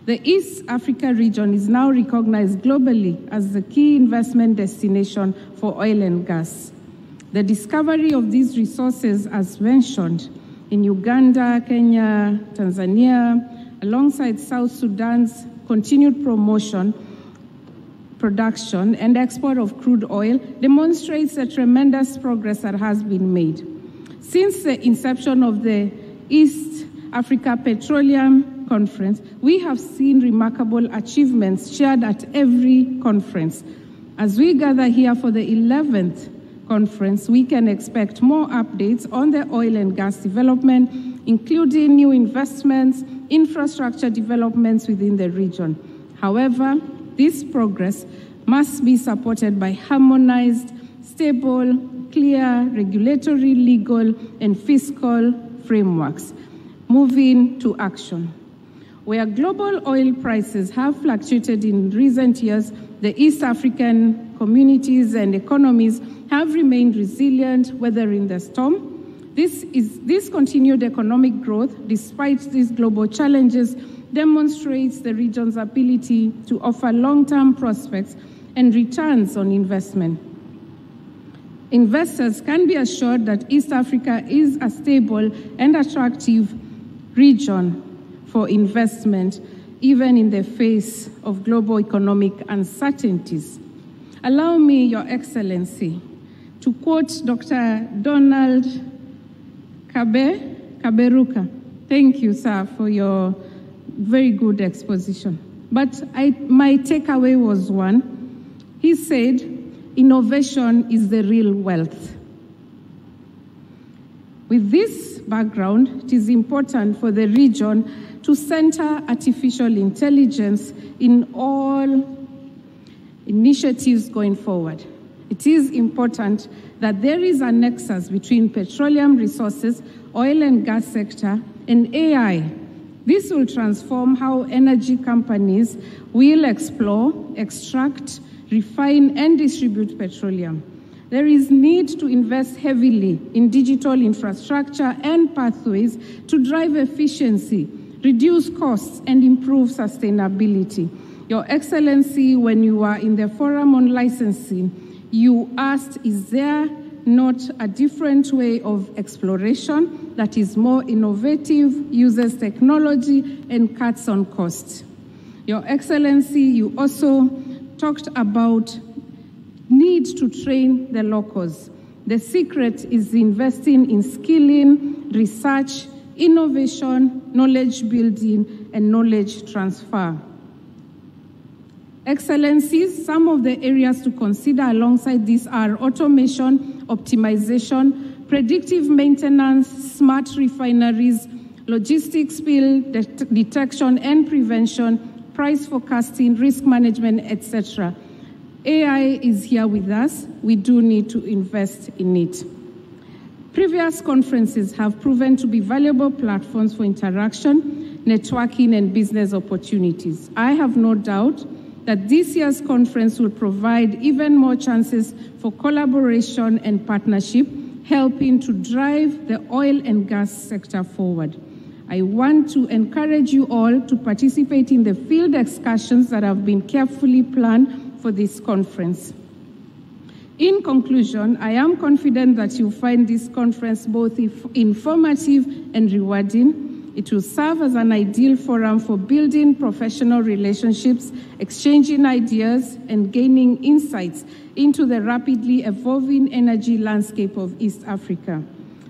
the East Africa region is now recognized globally as the key investment destination for oil and gas. The discovery of these resources, as mentioned, in Uganda, Kenya, Tanzania, alongside South Sudan's continued promotion, production, and export of crude oil, demonstrates the tremendous progress that has been made. Since the inception of the East Africa Petroleum Conference, we have seen remarkable achievements shared at every conference. As we gather here for the 11th conference, we can expect more updates on the oil and gas development, including new investments, infrastructure developments within the region. However, this progress must be supported by harmonized, stable, clear regulatory, legal, and fiscal frameworks. Moving to action. Where global oil prices have fluctuated in recent years, the East African communities and economies have remained resilient, weathering the storm. This continued economic growth, despite these global challenges, demonstrates the region's ability to offer long-term prospects and returns on investment. Investors can be assured that East Africa is a stable and attractive region for investment, even in the face of global economic uncertainties. Allow me, Your Excellency, to quote Dr. Donald Kaberuka. Thank you, sir, for your very good exposition. But my takeaway was one. He said, innovation is the real wealth. With this background, it is important for the region to center artificial intelligence in all initiatives going forward. It is important that there is a nexus between petroleum resources, oil and gas sector, and AI. This will transform how energy companies will explore, extract, refine, and distribute petroleum. There is need to invest heavily in digital infrastructure and pathways to drive efficiency, reduce costs, and improve sustainability. Your Excellency, when you were in the forum on licensing, you asked, is there not a different way of exploration that is more innovative, uses technology, and cuts on costs? Your Excellency, you also talked about need to train the locals. The secret is investing in skilling, research, innovation, knowledge building, and knowledge transfer. Excellencies, some of the areas to consider alongside these are automation, optimization, predictive maintenance, smart refineries, logistics spill detection and prevention, price forecasting, risk management, etc. AI is here with us. We do need to invest in it. Previous conferences have proven to be valuable platforms for interaction, networking, and business opportunities. I have no doubt that this year's conference will provide even more chances for collaboration and partnership, helping to drive the oil and gas sector forward. I want to encourage you all to participate in the field excursions that have been carefully planned for this conference. In conclusion, I am confident that you'll find this conference both informative and rewarding. It will serve as an ideal forum for building professional relationships, exchanging ideas, and gaining insights into the rapidly evolving energy landscape of East Africa.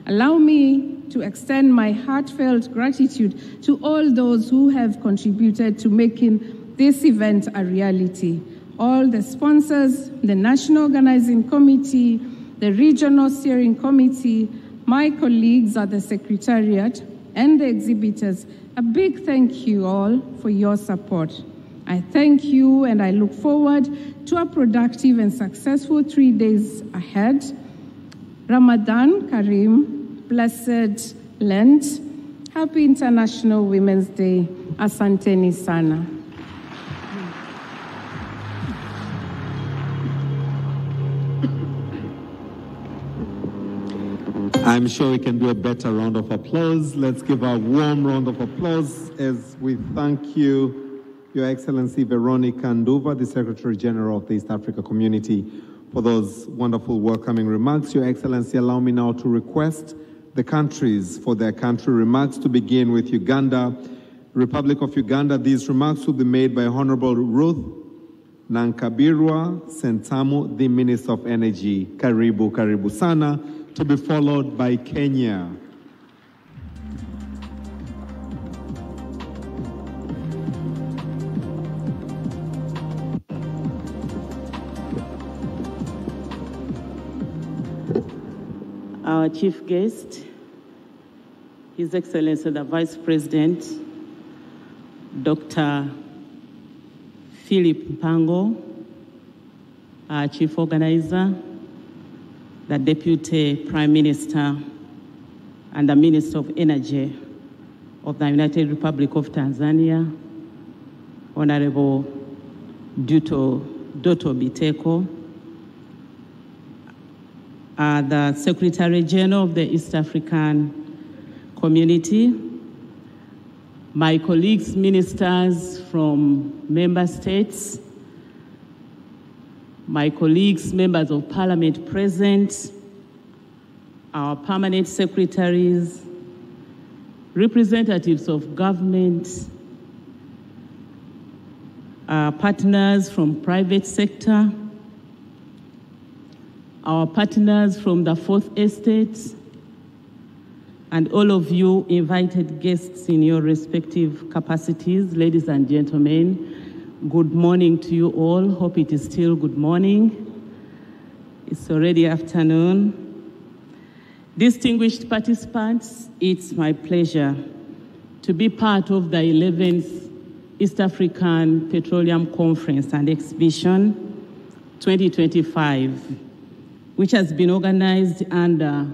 Allow me to extend my heartfelt gratitude to all those who have contributed to making this event a reality. All the sponsors, the National Organizing Committee, the Regional Steering Committee, my colleagues at the Secretariat, and the exhibitors, a big thank you all for your support. I thank you and I look forward to a productive and successful 3 days ahead. Ramadan Kareem, blessed Lent, happy International Women's Day, asanteni sana. I'm sure we can do a better round of applause. Let's give a warm round of applause as we thank you, Your Excellency Veronica Nduva, the Secretary General of the East Africa Community, for those wonderful welcoming remarks. Your Excellency, allow me now to request the countries for their country remarks, to begin with Uganda, Republic of Uganda. These remarks will be made by Honorable Ruth Nankabirwa Sentamu, the Minister of Energy. Karibu, karibu sana. To be followed by Kenya. Our chief guest, His Excellency the Vice President, Dr. Philip Mpango, our chief organizer, the Deputy Prime Minister and the Minister of Energy of the United Republic of Tanzania, Honorable Doto Biteko, the Secretary General of the East African Community, my colleagues, ministers from member states, my colleagues, members of parliament present, our permanent secretaries, representatives of government, our partners from private sector, our partners from the Fourth Estate, and all of you invited guests in your respective capacities, ladies and gentlemen, good morning to you all. Hope it is still good morning. It's already afternoon. Distinguished participants, it's my pleasure to be part of the 11th East African Petroleum Conference and Exhibition 2025, which has been organized under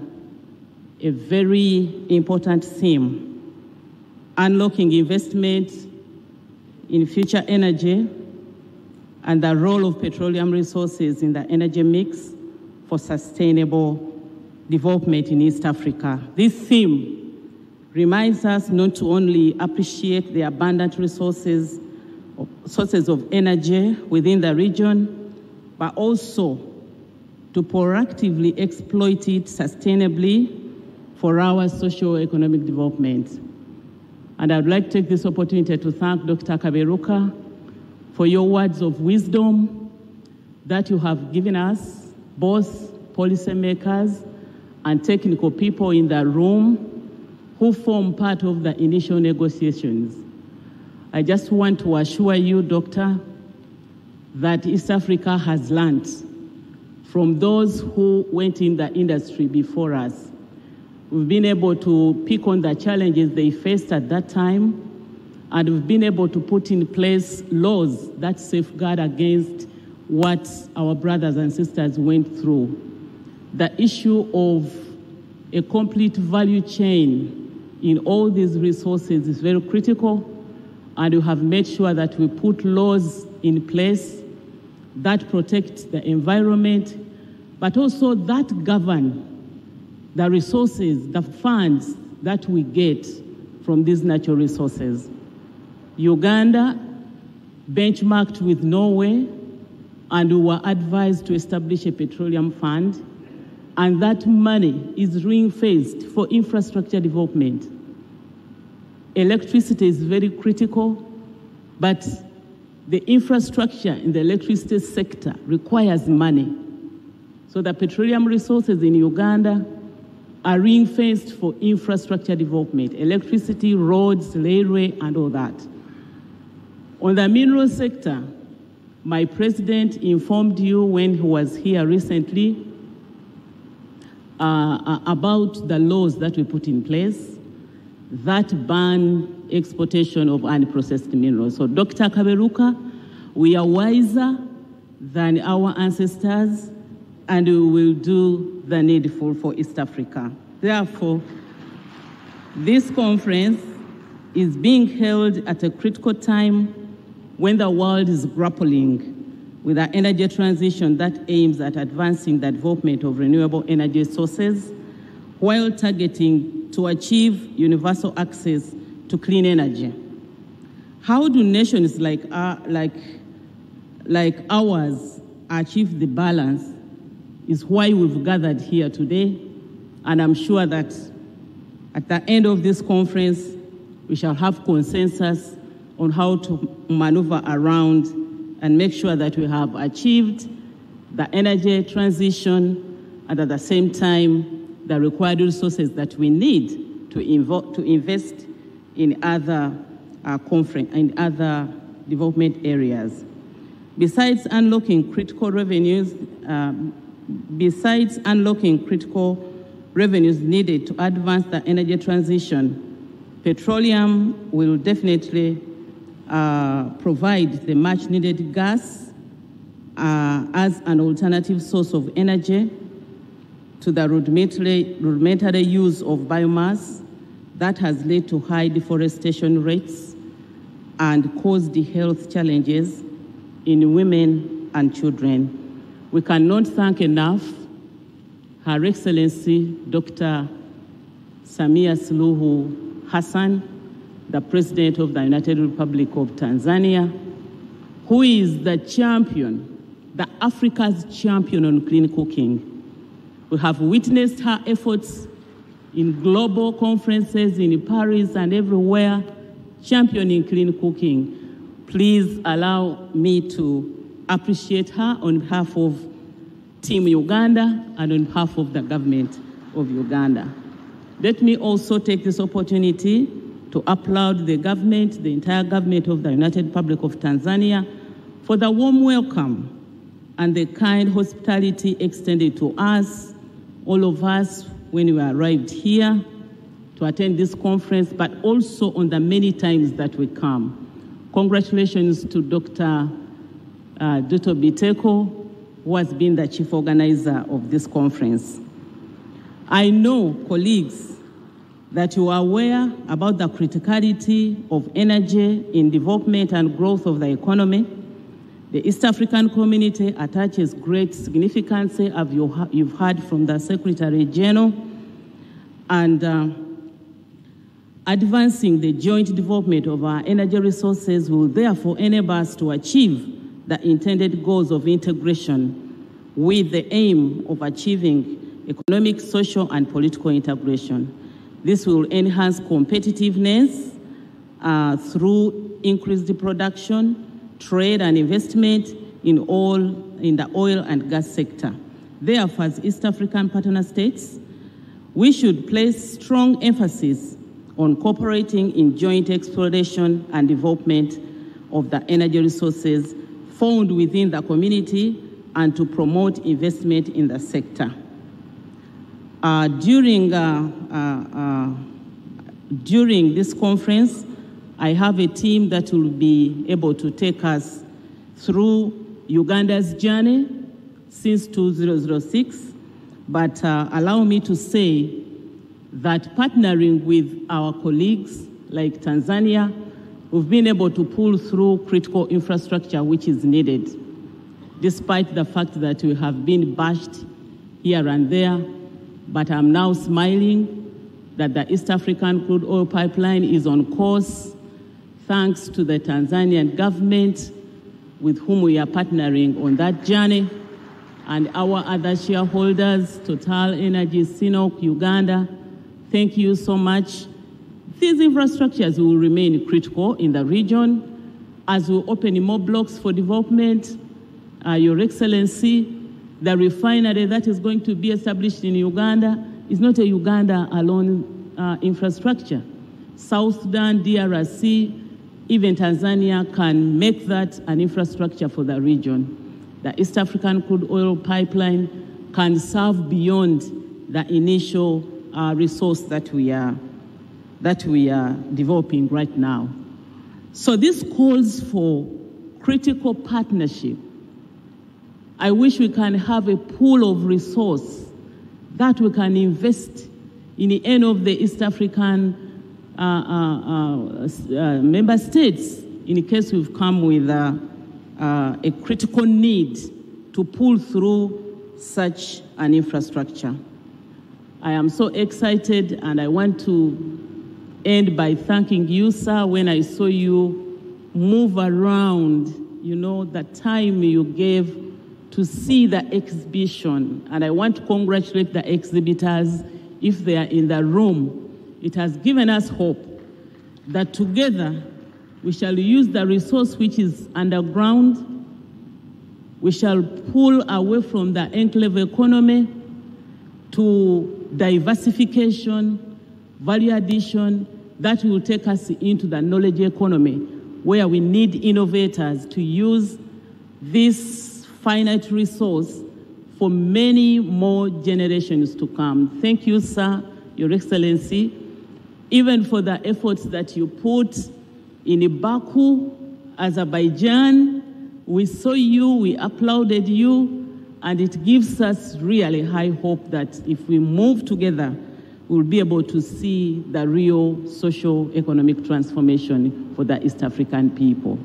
a very important theme, unlocking investment in future energy, and the role of petroleum resources in the energy mix for sustainable development in East Africa. This theme reminds us not to only appreciate the abundant sources of energy within the region, but also to proactively exploit it sustainably for our socio-economic development. And I'd like to take this opportunity to thank Dr. Kaberuka for your words of wisdom that you have given us, both policymakers and technical people in the room who form part of the initial negotiations. I just want to assure you, Doctor, that East Africa has learned from those who went in the industry before us. We've been able to pick on the challenges they faced at that time, and we've been able to put in place laws that safeguard against what our brothers and sisters went through. The issue of a complete value chain in all these resources is very critical, and we have made sure that we put laws in place that protect the environment, but also that govern the resources, the funds that we get from these natural resources. Uganda benchmarked with Norway, and we were advised to establish a petroleum fund, and that money is ring-fenced for infrastructure development. Electricity is very critical, but the infrastructure in the electricity sector requires money. So the petroleum resources in Uganda are ring-fenced for infrastructure development, electricity, roads, railway, and all that. On the mineral sector, my president informed you when he was here recently about the laws that we put in place that ban exportation of unprocessed minerals. So Dr. Kaberuka, we are wiser than our ancestors, and we will do the needful for East Africa. Therefore, this conference is being held at a critical time when the world is grappling with an energy transition that aims at advancing the development of renewable energy sources while targeting to achieve universal access to clean energy. How do nations like ours achieve the balance is why we've gathered here today, and I'm sure that at the end of this conference, we shall have consensus on how to maneuver around and make sure that we have achieved the energy transition and at the same time the required resources that we need to invest in other development areas. Besides unlocking critical revenues needed to advance the energy transition, petroleum will definitely provide the much needed gas as an alternative source of energy to the rudimentary use of biomass that has led to high deforestation rates and caused the health challenges in women and children. We cannot thank enough Her Excellency Dr. Samia Suluhu Hassan, the President of the United Republic of Tanzania, who is the champion, the Africa's champion on clean cooking. We have witnessed her efforts in global conferences in Paris and everywhere, championing clean cooking. Please allow me to appreciate her on behalf of Team Uganda and on behalf of the government of Uganda. Let me also take this opportunity to applaud the government, the entire government of the United Republic of Tanzania, for the warm welcome and the kind hospitality extended to us, all of us, when we arrived here to attend this conference, but also on the many times that we come. Congratulations to Dr. Doto Biteko, who has been the chief organizer of this conference. I know, colleagues, that you are aware about the criticality of energy in development and growth of the economy. The East African community attaches great significance, as you've heard from the Secretary General, and advancing the joint development of our energy resources will therefore enable us to achieve the intended goals of integration with the aim of achieving economic, social, and political integration. This will enhance competitiveness through increased production, trade, and investment in the oil and gas sector. Therefore, as East African partner states, we should place strong emphasis on cooperating in joint exploration and development of the energy resources found within the community and to promote investment in the sector. During this conference, I have a team that will be able to take us through Uganda's journey since 2006, but allow me to say that partnering with our colleagues like Tanzania, we've been able to pull through critical infrastructure which is needed, despite the fact that we have been bashed here and there. But I'm now smiling that the East African crude oil pipeline is on course, thanks to the Tanzanian government with whom we are partnering on that journey, and our other shareholders, Total Energy, Sinop, Uganda. Thank you so much. These infrastructures will remain critical in the region as we open more blocks for development. Your Excellency, the refinery that is going to be established in Uganda is not a Uganda alone infrastructure. South Sudan, DRC, even Tanzania can make that an infrastructure for the region. The East African crude oil pipeline can serve beyond the initial resource that we are developing right now. So this calls for critical partnership. I wish we can have a pool of resource that we can invest in any of the East African member states in case we've come with a critical need to pull through such an infrastructure. I am so excited, and I want to end by thanking you, sir, when I saw you move around, you know, the time you gave to see the exhibition. And I want to congratulate the exhibitors if they are in the room. It has given us hope that together we shall use the resource which is underground. We shall pull away from the enclave economy to diversification, value addition, that will take us into the knowledge economy, where we need innovators to use this finite resource for many more generations to come. Thank you, sir, Your Excellency, even for the efforts that you put in Baku, Azerbaijan. We saw you, we applauded you, and it gives us really high hope that if we move together, we'll be able to see the real socio-economic transformation for the East African people.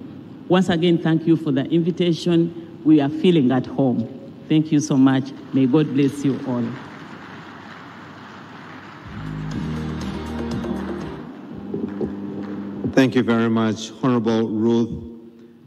Once again, thank you for the invitation. We are feeling at home. Thank you so much. May God bless you all. Thank you very much, Honorable Ruth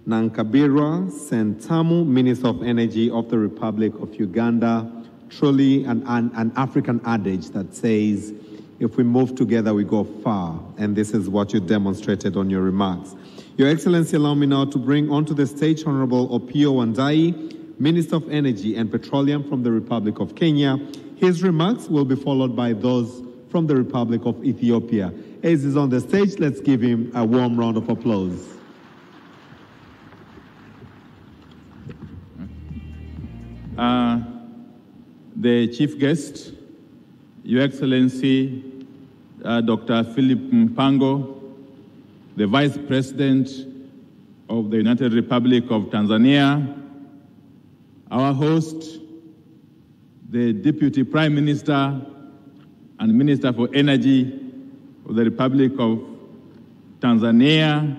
Nankabirwa Sentamu, Minister of Energy of the Republic of Uganda. Truly an African adage that says, if we move together, we go far. And this is what you demonstrated on your remarks. Your Excellency, allow me now to bring onto the stage Honorable Opiyo Wandayi, Minister of Energy and Petroleum from the Republic of Kenya. His remarks will be followed by those from the Republic of Ethiopia. As he's on the stage, let's give him a warm round of applause. The chief guest, Your Excellency, Dr. Philip Mpango, the Vice President of the United Republic of Tanzania, our host, the Deputy Prime Minister and Minister for Energy, of the Republic of Tanzania,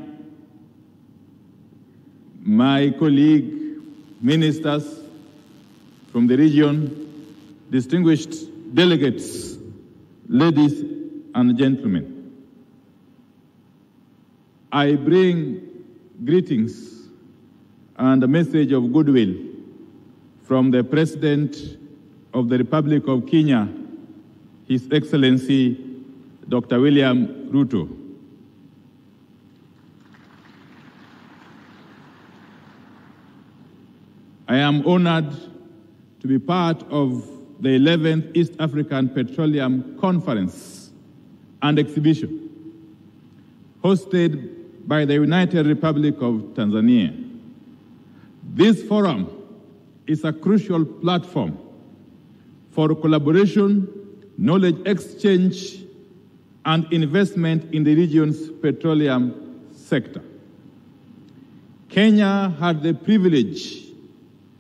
my colleague, ministers from the region, distinguished delegates, ladies and gentlemen, I bring greetings and a message of goodwill from the President of the Republic of Kenya, His Excellency Dr. William Ruto. I am honored to be part of the 11th East African Petroleum Conference and Exhibition, hosted by the United Republic of Tanzania. This forum is a crucial platform for collaboration, knowledge exchange, and investment in the region's petroleum sector. Kenya had the privilege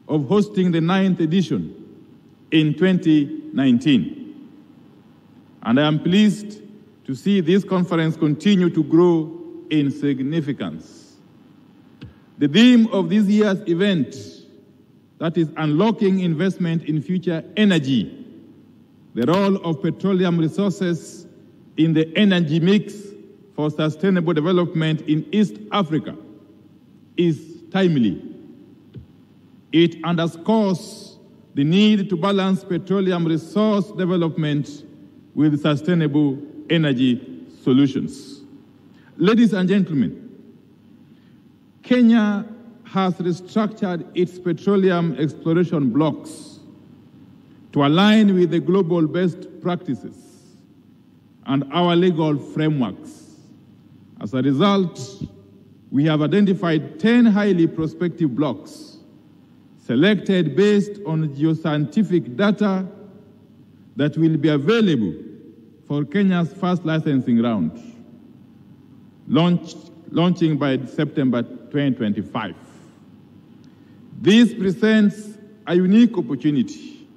of hosting the 9th edition in 2019. And I am pleased to see this conference continue to grow in significance. The theme of this year's event, that is unlocking investment in future energy, the role of petroleum resources in the energy mix for sustainable development in East Africa, is timely. It underscores the need to balance petroleum resource development with sustainable energy solutions. Ladies and gentlemen, Kenya has restructured its petroleum exploration blocks to align with the global best practices and our legal frameworks. As a result, we have identified 10 highly prospective blocks selected based on geoscientific data that will be available for Kenya's first licensing round, launching by September 2025. This presents a unique opportunity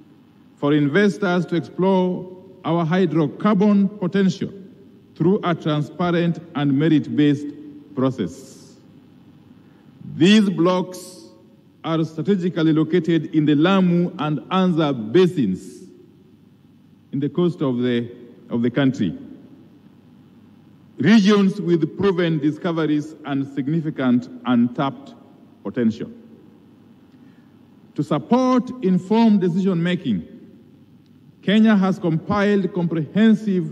for investors to explore our hydrocarbon potential through a transparent and merit-based process. These blocks are strategically located in the Lamu and Anza basins in the coast of the country, regions with proven discoveries and significant untapped potential. To support informed decision-making, Kenya has compiled comprehensive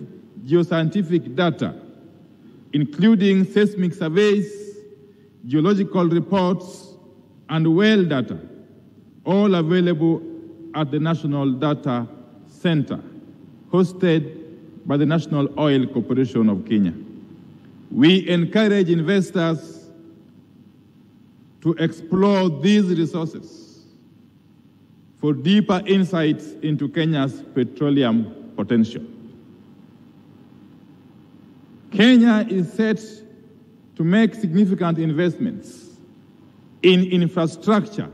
geoscientific data, including seismic surveys, geological reports, and well data, all available at the National Data Center, hosted by the National Oil Corporation of Kenya. We encourage investors to explore these resources for deeper insights into Kenya's petroleum potential. Kenya is set to make significant investments in infrastructure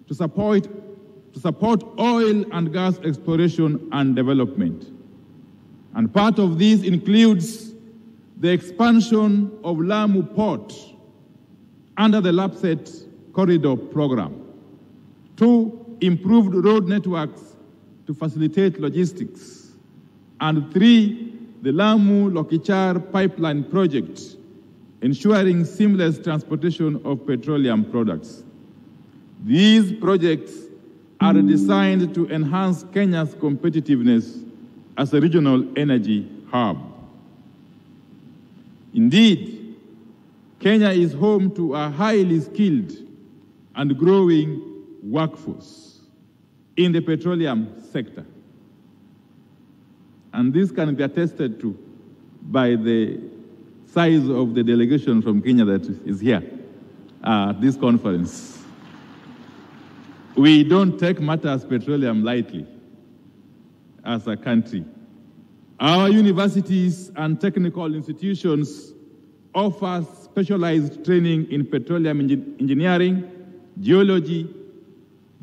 to support oil and gas exploration and development. And part of this includes the expansion of Lamu Port under the LAPSET Corridor Program, 2, improved road networks to facilitate logistics, and 3, the Lamu-Lokichar Pipeline Project, ensuring seamless transportation of petroleum products. These projects are designed to enhance Kenya's competitiveness as a regional energy hub. Indeed, Kenya is home to a highly skilled and growing workforce in the petroleum sector. And this can be attested to by the size of the delegation from Kenya that is here at this conference. We don't take matters petroleum lightly as a country. Our universities and technical institutions offer specialized training in petroleum engineering, geology,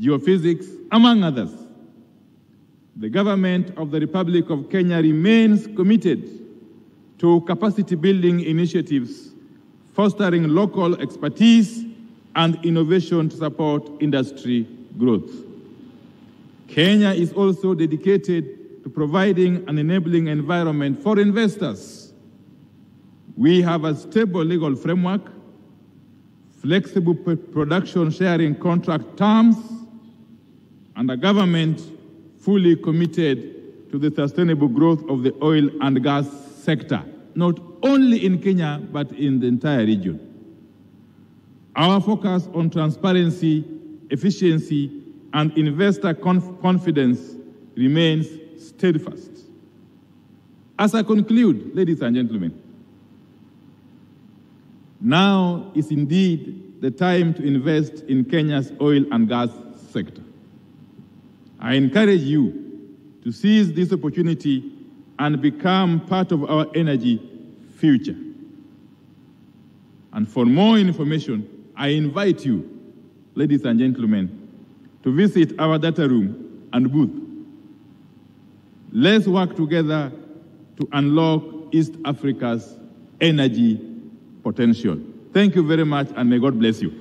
geophysics, among others. The government of the Republic of Kenya remains committed to capacity building initiatives, fostering local expertise and innovation to support industry growth. Kenya is also dedicated to providing an enabling environment for investors. We have a stable legal framework, flexible production sharing contract terms, and a government fully committed to the sustainable growth of the oil and gas sector, not only in Kenya, but in the entire region. Our focus on transparency, efficiency, and investor confidence remains steadfast. As I conclude, ladies and gentlemen, now is indeed the time to invest in Kenya's oil and gas sector. I encourage you to seize this opportunity and become part of our energy future. And for more information, I invite you, ladies and gentlemen, to visit our data room and booth. Let's work together to unlock East Africa's energy potential. Thank you very much, and may God bless you.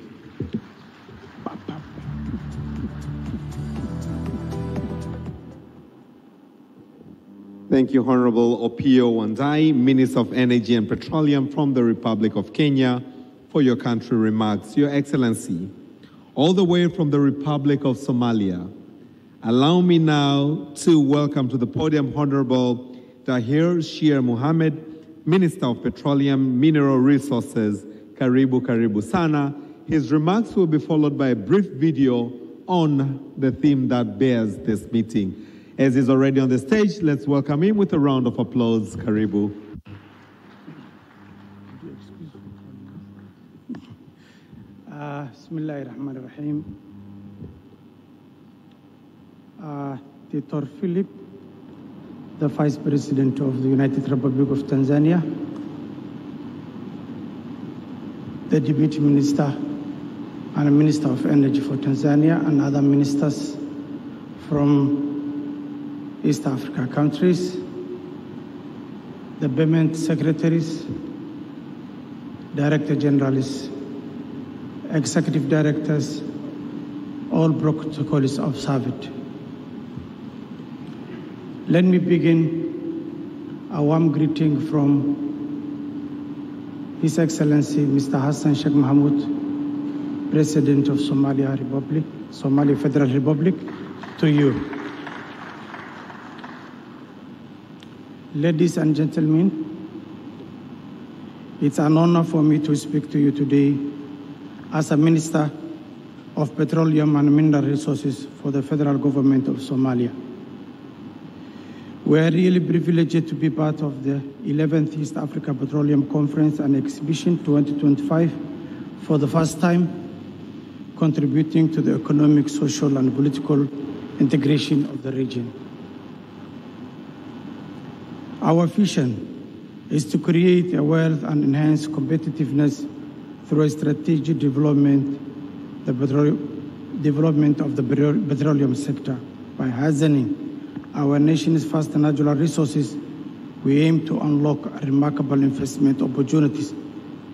Thank you, Honorable Opiyo Wandayi, Minister of Energy and Petroleum from the Republic of Kenya, for your country remarks. Your Excellency, all the way from the Republic of Somalia, allow me now to welcome to the podium Honorable Tahir Shir Mohammed, Minister of Petroleum, Mineral Resources. Karibu, karibu sana. His remarks will be followed by a brief video on the theme that bears this meeting. As he's already on the stage, let's welcome him with a round of applause. Karibu. Bismillahirrahmanirrahim. Dr. Philip, the Vice President of the United Republic of Tanzania, the Deputy Minister and Minister of Energy for Tanzania, and other ministers from East Africa countries, the permanent secretaries, Director Generals, Executive Directors, all protocols observed. Let me begin a warm greeting from His Excellency Mr. Hassan Sheikh Mohamud, President of Somalia Federal Republic, to you. Ladies and gentlemen, it's an honor for me to speak to you today as a Minister of Petroleum and Mineral Resources for the Federal Government of Somalia. We are really privileged to be part of the 11th East Africa Petroleum Conference and Exhibition 2025 for the first time, contributing to the economic, social, and political integration of the region. Our vision is to create a wealth and enhance competitiveness through a strategic development of the petroleum sector. By harnessing our nation's vast natural resources, we aim to unlock remarkable investment opportunities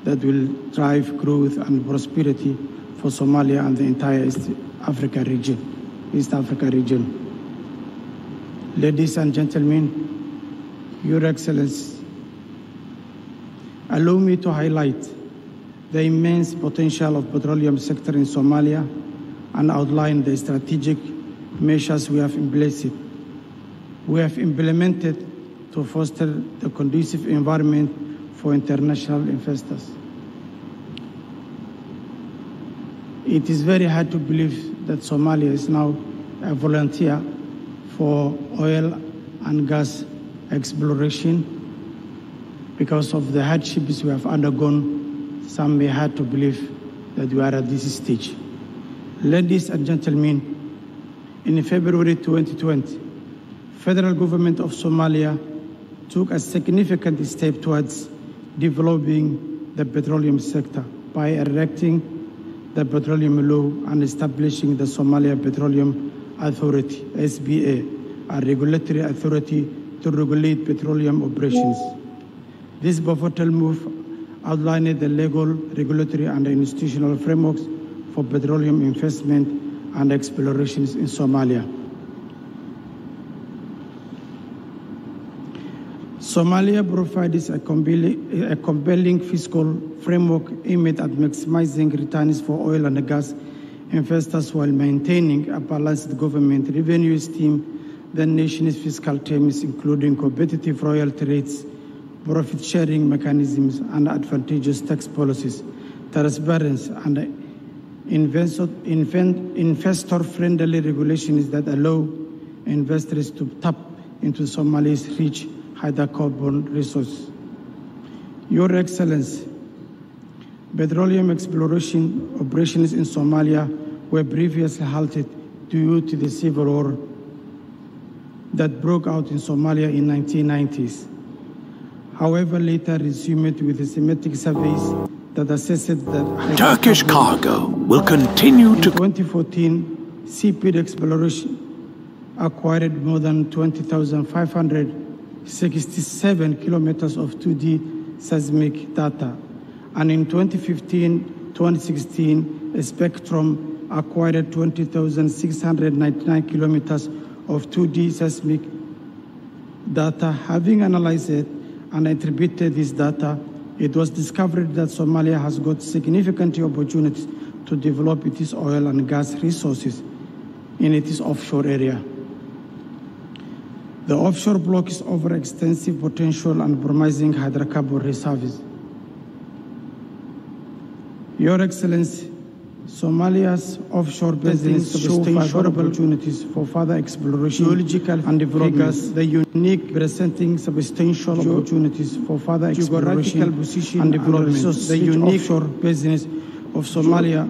that will drive growth and prosperity for Somalia and the entire East Africa region. Ladies and gentlemen, Your Excellency, allow me to highlight the immense potential of the petroleum sector in Somalia and outline the strategic measures we have implemented to foster the conducive environment for international investors. It is very hard to believe that Somalia is now a volunteer for oil and gas exploration. Because of the hardships we have undergone, some may hard to believe that we are at this stage. Ladies and gentlemen, in February 2020, Federal Government of Somalia took a significant step towards developing the petroleum sector by erecting the petroleum law and establishing the Somalia Petroleum Authority, SBA, a regulatory authority to regulate petroleum operations. This pivotal move outlined the legal, regulatory, and institutional frameworks for petroleum investment and explorations in Somalia. Somalia provides a compelling fiscal framework aimed at maximizing returns for oil and gas investors while maintaining a balanced government revenue stream. The nation's fiscal terms, including competitive royalty rates, profit-sharing mechanisms, and advantageous tax policies, transparency, and investor-friendly regulations that allow investors to tap into Somalia's rich hydrocarbon resources. Your Excellency, petroleum exploration operations in Somalia were previously halted due to the civil war that broke out in Somalia in the 1990s. However, later resumed with systematic surveys that assessed that Turkish cargo will continue to... In 2014, seabed exploration acquired more than 20,567 kilometers of 2D seismic data. And in 2015-2016, a Spectrum acquired 20,699 kilometers of 2D seismic data. Having analyzed it and attributed this data, it was discovered that Somalia has got significant opportunities to develop its oil and gas resources in its offshore area. The offshore block is over extensive potential and promising hydrocarbon reserves. Your Excellency, Somalia's offshore basins show favorable opportunities for further exploration, geological and development. The unique presenting substantial opportunities for further exploration position and development. The unique offshore basins of Somalia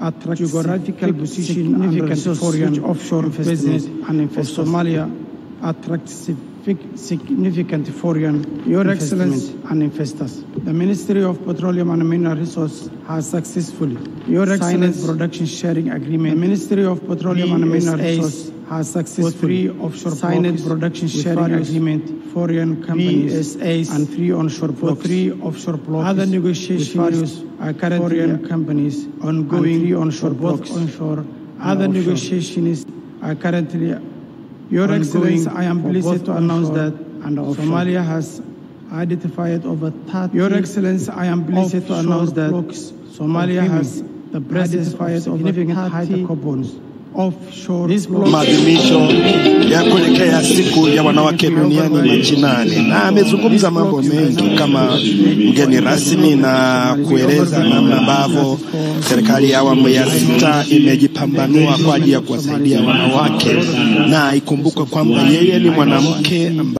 attract geographical position significant foreign offshore business and of Somalia attracts significant foreign Your Excellency and investors. The Ministry of Petroleum and Mineral Resources has successfully signed production sharing agreement. The Ministry of Petroleum and Mineral Resources has successfully signed production sharing agreement foreign companies and 3 onshore blocks. 3 offshore blocks. Other negotiations are currently foreign companies ongoing. 3 onshore blocks onshore. Other negotiations are currently Your Excellency, I am pleased to announce that Somalia has identified over 30. Your Excellency, I am pleased to announce that Somalia has the presence of significant hydrocarbons offshore. Maadhimisho ya kuelekea siku ya wanawake duniani Machi 8, na amezungumza mambo mengi kama mgeni rasmi na kueleza namna ambavyo serikali ya awamu ya 6 imejipambanua kwa ajili ya kuwasaidia wanawake, na ikumbukwe kwamba yeye ni mwanamke